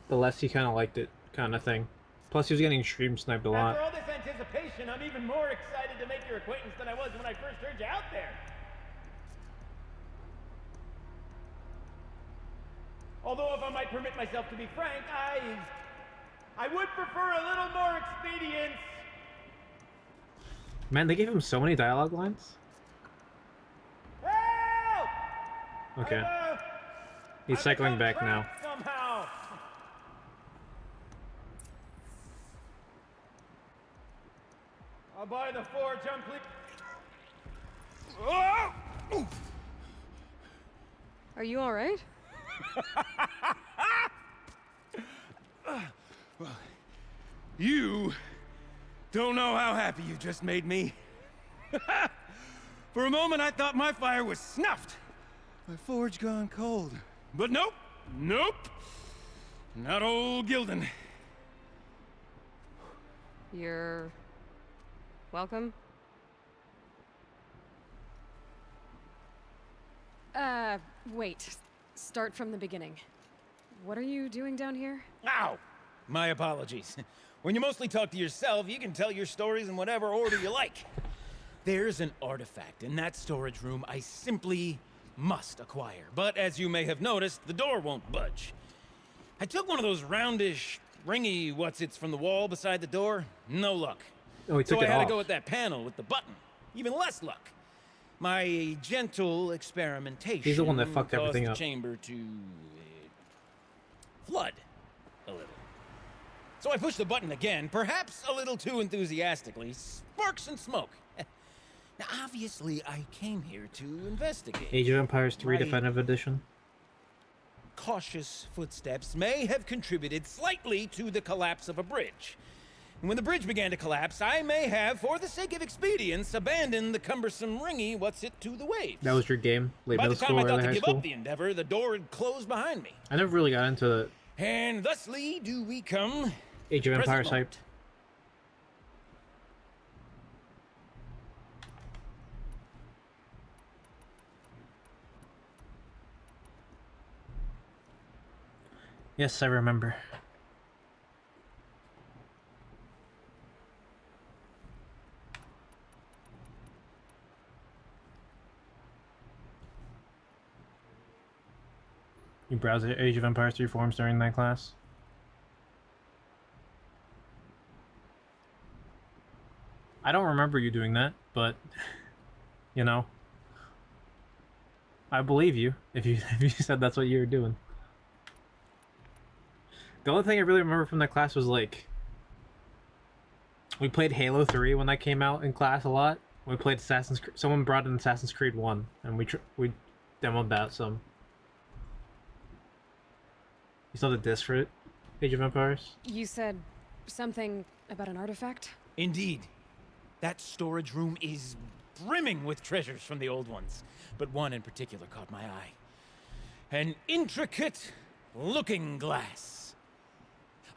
less he kind of liked it, kind of thing. Plus, he was getting stream sniped a lot. After all this anticipation, I'm even more excited to make your acquaintance than I was when I first heard you out there. Although, if I might permit myself to be frank, I would prefer a little more expedience. Man, they gave him so many dialogue lines. Help! Okay. He's cycling back now. Somehow. I'll buy the 4 jump leap. Oh! Are you all right? Well, you don't know how happy you just made me. For a moment, I thought my fire was snuffed. My forge gone cold. But nope, nope. Not old Gildan. You're welcome. Wait. Start from the beginning. What are you doing down here? Ow! My apologies. When you mostly talk to yourself, you can tell your stories in whatever order you like. There's an artifact in that storage room I simply must acquire. But as you may have noticed, the door won't budge. I took one of those roundish, ringy what's-its from the wall beside the door. No luck. Oh, he took so it I had off. to go with that panel with the button. Even less luck. My gentle experimentation He's the one that fucked caused everything the up. chamber to flood a little. So I pushed the button again, perhaps a little too enthusiastically. Sparks and smoke. Now, obviously, I came here to investigate. Age of Empires 3 My Definitive Edition. cautious footsteps may have contributed slightly to the collapse of a bridge. And when the bridge began to collapse, I may have, for the sake of expedience, abandoned the cumbersome ringy what's-it to the waves. That was your game, late By middle the time school, I thought early to high give school. up the endeavor, the door had closed behind me. I never really got into the And thusly do we come Age of present Empires moment. hype. Yes, I remember. You browse the Age of Empires 3 forums during that class? I don't remember you doing that, but you know, I believe you if you said that's what you were doing. The only thing I really remember from that class was like we played Halo 3 when that came out in class a lot. We played Assassin's Creed. Someone brought in Assassin's Creed 1 and we demoed that some. You saw the disc for it? Age of Empires? You said something about an artifact? Indeed. That storage room is brimming with treasures from the old ones. But one in particular caught my eye. An intricate looking glass.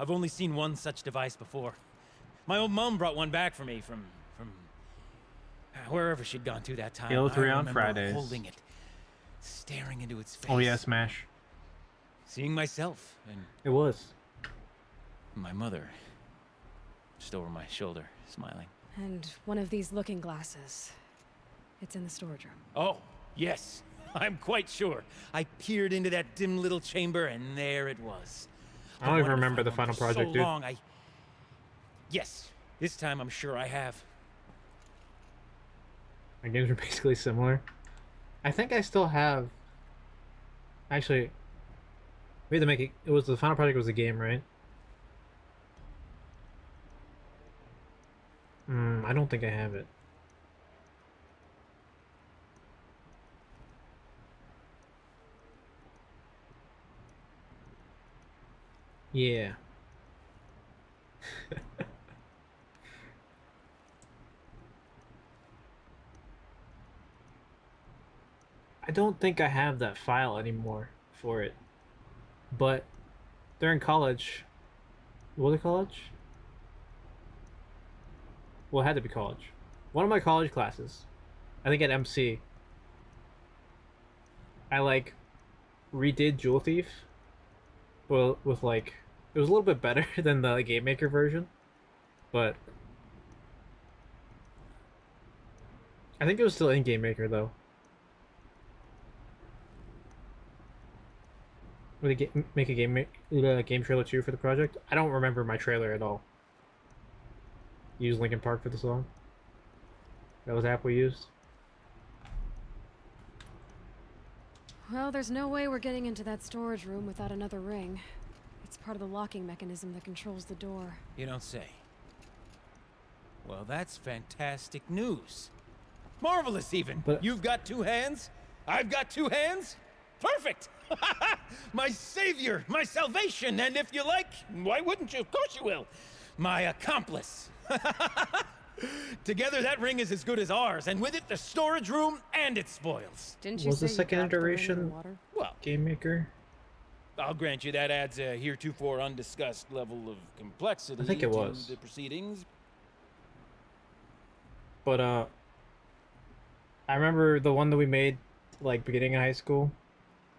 I've only seen one such device before. My old mom brought one back for me from wherever she'd gone to that time. Halo 3 I on remember Fridays. holding it, staring into its face. Oh yeah, Smash. Seeing myself and It was. my mother just over my shoulder, smiling. And one of these looking glasses. It's in the storage room. Oh, yes. I'm quite sure. I peered into that dim little chamber, and there it was. I don't even wanted to remember find the one final for project, so dude. long, Yes, this time I'm sure I have. My games are basically similar. I think I still have Actually, we had to make it. It was the final project was a game, right? I don't think I have it. Yeah. I don't think I have that file anymore for it. But during college, was it college? Well, it had to be college. One of my college classes, I think at MC, I like redid Jewel Thief. Well, with like, it was a little bit better than the Game Maker version, but I think it was still in Game Maker though. Would they make a game trailer too for the project? I don't remember my trailer at all. Use Linkin Park for the song. That was the app we used. Well, there's no way we're getting into that storage room without another ring. It's part of the locking mechanism that controls the door. You don't say. Well, that's fantastic news. Marvelous, even. But you've got two hands. I've got two hands. Perfect. My savior, my salvation, and if you like, why wouldn't you? Of course you will. My accomplice. Together, that ring is as good as ours, and with it, the storage room and its spoils. Didn't you was say the second iteration well, Game Maker? I'll grant you that adds a heretofore undiscussed level of complexity I think it to was. the proceedings. But I remember the one that we made like beginning of high school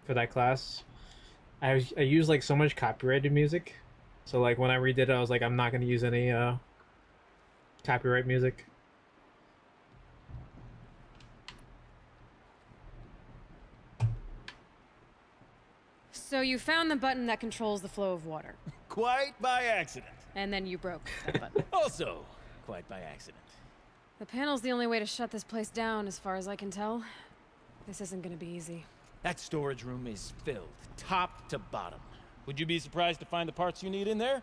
for that class. I used like so much copyrighted music, so like when I redid it, I was like, I'm not gonna use any copyright music. So you found the button that controls the flow of water. Quite by accident. And then you broke that button. Also, quite by accident. The panel's the only way to shut this place down, as far as I can tell. This isn't gonna be easy. That storage room is filled, top to bottom. Would you be surprised to find the parts you need in there?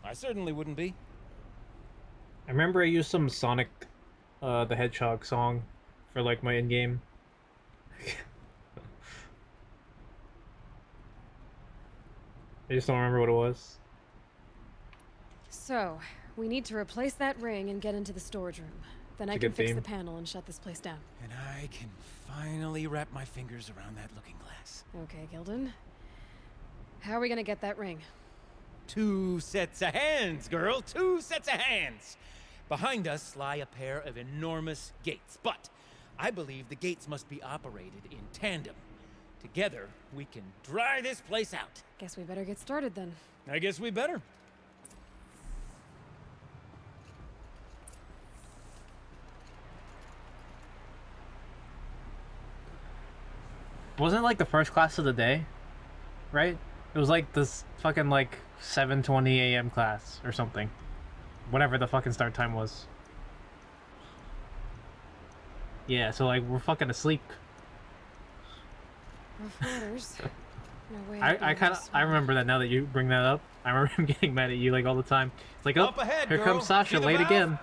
I certainly wouldn't be. I remember I used some Sonic the Hedgehog song for like my in-game. I just don't remember what it was. So, we need to replace that ring and get into the storage room. Then I can fix the panel and shut this place down. And I can finally wrap my fingers around that looking glass. Okay, Gildan. How are we gonna get that ring? 2 sets of hands, girl. 2 sets of hands. Behind us lie a pair of enormous gates, but I believe the gates must be operated in tandem. Together, we can dry this place out. Guess we better get started then. I guess we better. Wasn't it like the first class of the day, right? It was like this fucking like 7:20 a.m. class or something. Whatever the fucking start time was. Yeah, so like we're fucking asleep. Rough waters. No way I remember that now that you bring that up. I remember him getting mad at you like all the time. It's like, oh, Up ahead, here girl. comes Sasha, See the late valve? again.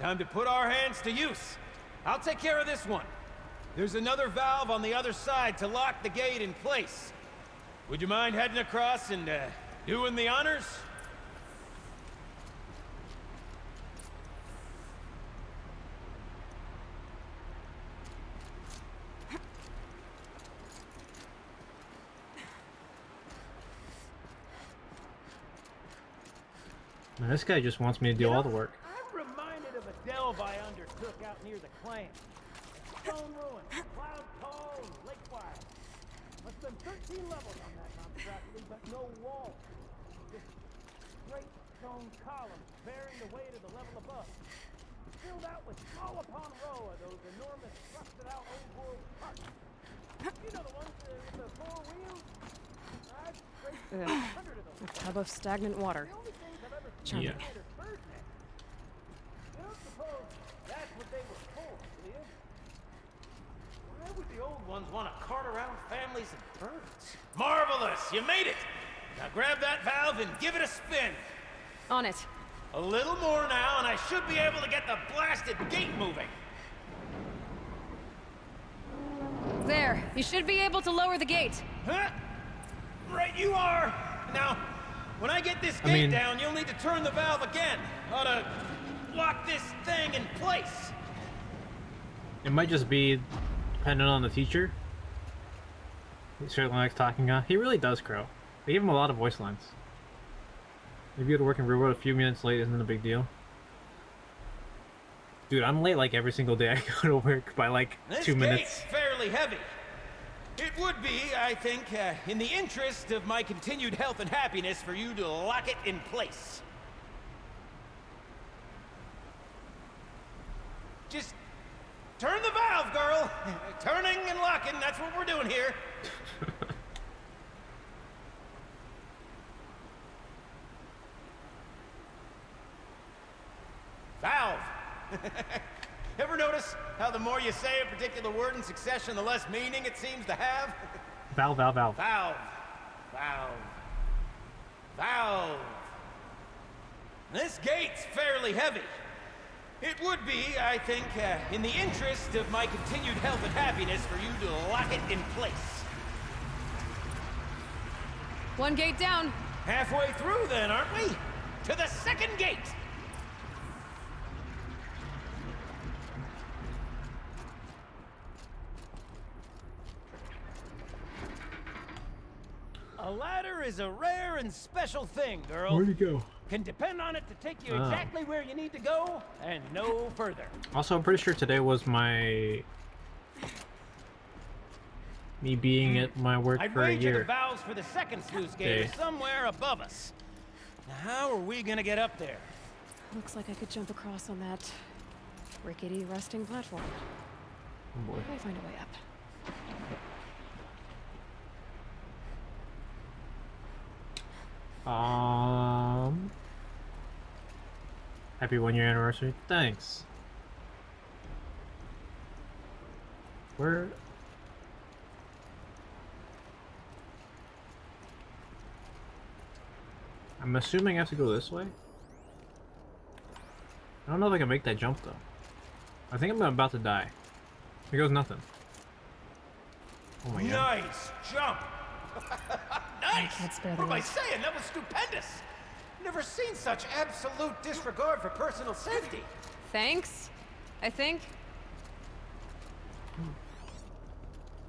Time to put our hands to use. I'll take care of this one. There's another valve on the other side to lock the gate in place. Would you mind heading across and doing the honors? Man, this guy just wants me to do all the work. I'm reminded of a delve I undertook out near the clan. Stone ruin, cloud tall, and lake wide. Must have been 13 levels on that monstrosity, but no walls. Just straight stone columns bearing the weight of the level above. Filled out with row upon row of those enormous rusted out old world huts. You know the ones with the 4 wheels? I've scraped 100 of those. A tub of stagnant water. Charming. Yeah. You don't suppose that's what they were for, do you? Why would the old ones want to cart around families of birds. Marvelous! You made it! Now grab that valve and give it a spin. On it. A little more now, and I should be able to get the blasted gate moving. There. You should be able to lower the gate. Huh? Right you are! Now, when I get this gate down, you'll need to turn the valve again. Ought to lock this thing in place. It might just be dependent on the teacher. He certainly likes talking. He really does, Crow. They give him a lot of voice lines. Maybe you go to work in real world a few minutes late isn't a big deal. Dude, I'm late like every single day I go to work by like 2 minutes. This gate's fairly heavy. It would be, I think, in the interest of my continued health and happiness for you to lock it in place. Just turn the valve, girl. Turning and locking, that's what we're doing here. Valve. Ever notice how the more you say a particular word in succession, the less meaning it seems to have? Valve, valve, valve. Valve. Valve. Valve. This gate's fairly heavy. It would be, I think, in the interest of my continued health and happiness for you to lock it in place. One gate down. Halfway through then, aren't we? To the second gate! A ladder is a rare and special thing, girl. Where'd he go? Can depend on it to take you exactly where you need to go, and no further. Also, I'm pretty sure today was me being at my work I'd for a wager year. the valves for the second sluice gate are somewhere above us. Now, how are we gonna get up there? Looks like I could jump across on that rickety resting platform. Oh boy. I might find a way up. Happy 1-year anniversary. Thanks. Where? I'm assuming I have to go this way. I don't know if I can make that jump though. I think I'm about to die. Here goes nothing. Oh my god. Nice jump! Nice! What am I saying? That was stupendous! Never seen such absolute disregard for personal safety. Thanks, I think.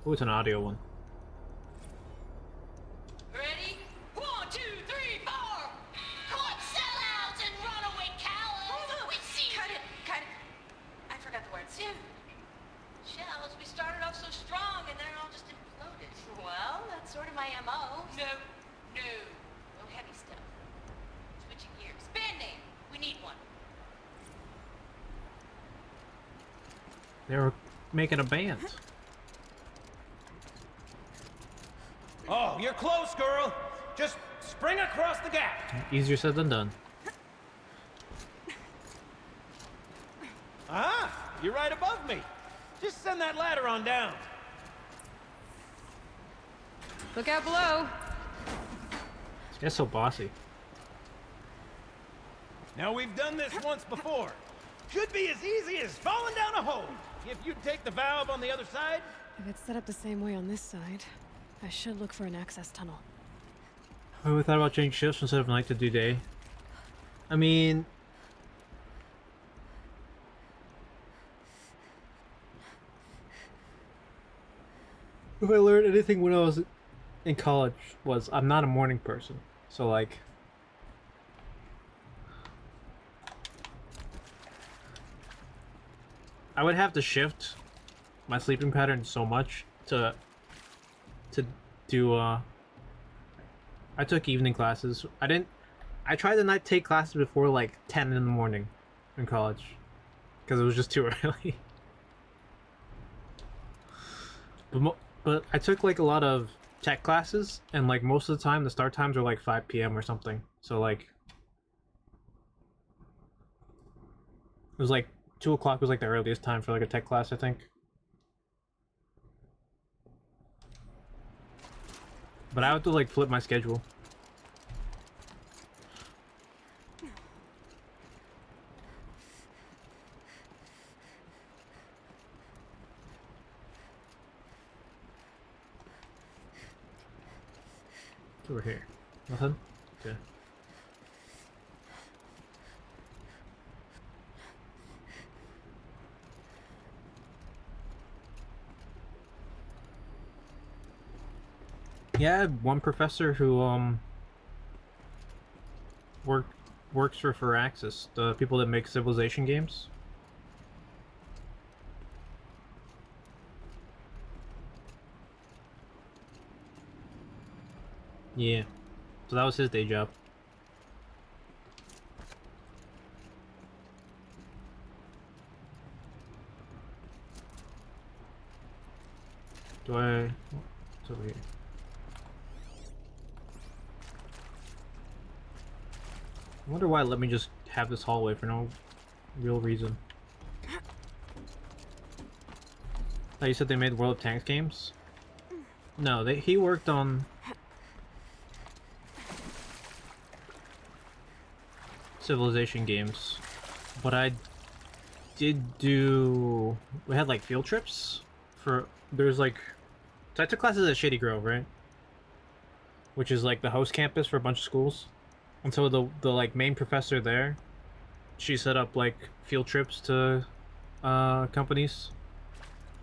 Oh, it's an audio one. Ready? 1, 2, 3, 4! Caught sellouts and runaway cowards! We see you! Cut it! I forgot the words. Shells, we started off so strong and then it all just imploded. Well, that's sort of my MO. No. No heavy stuff. Switching gears. Band name. We need one. They were making a band. Oh, you're close, girl. Just spring across the gap. Easier said than done. Ah, you're right above me. Just send that ladder on down. Look out below. This guy's so bossy. Now, we've done this once before. Should be as easy as falling down a hole. If you take the valve on the other side. If it's set up the same way on this side, I should look for an access tunnel. Have we thought about changing shifts instead of night to do day? I mean... if I learned anything when I was in college was I'm not a morning person. So like... I would have to shift my sleeping pattern so much to do I took evening classes. I tried to not take classes before like 10 in the morning in college because it was just too early. But I took like a lot of tech classes and like most of the time the start times are like 5 p.m. or something. So like it was like 2 o'clock was like the earliest time for like a tech class, I think. But I have to like flip my schedule. What's over here? Nothing? Okay. Yeah, I had one professor who works for Firaxis, the people that make Civilization games. Yeah. So that was his day job. Do I... What's over here? I wonder why it let me just have this hallway for no real reason. Oh, you said they made World of Tanks games? No, he worked on... Civilization games. But I did do... We had like field trips for... There's like... So I took classes at Shady Grove, right? Which is like the host campus for a bunch of schools. And so the like main professor there, she set up like field trips to companies.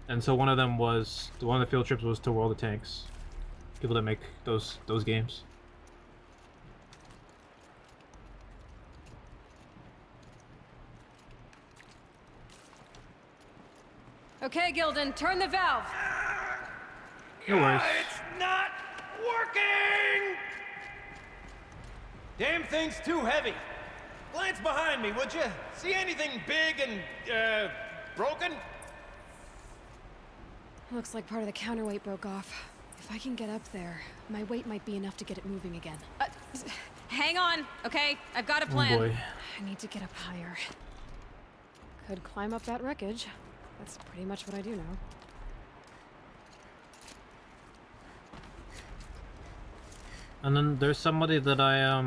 And so one of them was... One of the field trips was to World of Tanks. People that make those games. Okay, Gildan, turn the valve. No worries. It's not working! Damn thing's too heavy. Glance behind me, would you? See anything big and, broken? Looks like part of the counterweight broke off. If I can get up there, my weight might be enough to get it moving again. Hang on, okay? I've got a plan. Oh boy. I need to get up higher. Could climb up that wreckage. That's pretty much what I do now. And then there's somebody that I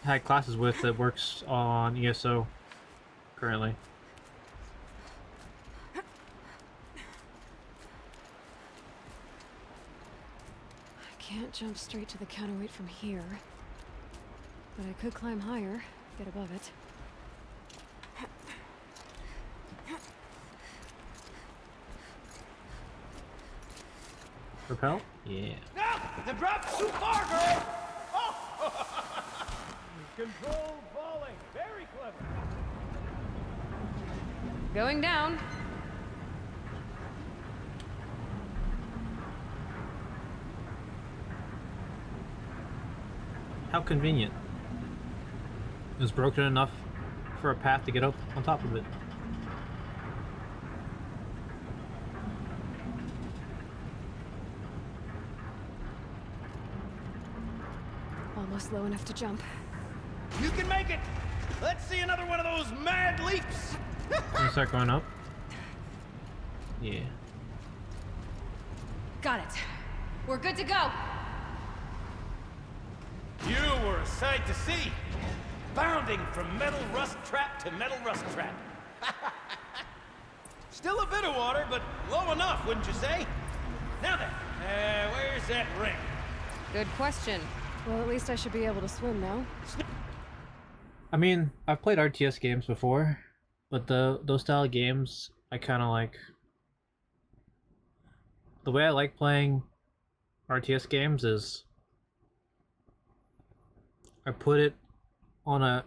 had classes with that works on ESO currently. I can't jump straight to the counterweight from here, but I could climb higher, get above it. Repel? Yeah. No! The drop's too far, girl! Oh! Controlled falling. Very clever. Going down. How convenient. It was broken enough for a path to get up on top of it. Almost low enough to jump. You can make it! Let's see another one of those mad leaps! Can you start going up? Yeah. Got it. We're good to go. You were a sight to see. Bounding from metal rust trap to metal rust trap. Still a bit of water, but low enough, wouldn't you say? Now then, where's that ring? Good question. Well, at least I should be able to swim now. I mean, I've played RTS games before, but those style of games, I kind of like... The way I like playing RTS games is... I put it on a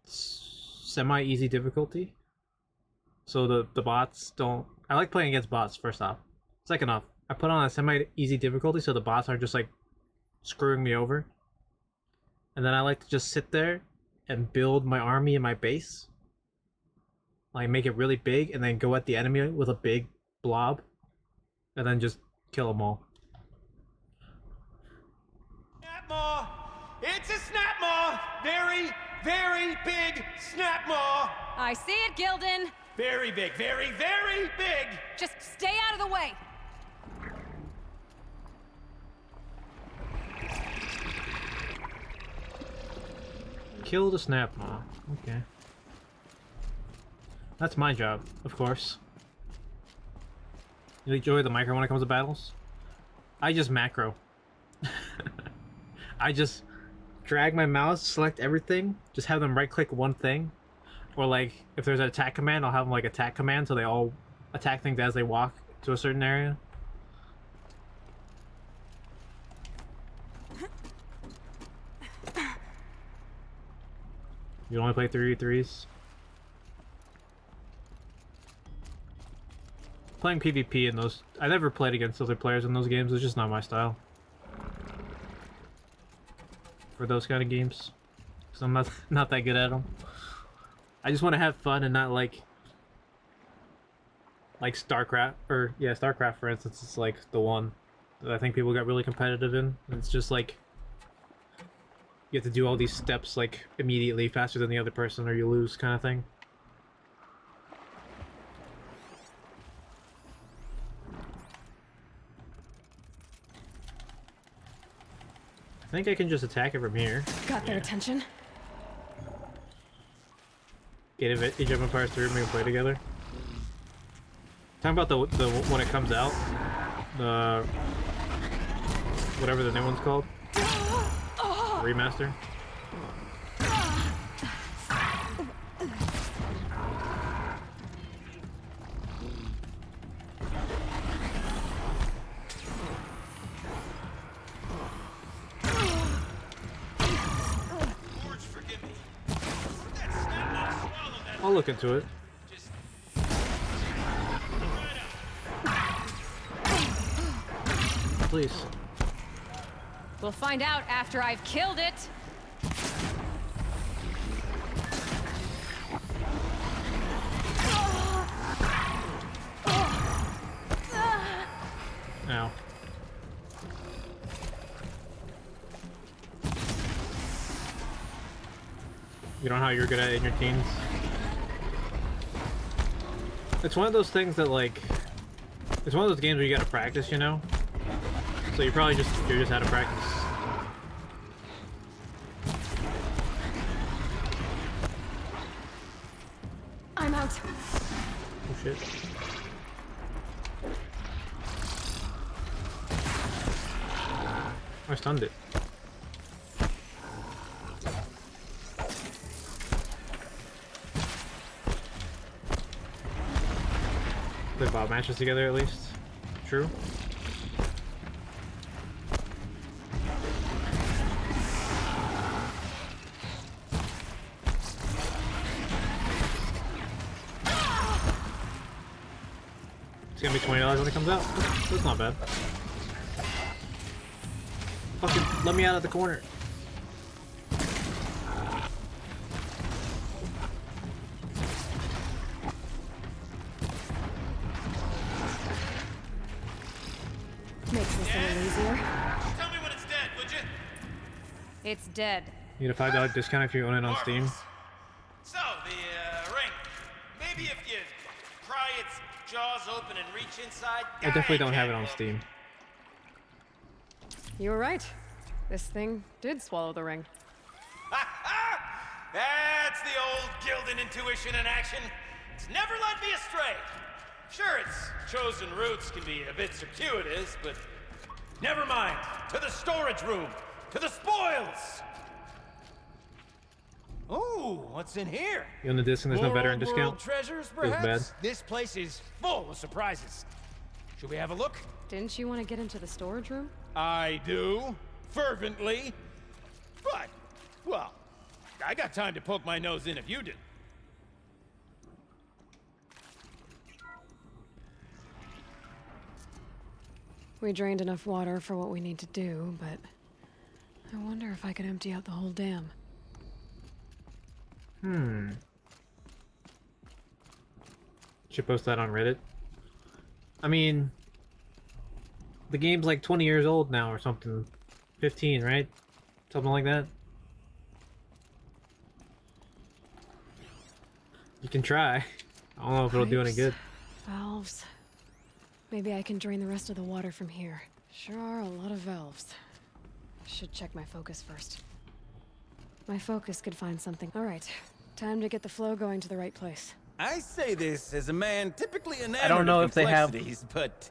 semi-easy difficulty. So the bots don't... I like playing against bots, first off. Second off, I put on a semi-easy difficulty so the bots aren't just like screwing me over. And then I like to just sit there and build my army and my base. Like make it really big and then go at the enemy with a big blob. And then just kill them all. Snap maw! It's a snap maw! Very, very big snap maw! I see it, Gildan! Very big, very, very big! Just stay out of the way! Kill the snap maw. Okay. That's my job, of course. You enjoy the micro when it comes to battles? I just macro. I just drag my mouse, select everything, just have them right click one thing. Or like, if there's an attack command, I'll have them like attack command so they all attack things as they walk to a certain area. You only play 3v3s? Playing PvP in those... I never played against other players in those games, it's just not my style. For those kind of games. Because I'm not that good at them. I just want to have fun and not like StarCraft, or yeah, StarCraft for instance, it's like the one that I think people got really competitive in. It's just like you have to do all these steps like immediately faster than the other person or you lose kind of thing. I think I can just attack it from here. Got their attention. Age of Empires 3 and we can play together. Talking about the when it comes out, the whatever the new one's called, remaster. I'll look into it. Please. We'll find out after I've killed it. Ow. You don't know how you're good at it in your teens? It's one of those things that like... It's one of those games where you gotta practice, you know? So you're just out of practice. I'm out. Oh shit. I stunned it. Play Bob matches together at least. True. It's gonna be $20 when it comes out. That's not bad. Fucking let me out of the corner. Makes this a little easier. Tell me when it's dead, would you? It's dead. You get a $5 discount if you own it on Steam. So, the ring. Maybe if you pry its jaws open and reach inside. I definitely don't have it on Steam. You were right. This thing did swallow the ring. That's the old Gildan intuition in action. It's never led me astray. Sure, its chosen routes can be a bit circuitous, but never mind. To the storage room. To the spoils. Ooh, what's in here? You own the disc and there's no veteran World discount? treasures, Feels bad. perhaps? This place is full of surprises. Should we have a look? Didn't you want to get into the storage room? I do. Fervently. But, well, I got time to poke my nose in if you did. We drained enough water for what we need to do, but I wonder if I could empty out the whole dam. Should post that on Reddit. I mean, the game's like 20 years old now or something. 15, right? Something like that. You can try. I don't know if it'll do any Pipes, good. Valves. Maybe I can drain the rest of the water from here. Sure are a lot of valves. Should check my focus first. My focus could find something. All right, time to get the flow going to the right place. I say this as a man typically enamored I don't know of if they have complexities, but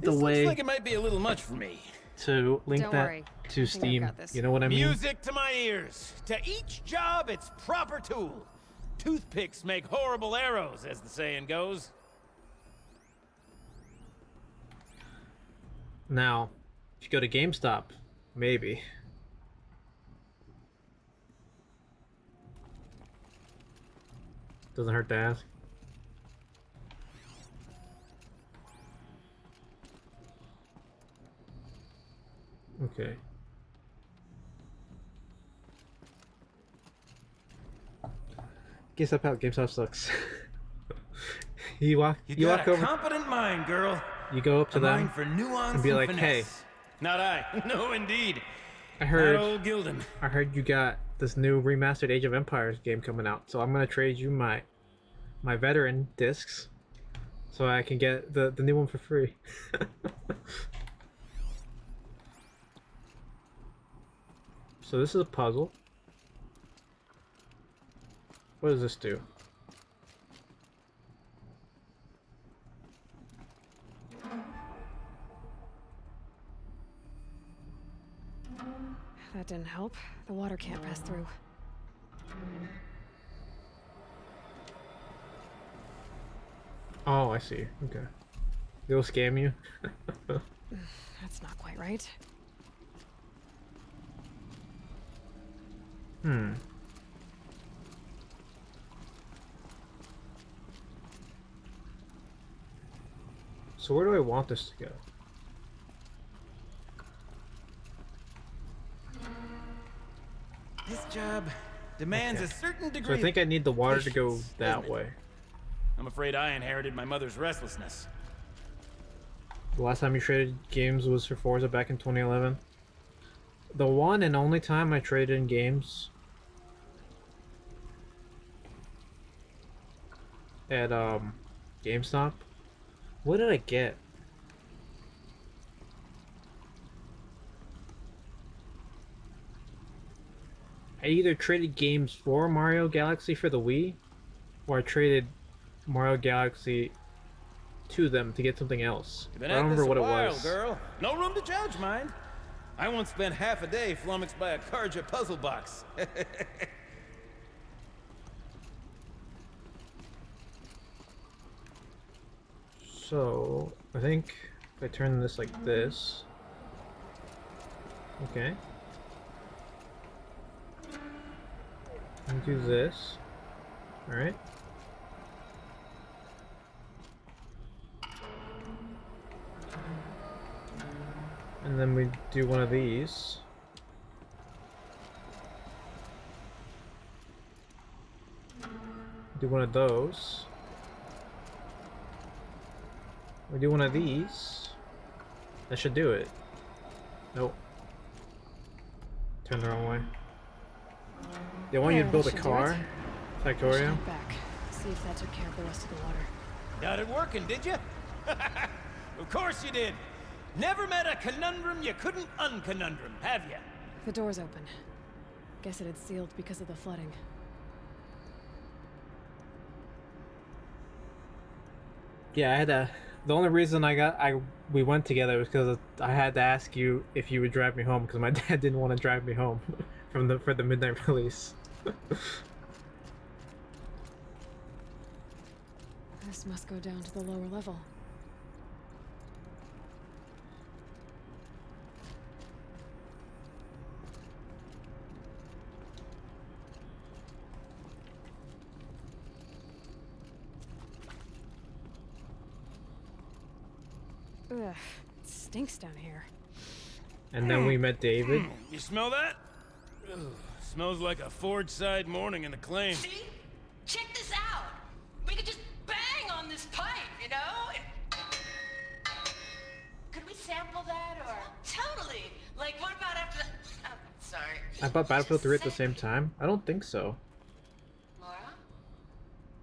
the this way looks like it might be a little much for me. to link Don't that worry. to I think I've Steam. got this. You know what I mean? Music to my ears. To each job, its proper tool. Toothpicks make horrible arrows, as the saying goes. Now, if you go to GameStop, maybe. Doesn't hurt to ask. Okay. GameStop sucks. you walk got a over. competent mind, girl. You go up to A them mind for nuance and be and like, "Hey, finesse." Not I. No, indeed. I heard Not old Gildan. I heard you got this new remastered Age of Empires game coming out, so I'm gonna trade you my veteran discs, so I can get the new one for free." So this is a puzzle. What does this do? That didn't help. The water can't pass through. Oh, I see. Okay. They'll scam you. That's not quite right. Hmm. So where do I want this to go? This job demands a certain degree. So I think I need the water to go patience, that doesn't it? way. I'm afraid I inherited my mother's restlessness. The last time you traded games was for Forza back in 2011. The one and only time I traded in games at GameStop. What did I get? I either traded games for Mario Galaxy for the Wii, or I traded Mario Galaxy to them to get something else. You've been I don't at this remember what a it while, was. girl. No room to judge, mind. I once spent half a day flummoxed by a Karja puzzle box. So, I think if I turn this like this. Okay. And do this. Alright. And then we do one of these. Do one of those. We do one of these. That should do it. Nope. Turn the wrong way. They want you to There, build a that should do car, it. Factorio. Head back. See if that took care of the rest of the water. Got it working, did you? Of course you did. Never met a conundrum you couldn't unconundrum, have you? The door's open. Guess it had sealed because of the flooding. Yeah, I had to. The only reason we went together was because I had to ask you if you would drive me home because my dad didn't want to drive me home for the midnight release. This must go down to the lower level. Ugh, it stinks down here. And then we met David. You smell that? Ugh, smells like a Ford side morning in the claim. See? Check this out. We could just bang on this pipe, you know? Could we sample that or? Totally. Like, what about after the... Oh, sorry. I bought Battlefield 3 at the same time. I don't think so. Laura?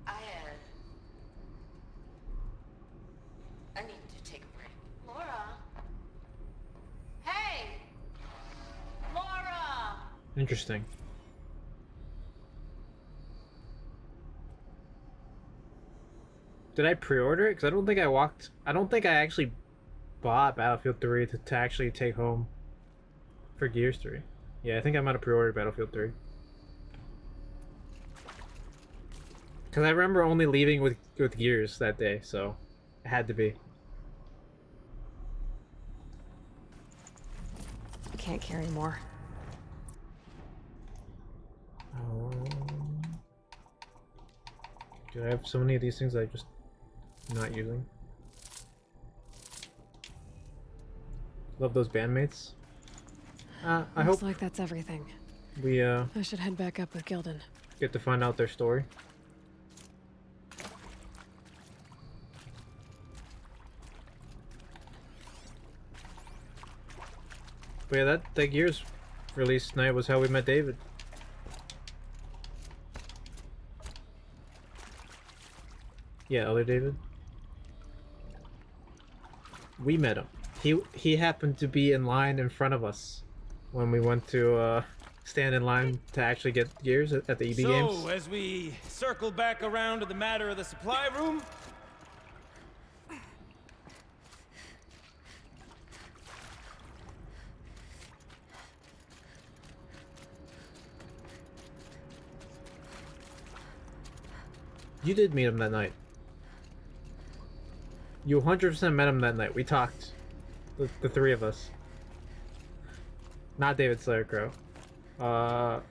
I need to take a break. Laura? Hey! Laura! Interesting. Did I pre-order it? Because I don't think I actually bought Battlefield 3 to actually take home for Gears 3. Yeah, I think I might have pre-ordered Battlefield 3. Because I remember only leaving with Gears that day, so it had to be. I can't carry more. Dude, I have so many of these things that I'm just not using. Love those bandmates. I Looks hope like that's everything. we I should head back up with Gildan. get to find out their story. But yeah, that Gears release night was how we met David. Yeah, other David. We met him. He happened to be in line in front of us when we went to stand in line to actually get Gears at the EB games. So, as we circle back around to the matter of the supply room, You did meet him that night. You 100% met him that night. We talked. The three of us. Not David Slayercrow. I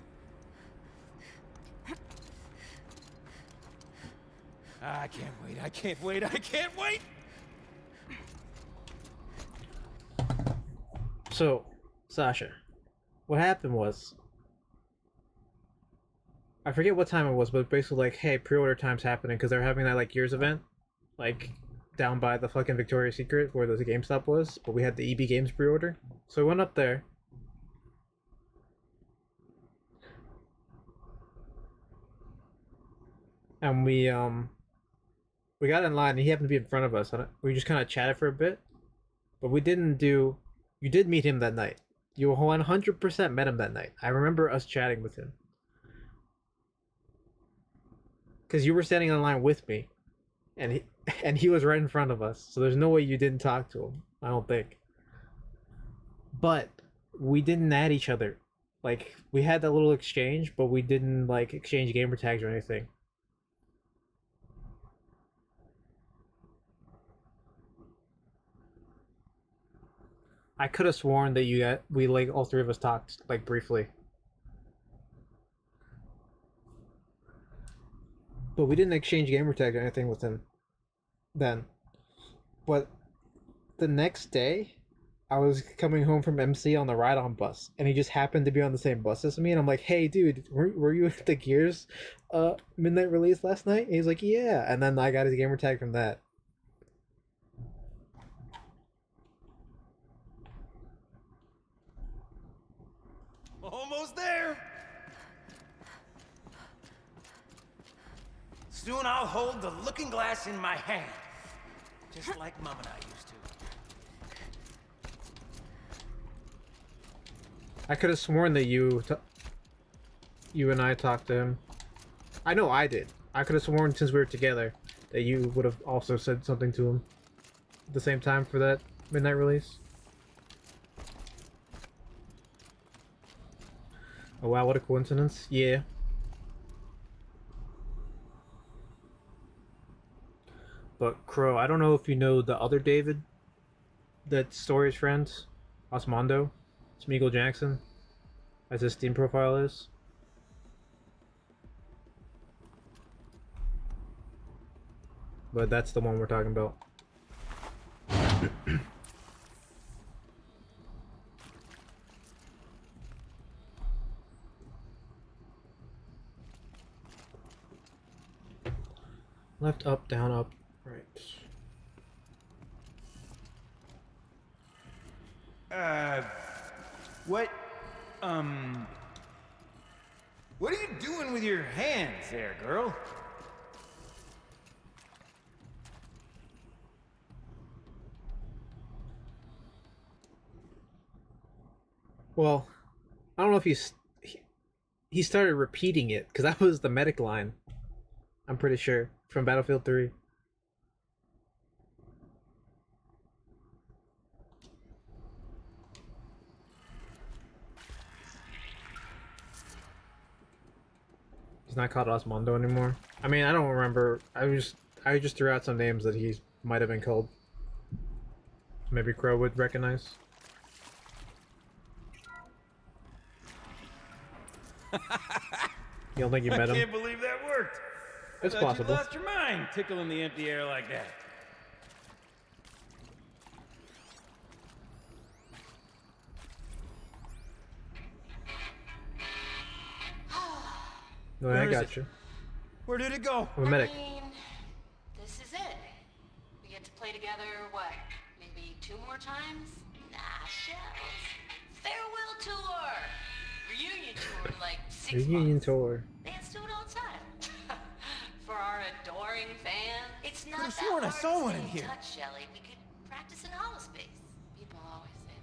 can't wait, I can't wait, I can't wait! So, Sasha, what happened was, I forget what time it was, but basically like, hey, pre-order time's happening because they're having that like Gears event, like down by the fucking Victoria's Secret where the GameStop was, but we had the EB Games pre-order. So we went up there. And we got in line and he happened to be in front of us. We just kind of chatted for a bit. But we didn't do... You did meet him that night. You 100% met him that night. I remember us chatting with him. Because you were standing in line with me. And he was right in front of us. So there's no way you didn't talk to him. I don't think. But we didn't add each other. Like, we had that little exchange, but we didn't, like, exchange gamer tags or anything. I could have sworn that we like all three of us talked like briefly, but we didn't exchange gamer tag or anything with him then. But the next day, I was coming home from MC on the ride-on bus, and he just happened to be on the same bus as me, and I'm like, "Hey, dude, were you at the Gears midnight release last night?" And he's like, "Yeah," and then I got his gamer tag from that. Almost there! Soon I'll hold the looking glass in my hand, just like Mom and I used to. I could have sworn that you and I talked to him. I know I did. I could have sworn since we were together that you would have also said something to him at the same time for that midnight release. Oh wow, what a coincidence. Yeah. But Crow, I don't know if you know the other David that Story's friend, Osmondo, Smeagol Jackson, as his Steam profile is. But that's the one we're talking about. Left, up, down, up, right. What are you doing with your hands there, girl? Well, I don't know if he started repeating it, because that was the medic line. I'm pretty sure, from Battlefield 3. He's not called Osmondo anymore. I mean, I don't remember. I just threw out some names that he might have been called. Maybe Crow would recognize. You don't think you met him? I can't believe that worked. It's I thought possible. You lost your mind tickling the empty air like that. No, I got you. Where did it go? I'm a medic. I mean, this is it. We get to play together, what, maybe 2 more times? Nah, shells. Farewell tour! Reunion tour in like 6 Reunion months. tour. Bands do it all the time. For our adoring fans, it's not Could've that sworn I hard saw to one stay in here. touch, Shelly. We could practice in holospace. People always say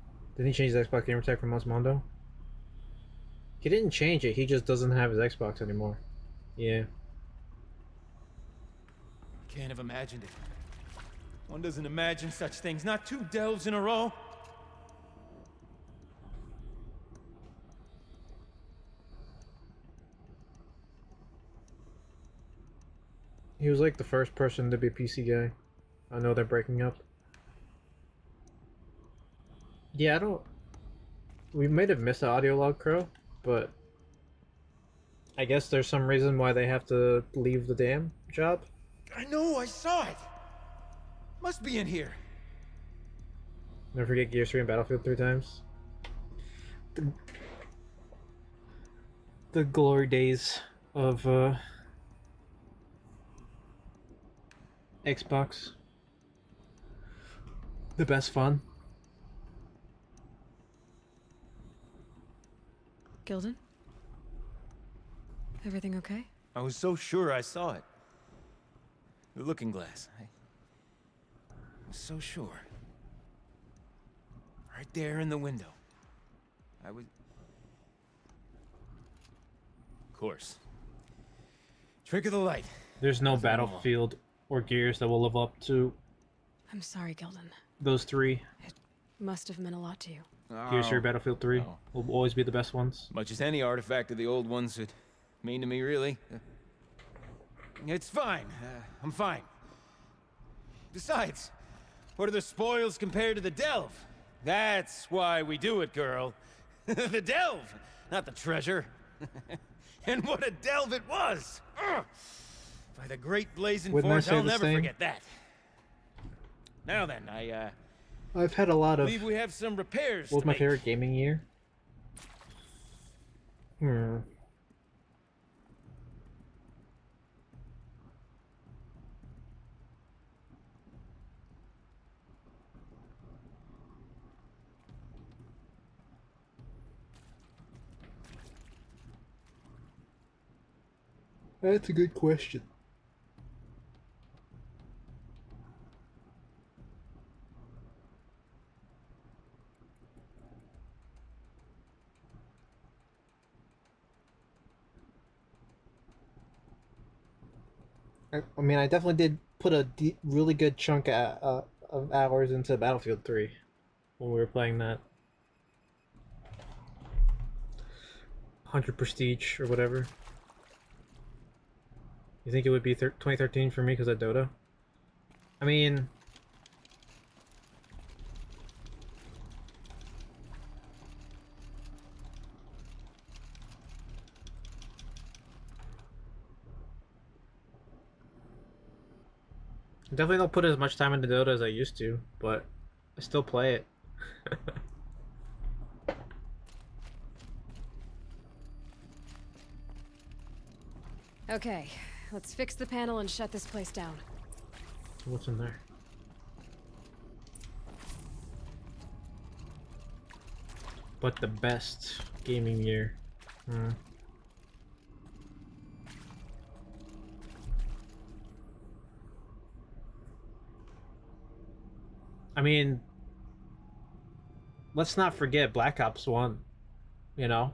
that. Didn't he change his Xbox gamertag from Osmondo? He didn't change it, he just doesn't have his Xbox anymore. Yeah. Can't have imagined it. One doesn't imagine such things, not 2 delves in a row. He was like the first person to be PC guy. I know they're breaking up. Yeah, I don't... We might have missed the audio log, Crow, but... I guess there's some reason why they have to leave the damn job. I know, I saw it. Must be in here. Never forget Gears 3 and Battlefield 3 times. The glory days of, Xbox. The best fun. Gilden? Everything okay? I was so sure I saw it. The looking glass. I was so sure. Right there in the window. I was... Of course. Trick of the light. There's no Nothing wrong. Battlefield or Gears that will live up to I'm sorry, Gilden. those 3. Must have meant a lot to you. Gears 3, Battlefield 3 Oh. will always be the best ones. Much as any artifact of the old ones would mean to me, really. It's fine. I'm fine. Besides, what are the spoils compared to the delve? That's why we do it, girl. The delve, not the treasure. And what a delve it was! Ugh. By the great blazing Wouldn't I forge, say I'll the never same? forget that. Now then, I've had a lot of... believe we have some repairs What was to my make. favorite gaming year? That's a good question. I mean, I definitely did put a really good chunk of hours into Battlefield 3 when we were playing that. 100 prestige or whatever. You think it would be 2013 for me because of Dota? I mean... I definitely don't put as much time into Dota as I used to, but I still play it. Okay, let's fix the panel and shut this place down. What's in there? But the best gaming year. I mean, let's not forget Black Ops 1. You know?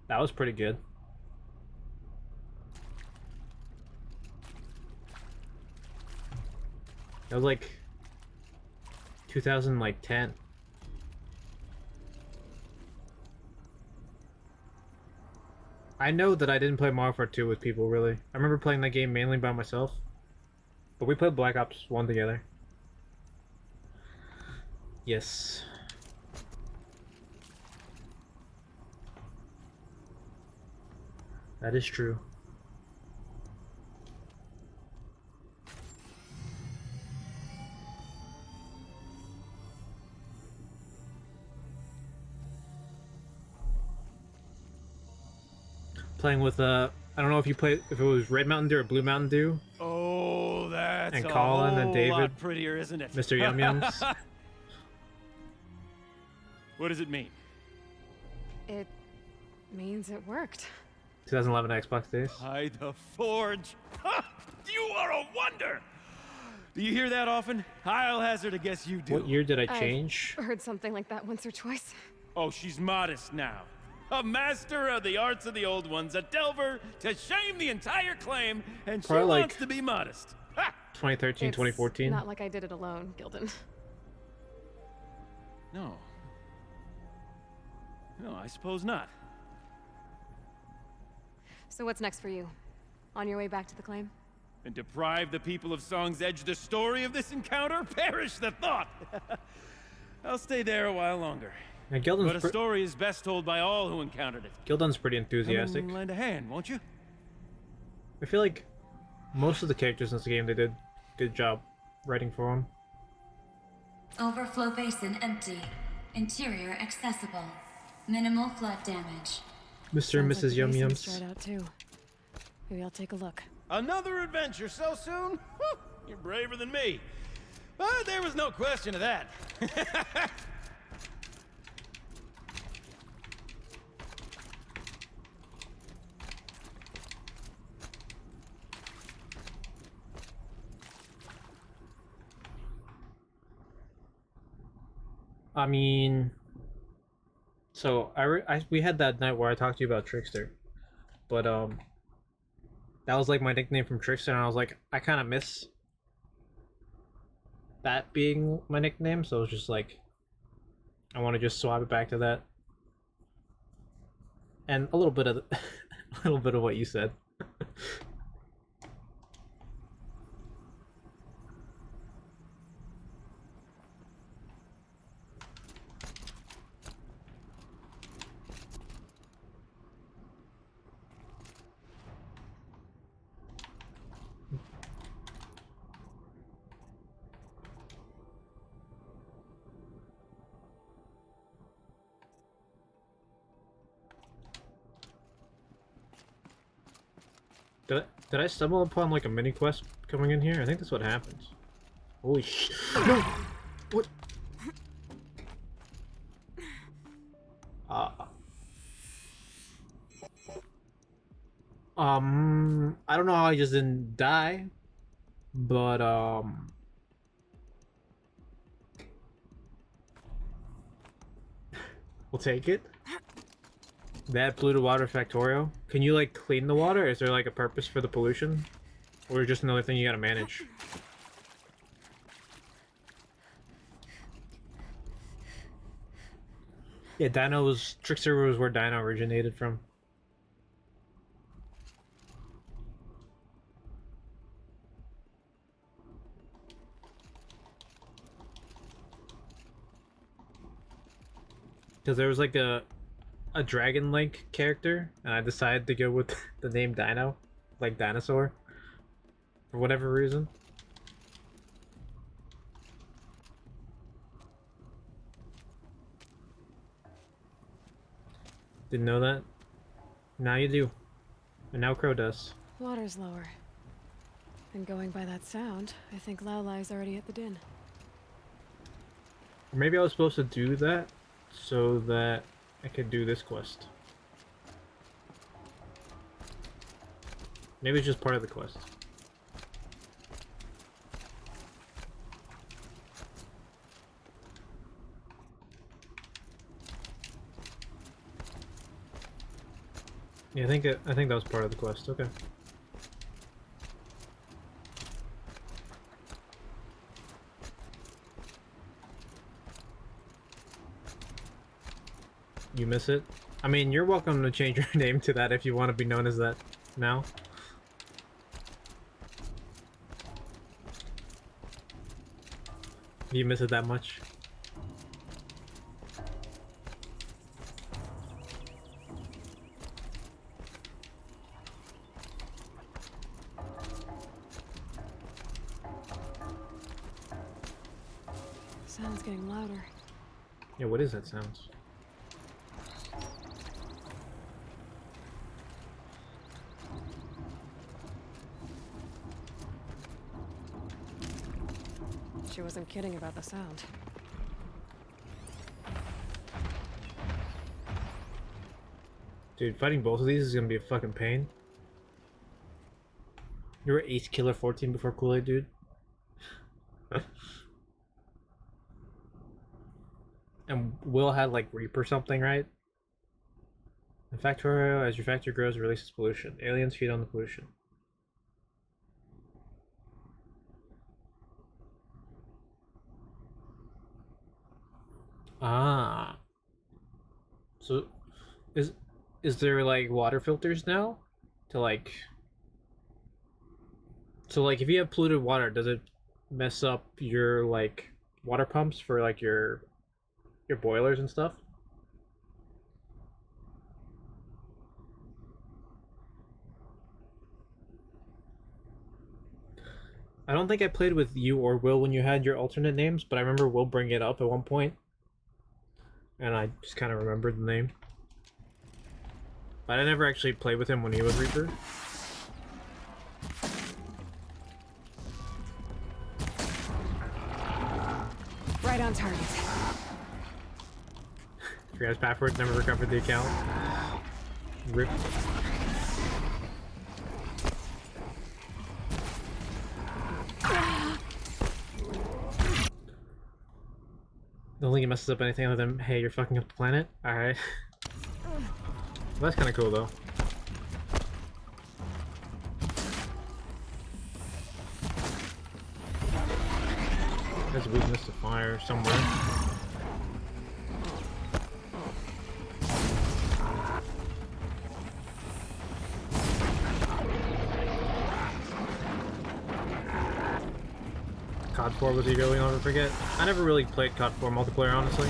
That was pretty good. That was like 2010. I know that I didn't play Modern Warfare 2 with people, really. I remember playing that game mainly by myself. But we played Black Ops 1 together. Yes. That is true. Playing with I don't know if you played, if it was Red Mountain Dew or Blue Mountain Dew. Oh, that's and a Colin whole and David, lot prettier, isn't it? Mr. Yum Yums. What does it mean? It means it worked. 2011 Xbox days. By the Forge. You are a wonder! Do you hear that often? I'll hazard a guess you do. What year did I change? I've heard something like that once or twice. Oh, she's modest now. A master of the arts of the old ones, a delver to shame the entire claim, and she Probably wants like to be modest. Ha! 2013, 2014. Not like I did it alone, Gildan. No. No, I suppose not. So what's next for you? On your way back to the claim? And deprive the people of Song's Edge the story of this encounter? Perish the thought! I'll stay there a while longer. And Gildan's But a story is best told by all who encountered it. Gildan's pretty enthusiastic. Come and lend a hand, won't you? I feel like most of the characters in this game, they did a good job writing for them. Overflow basin empty. Interior accessible. Minimal flood damage. Mr. and Mrs. Yum Yums. Dried out too. Maybe I'll take a look. Another adventure so soon? You're braver than me. But there was no question of that. I mean, so we had that night where I talked to you about Trickster, but that was like my nickname from Trickster, and I was like, I kind of miss that being my nickname, so it's just like, I want to just swap it back to that, and a little bit of a little bit of what you said. Did I stumble upon like a mini quest coming in here? I think that's what happens. Holy sh! No! What? I don't know how I just didn't die, but we'll take it. That polluted water Factorio. Can you like clean the water? Is there like a purpose for the pollution? Or just another thing you gotta manage? Yeah, Trickster was where Dino originated from. Because there was like a Dragon Link character, and I decided to go with the name Dino, like dinosaur, for whatever reason. Didn't know that? Now you do. And now Crow does. Water's lower. And going by that sound, I think Laolai's already at the din. Or maybe I was supposed to do that so that I could do this quest. Maybe it's just part of the quest. Yeah, I think that was part of the quest. Okay. You miss it? I mean, you're welcome to change your name to that if you want to be known as that now. Do you miss it that much? Sound's getting louder. Yeah, what is that sound? She wasn't kidding about the sound. Dude, fighting both of these is gonna be a fucking pain. You were Ace Killer 14 before Kool-Aid, dude. And Will had like Reap or something, right? The factorio, as your factory grows, releases pollution. Aliens feed on the pollution. Ah. So is there like water filters now? To like So like if you have polluted water, does it mess up your like water pumps for like your boilers and stuff? I don't think I played with you or Will when you had your alternate names, but I remember Will bring it up at one point. And I just kind of remembered the name. But I never actually played with him when he was Reaper. Right on target. Forgot his password, never recovered the account. Rip. Don't think he messes up anything other than, hey, you're fucking up the planet? Alright. Well, that's kind of cool, though. There's a weakness to fire somewhere. COD 4 was eagerly never forget. I never really played COD 4 multiplayer, honestly.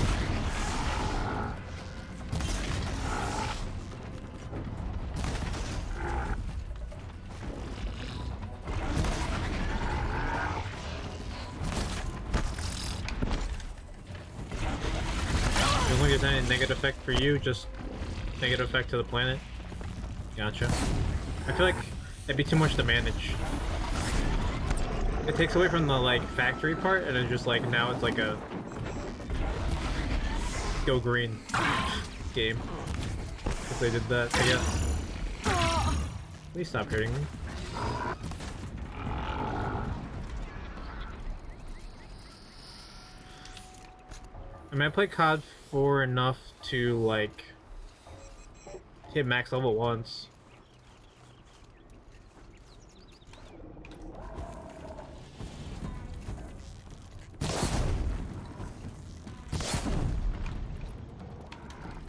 Don't think there's any negative effect for you, just negative effect to the planet. Gotcha. I feel like it'd be too much to manage. It takes away from the like factory part, and it's just like now it's like a go green game. If they did that, I guess. Please stop hurting me. I mean, I played COD 4 enough to like hit max level once.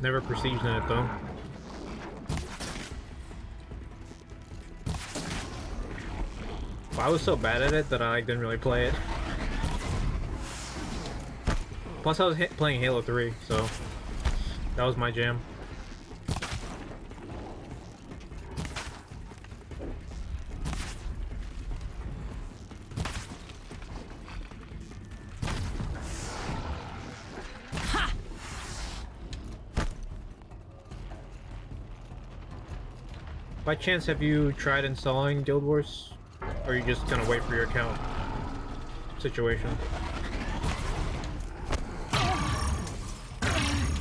Never prestiged in it though. Well, I was so bad at it that I didn't really play it. Plus I was playing Halo 3, so that was my jam. By chance, have you tried installing Guild Wars? Or you just kind of wait for your account situation?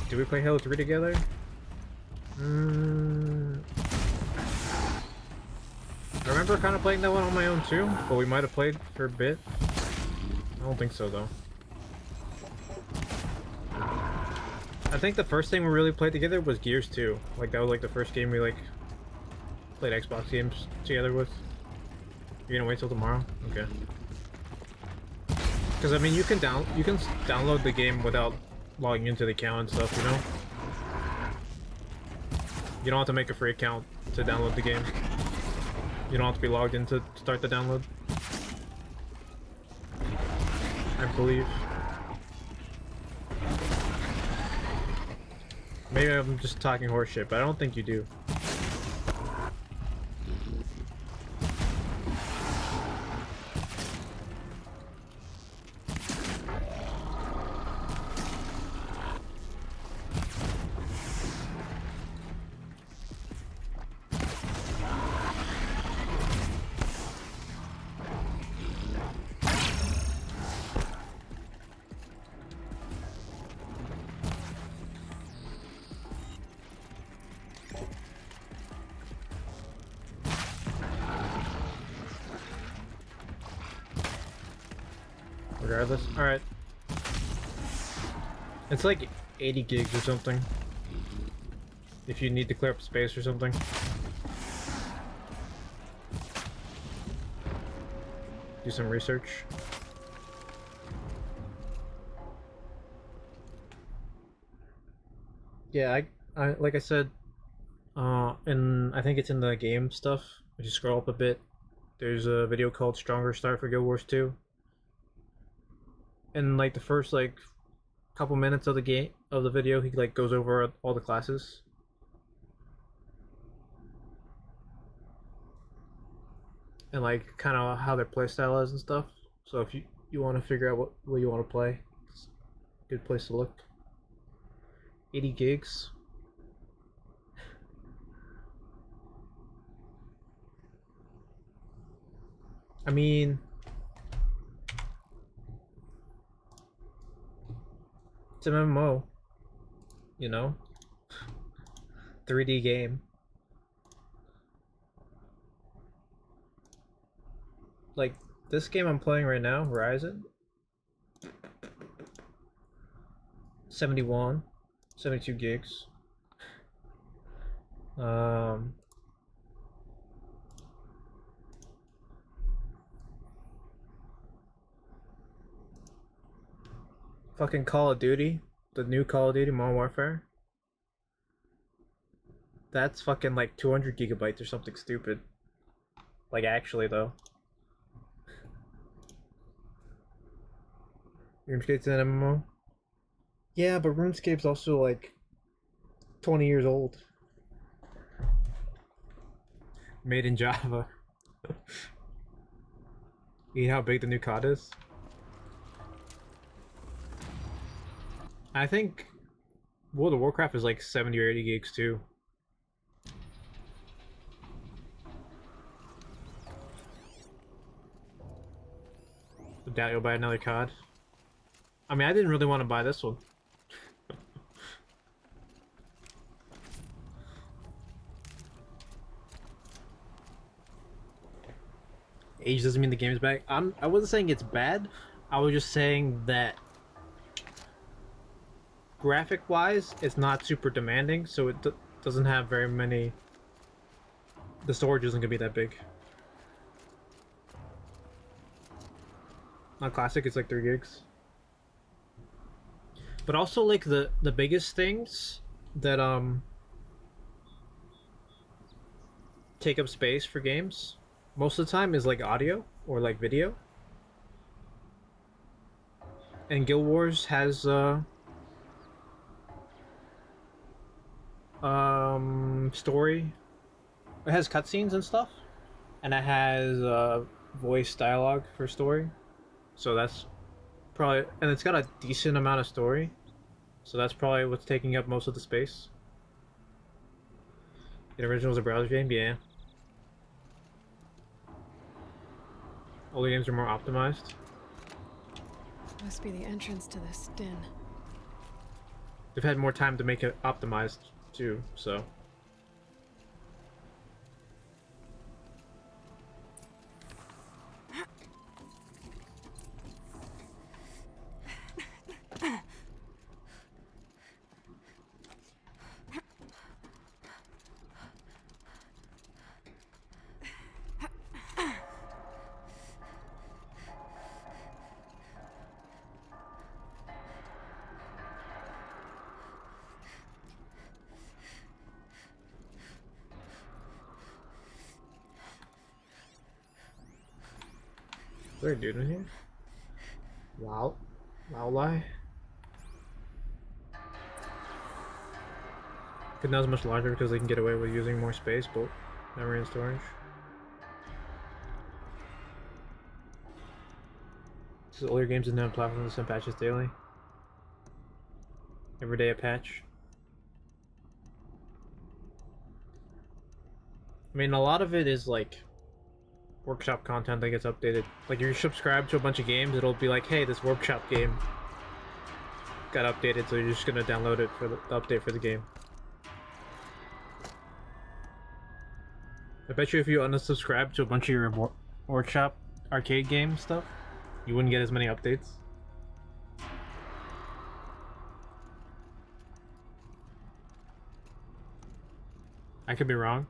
Did we play Halo 3 together? I remember kind of playing that one on my own too, but we might have played for a bit. I don't think so though. I think the first thing we really played together was Gears 2. Like that was like the first game we like played Xbox games together with. You're gonna wait till tomorrow? Okay. Because I mean, you can download the game without logging into the account and stuff, you know. You don't have to make a free account to download the game. You don't have to be logged in to start the download. I believe. Maybe I'm just talking horse shit, but I don't think you do. Regardless, alright. It's like 80 gigs or something. If you need to clear up space or something. Do some research. Yeah, I like I said, and I think it's in the game stuff. If you scroll up a bit, there's a video called Stronger Start for Guild Wars 2. And like the first like couple minutes of the game of the video, he like goes over all the classes. And like kind of how their playstyle is and stuff. So if you want to figure out what you want to play, it's a good place to look. 80 gigs. I mean, it's an MMO, you know? 3D game. Like, this game I'm playing right now, Horizon. 71, 72 gigs. Fucking Call of Duty, the new Call of Duty Modern Warfare. That's fucking like 200 gigabytes or something stupid. Like actually though. RuneScape's an MMO? Yeah, but RuneScape's also like 20 years old. Made in Java. You know how big the new COD is? I think World of Warcraft is like 70 or 80 gigs too. I doubt you'll buy another COD. I mean, I didn't really want to buy this one. Age doesn't mean the game's bad. I wasn't saying it's bad. I was just saying that graphic-wise, it's not super demanding, so it doesn't have very many. The storage isn't gonna be that big. On Classic, it's like 3 gigs. But also, like the biggest things that take up space for games most of the time is like audio or like video. And Guild Wars has story. It has cutscenes and stuff, and it has voice dialogue for story. So that's probably, and it's got a decent amount of story. So that's probably what's taking up most of the space. The original was a browser game, yeah. All the games are more optimized. Must be the entrance to this den. They've had more time to make it optimized too, so. Is there a dude in here? Wow. Wow lie. But not as much larger because they can get away with using more space, but memory and storage. These older games didn't have platforms to send patches daily. Every day a patch. I mean, a lot of it is like workshop content that gets updated. Like if you subscribe to a bunch of games, it'll be like, hey, this workshop game got updated, so you're just gonna download it for the update for the game. I bet you if you unsubscribe to a bunch of your workshop arcade game stuff, you wouldn't get as many updates. I could be wrong.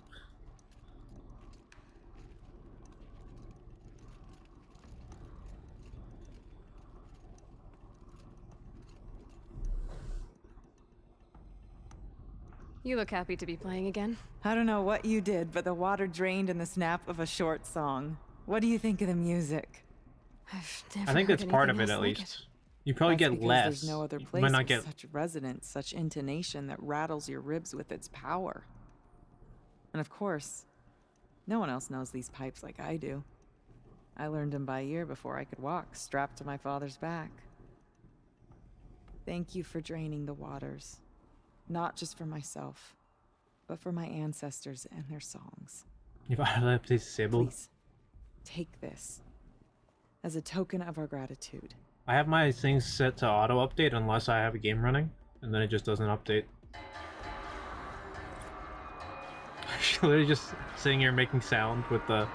You look happy to be playing again. I don't know what you did, but the water drained in the snap of a short song. What do you think of the music? I think that's part of it, at least. You probably That's get because less. There's no other You place might not with get. such resonance, such intonation that rattles your ribs with its power. And of course, no one else knows these pipes like I do. I learned them by ear before I could walk, strapped to my father's back. Thank you for draining the waters. Not just for myself, but for my ancestors and their songs. You've auto-updates disabled. Please, take this as a token of our gratitude. I have my things set to auto-update unless I have a game running, and then it just doesn't update. She's literally just sitting here making sound with the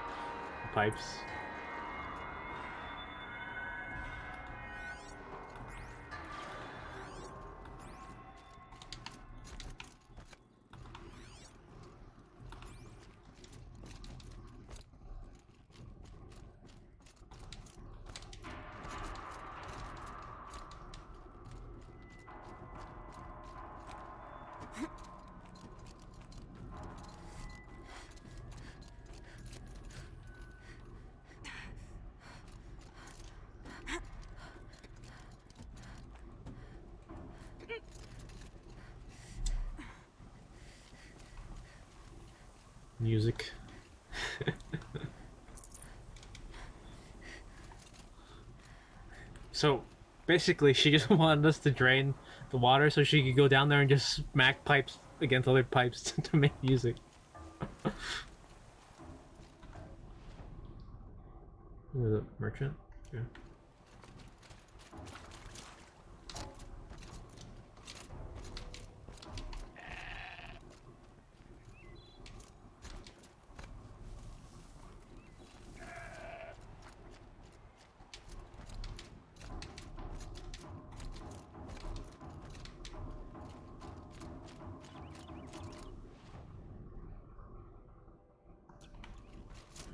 pipes. Music. So basically she just wanted us to drain the water so she could go down there and just smack pipes against other pipes to make music. The merchant? Yeah.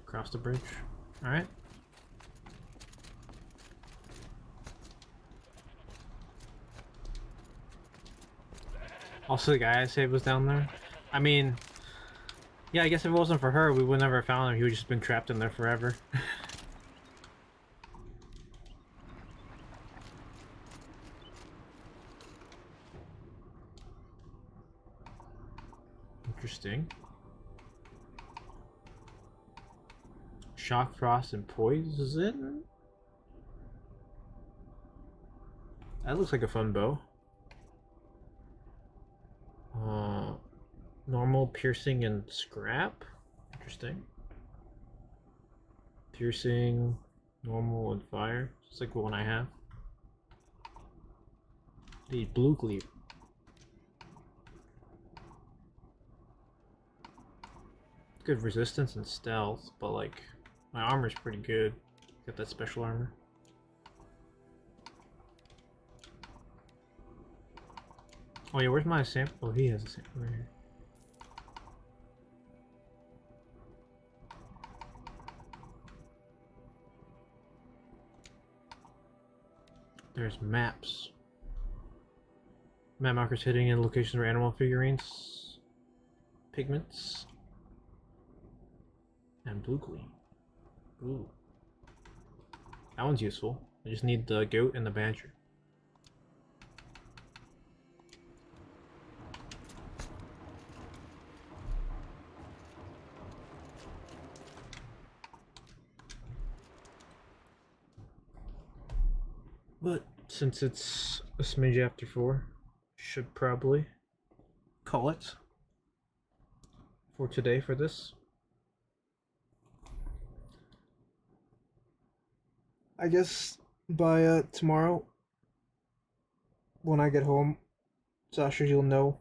Across the bridge. Alright. Also, the guy I saved was down there. I mean, yeah, I guess if it wasn't for her, we would never have found him. He would just been trapped in there forever. Interesting. Shock, frost, and poison? That looks like a fun bow. Normal, piercing, and scrap? Interesting. Piercing, normal, and fire. Just like the one I have. The blue cleave. Good resistance and stealth, but like my armor's pretty good. Got that special armor. Oh yeah, where's my sample? Oh, he has a sample right here. There's maps. Map markers hitting in locations where animal figurines, pigments, and blue gleam. Ooh. That one's useful. I just need the goat and the badger. But since it's a smidge after 4, should probably call it for today for this. I guess by tomorrow, when I get home, Sasha, you'll know,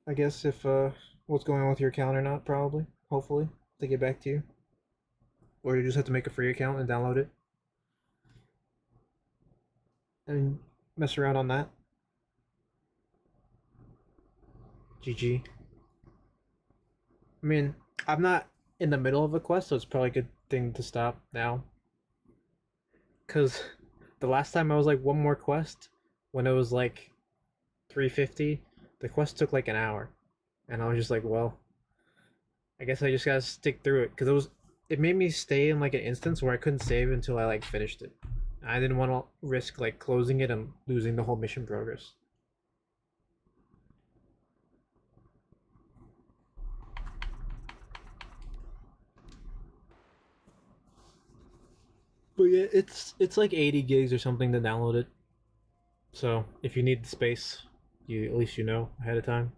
I guess, if what's going on with your account or not, probably, hopefully, to get back to you. Or you just have to make a free account and download it. And mess around on that. GG. I mean, I'm not in the middle of a quest, so it's probably a good thing to stop now. Because the last time I was like one more quest, when it was like 350, the quest took like an hour. And I was just like, well, I guess I just gotta stick through it. Because it made me stay in like an instance where I couldn't save until I like finished it. I didn't want to risk like closing it and losing the whole mission progress. But yeah, it's like 80 gigs or something to download it. So if you need the space, at least you know ahead of time.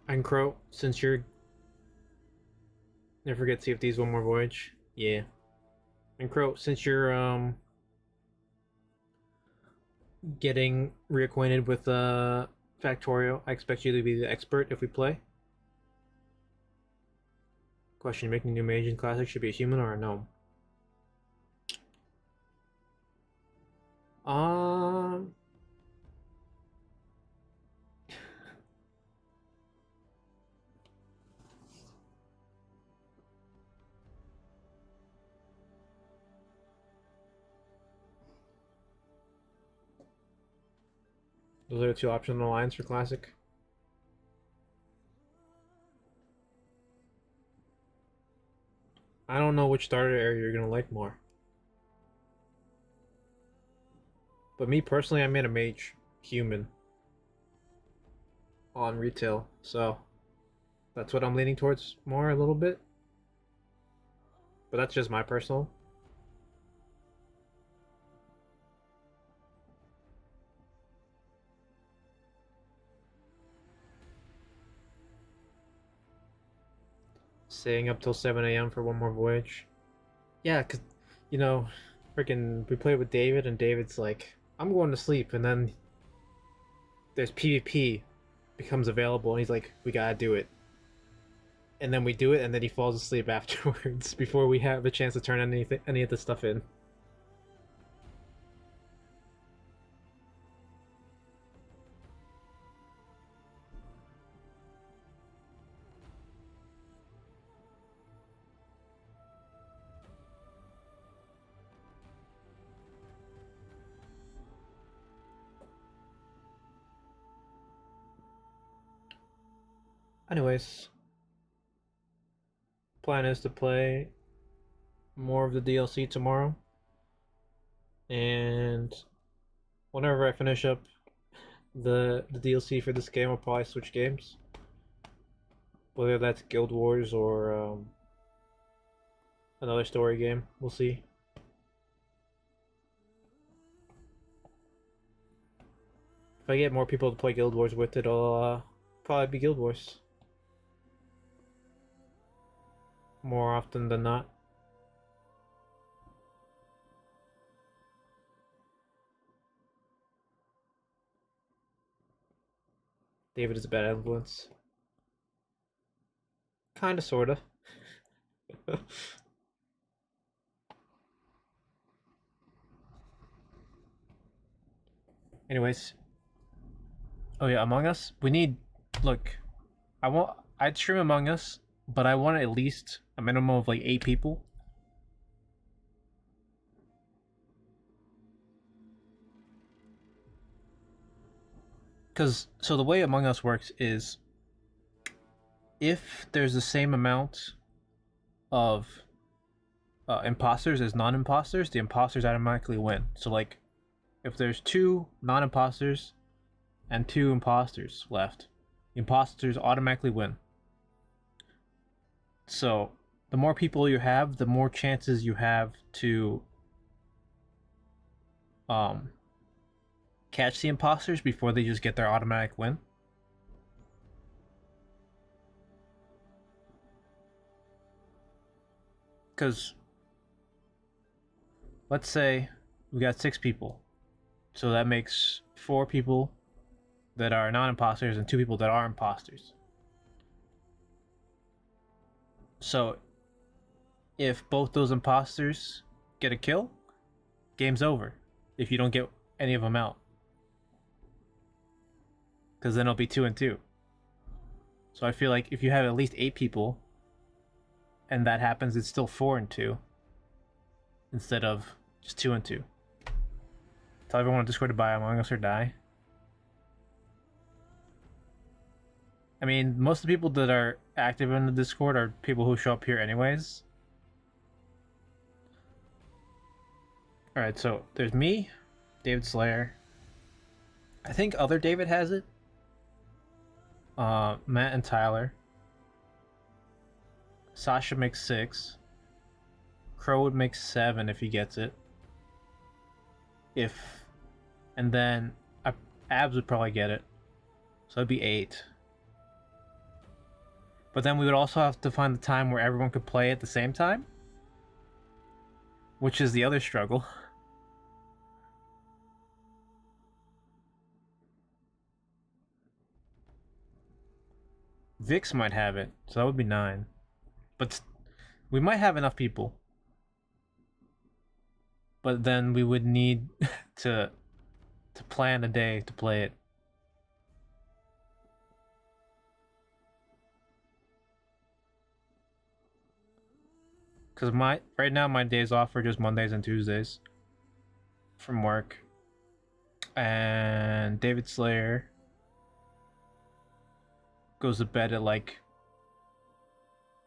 And Crow, since you're never forget CFD's one more voyage. Yeah. And Crow, since you're getting reacquainted with Factorio, I expect you to be the expert if we play. Question: making a new mage in Classic should be a human or a gnome? Those are the two optional lines for Classic. I don't know which starter area you're gonna like more. But me personally, I made a mage human on retail, so that's what I'm leaning towards more a little bit. But that's just my personal. Staying up till 7 a.m. for one more voyage. Yeah, cause you know, freaking we played with David and David's like, I'm going to sleep, and then there's PvP becomes available and he's like, we gotta do it. And then we do it and then he falls asleep afterwards before we have a chance to turn any of the stuff in. Anyways, plan is to play more of the DLC tomorrow, and whenever I finish up the DLC for this game, I'll probably switch games, whether that's Guild Wars or another story game. We'll see. If I get more people to play Guild Wars with, it'll probably be Guild Wars more often than not. David is a bad influence. Kinda, sorta. Anyways. Oh yeah, Among Us? We need... Look, I'd stream Among Us, but I want at least a minimum of like 8 people. So the way Among Us works is if there's the same amount of imposters as non-imposters, the imposters automatically win. So like, if there's 2 non-imposters and 2 imposters left, the imposters automatically win. So the more people you have, the more chances you have to catch the imposters before they just get their automatic win. Because let's say we got 6 people, so that makes 4 people that are non-imposters and 2 people that are imposters. So if both those imposters get a kill, game's over. If you don't get any of them out, because then it'll be 2 and 2. So I feel like if you have at least 8 people and that happens, it's still 4 and 2 instead of just 2 and 2. Tell everyone on Discord to buy Among Us or die. I mean, most of the people that are active in the Discord are people who show up here anyways. Alright, so there's me, David Slayer. I think other David has it. Matt and Tyler. Sasha makes 6. Crow would make 7 if he gets it. And then Abs would probably get it. So it'd be 8. But then we would also have to find the time where everyone could play at the same time, which is the other struggle. Vix might have it, so that would be 9. But we might have enough people. But then we would need to plan a day to play it. Because right now my days off are just Mondays and Tuesdays from work. And David Slayer goes to bed at like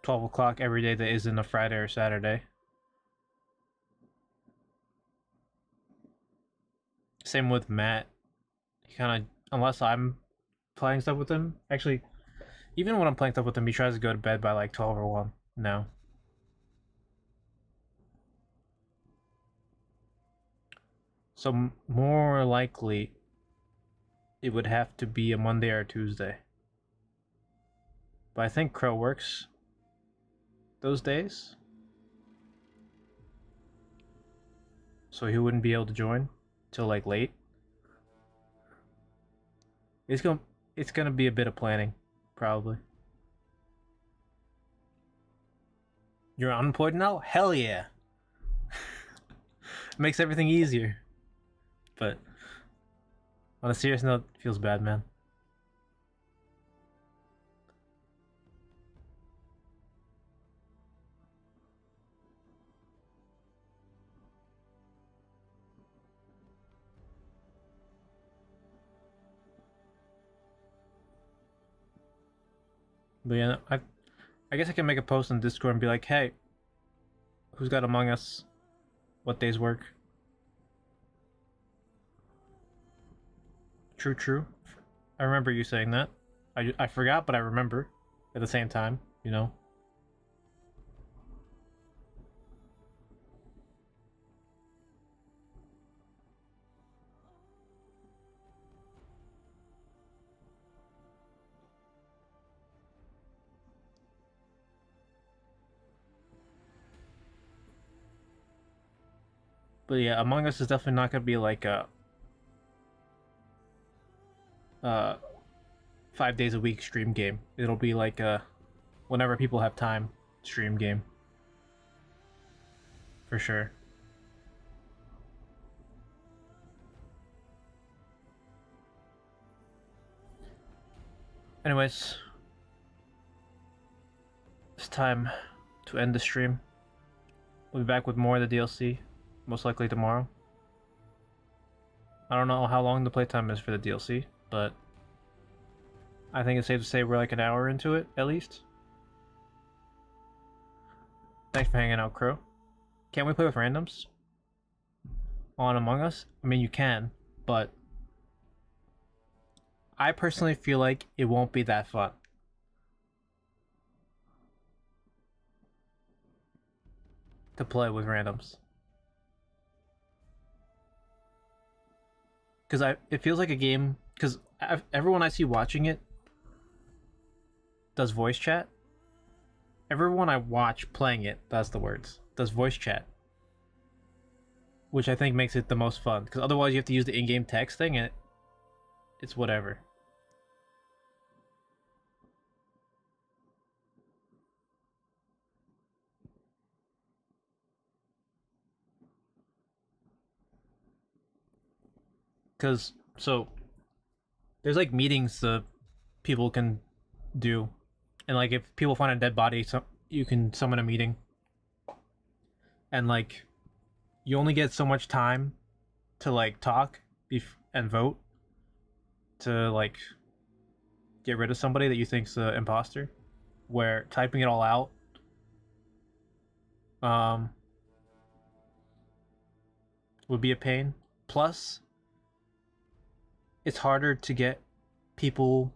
12 o'clock every day that isn't a Friday or Saturday. Same with Matt. He kind of, unless I'm playing stuff with him, actually, even when I'm playing stuff with him, he tries to go to bed by like 12 or 1 now. So more likely, it would have to be a Monday or a Tuesday. But I think Crow works those days, so he wouldn't be able to join till like late. It's gonna be a bit of planning, probably. You're unemployed now? Hell yeah! Makes everything easier. But on a serious note, it feels bad, man. But yeah, I guess I can make a post on Discord and be like, hey, who's got Among Us? What days work? True. I remember you saying that. I forgot, but I remember at the same time, you know? But yeah, Among Us is definitely not gonna be like a 5 days a week stream game. It'll be like a whenever people have time stream game. For sure. Anyways, it's time to end the stream. We'll be back with more of the DLC, most likely tomorrow. I don't know how long the playtime is for the DLC, but I think it's safe to say we're like an hour into it, at least. Thanks for hanging out, Crow. Can we play with randoms on Among Us? I mean, you can, but I personally feel like it won't be that fun. To play with randoms. Because it feels like a game, because everyone I see watching it does voice chat. Everyone I watch playing it, that's the words, does voice chat. Which I think makes it the most fun, because otherwise you have to use the in-game text thing and it's whatever. Because, so, there's like meetings that people can do. And like if people find a dead body, so you can summon a meeting. And like, you only get so much time to like talk and vote to like get rid of somebody that you think's an imposter. Where typing it all out would be a pain. Plus, it's harder to get people.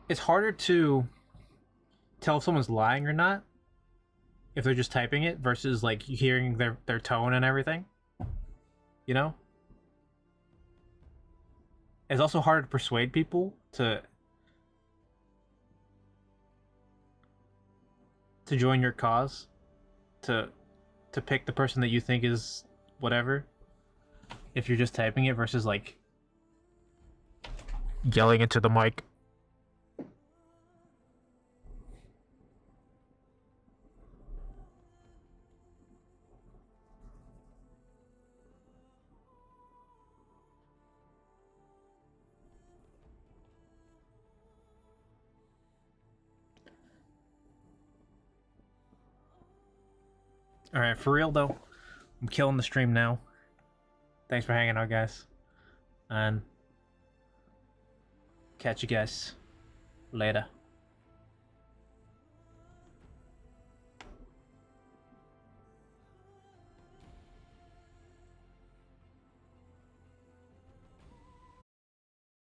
It's harder to tell if someone's lying or not if they're just typing it versus like hearing their tone and everything. You know? It's also harder to persuade people to join your cause, to pick the person that you think is whatever, if you're just typing it versus like yelling into the mic. Alright, for real though, I'm killing the stream now. Thanks for hanging out, guys. And catch you guys later.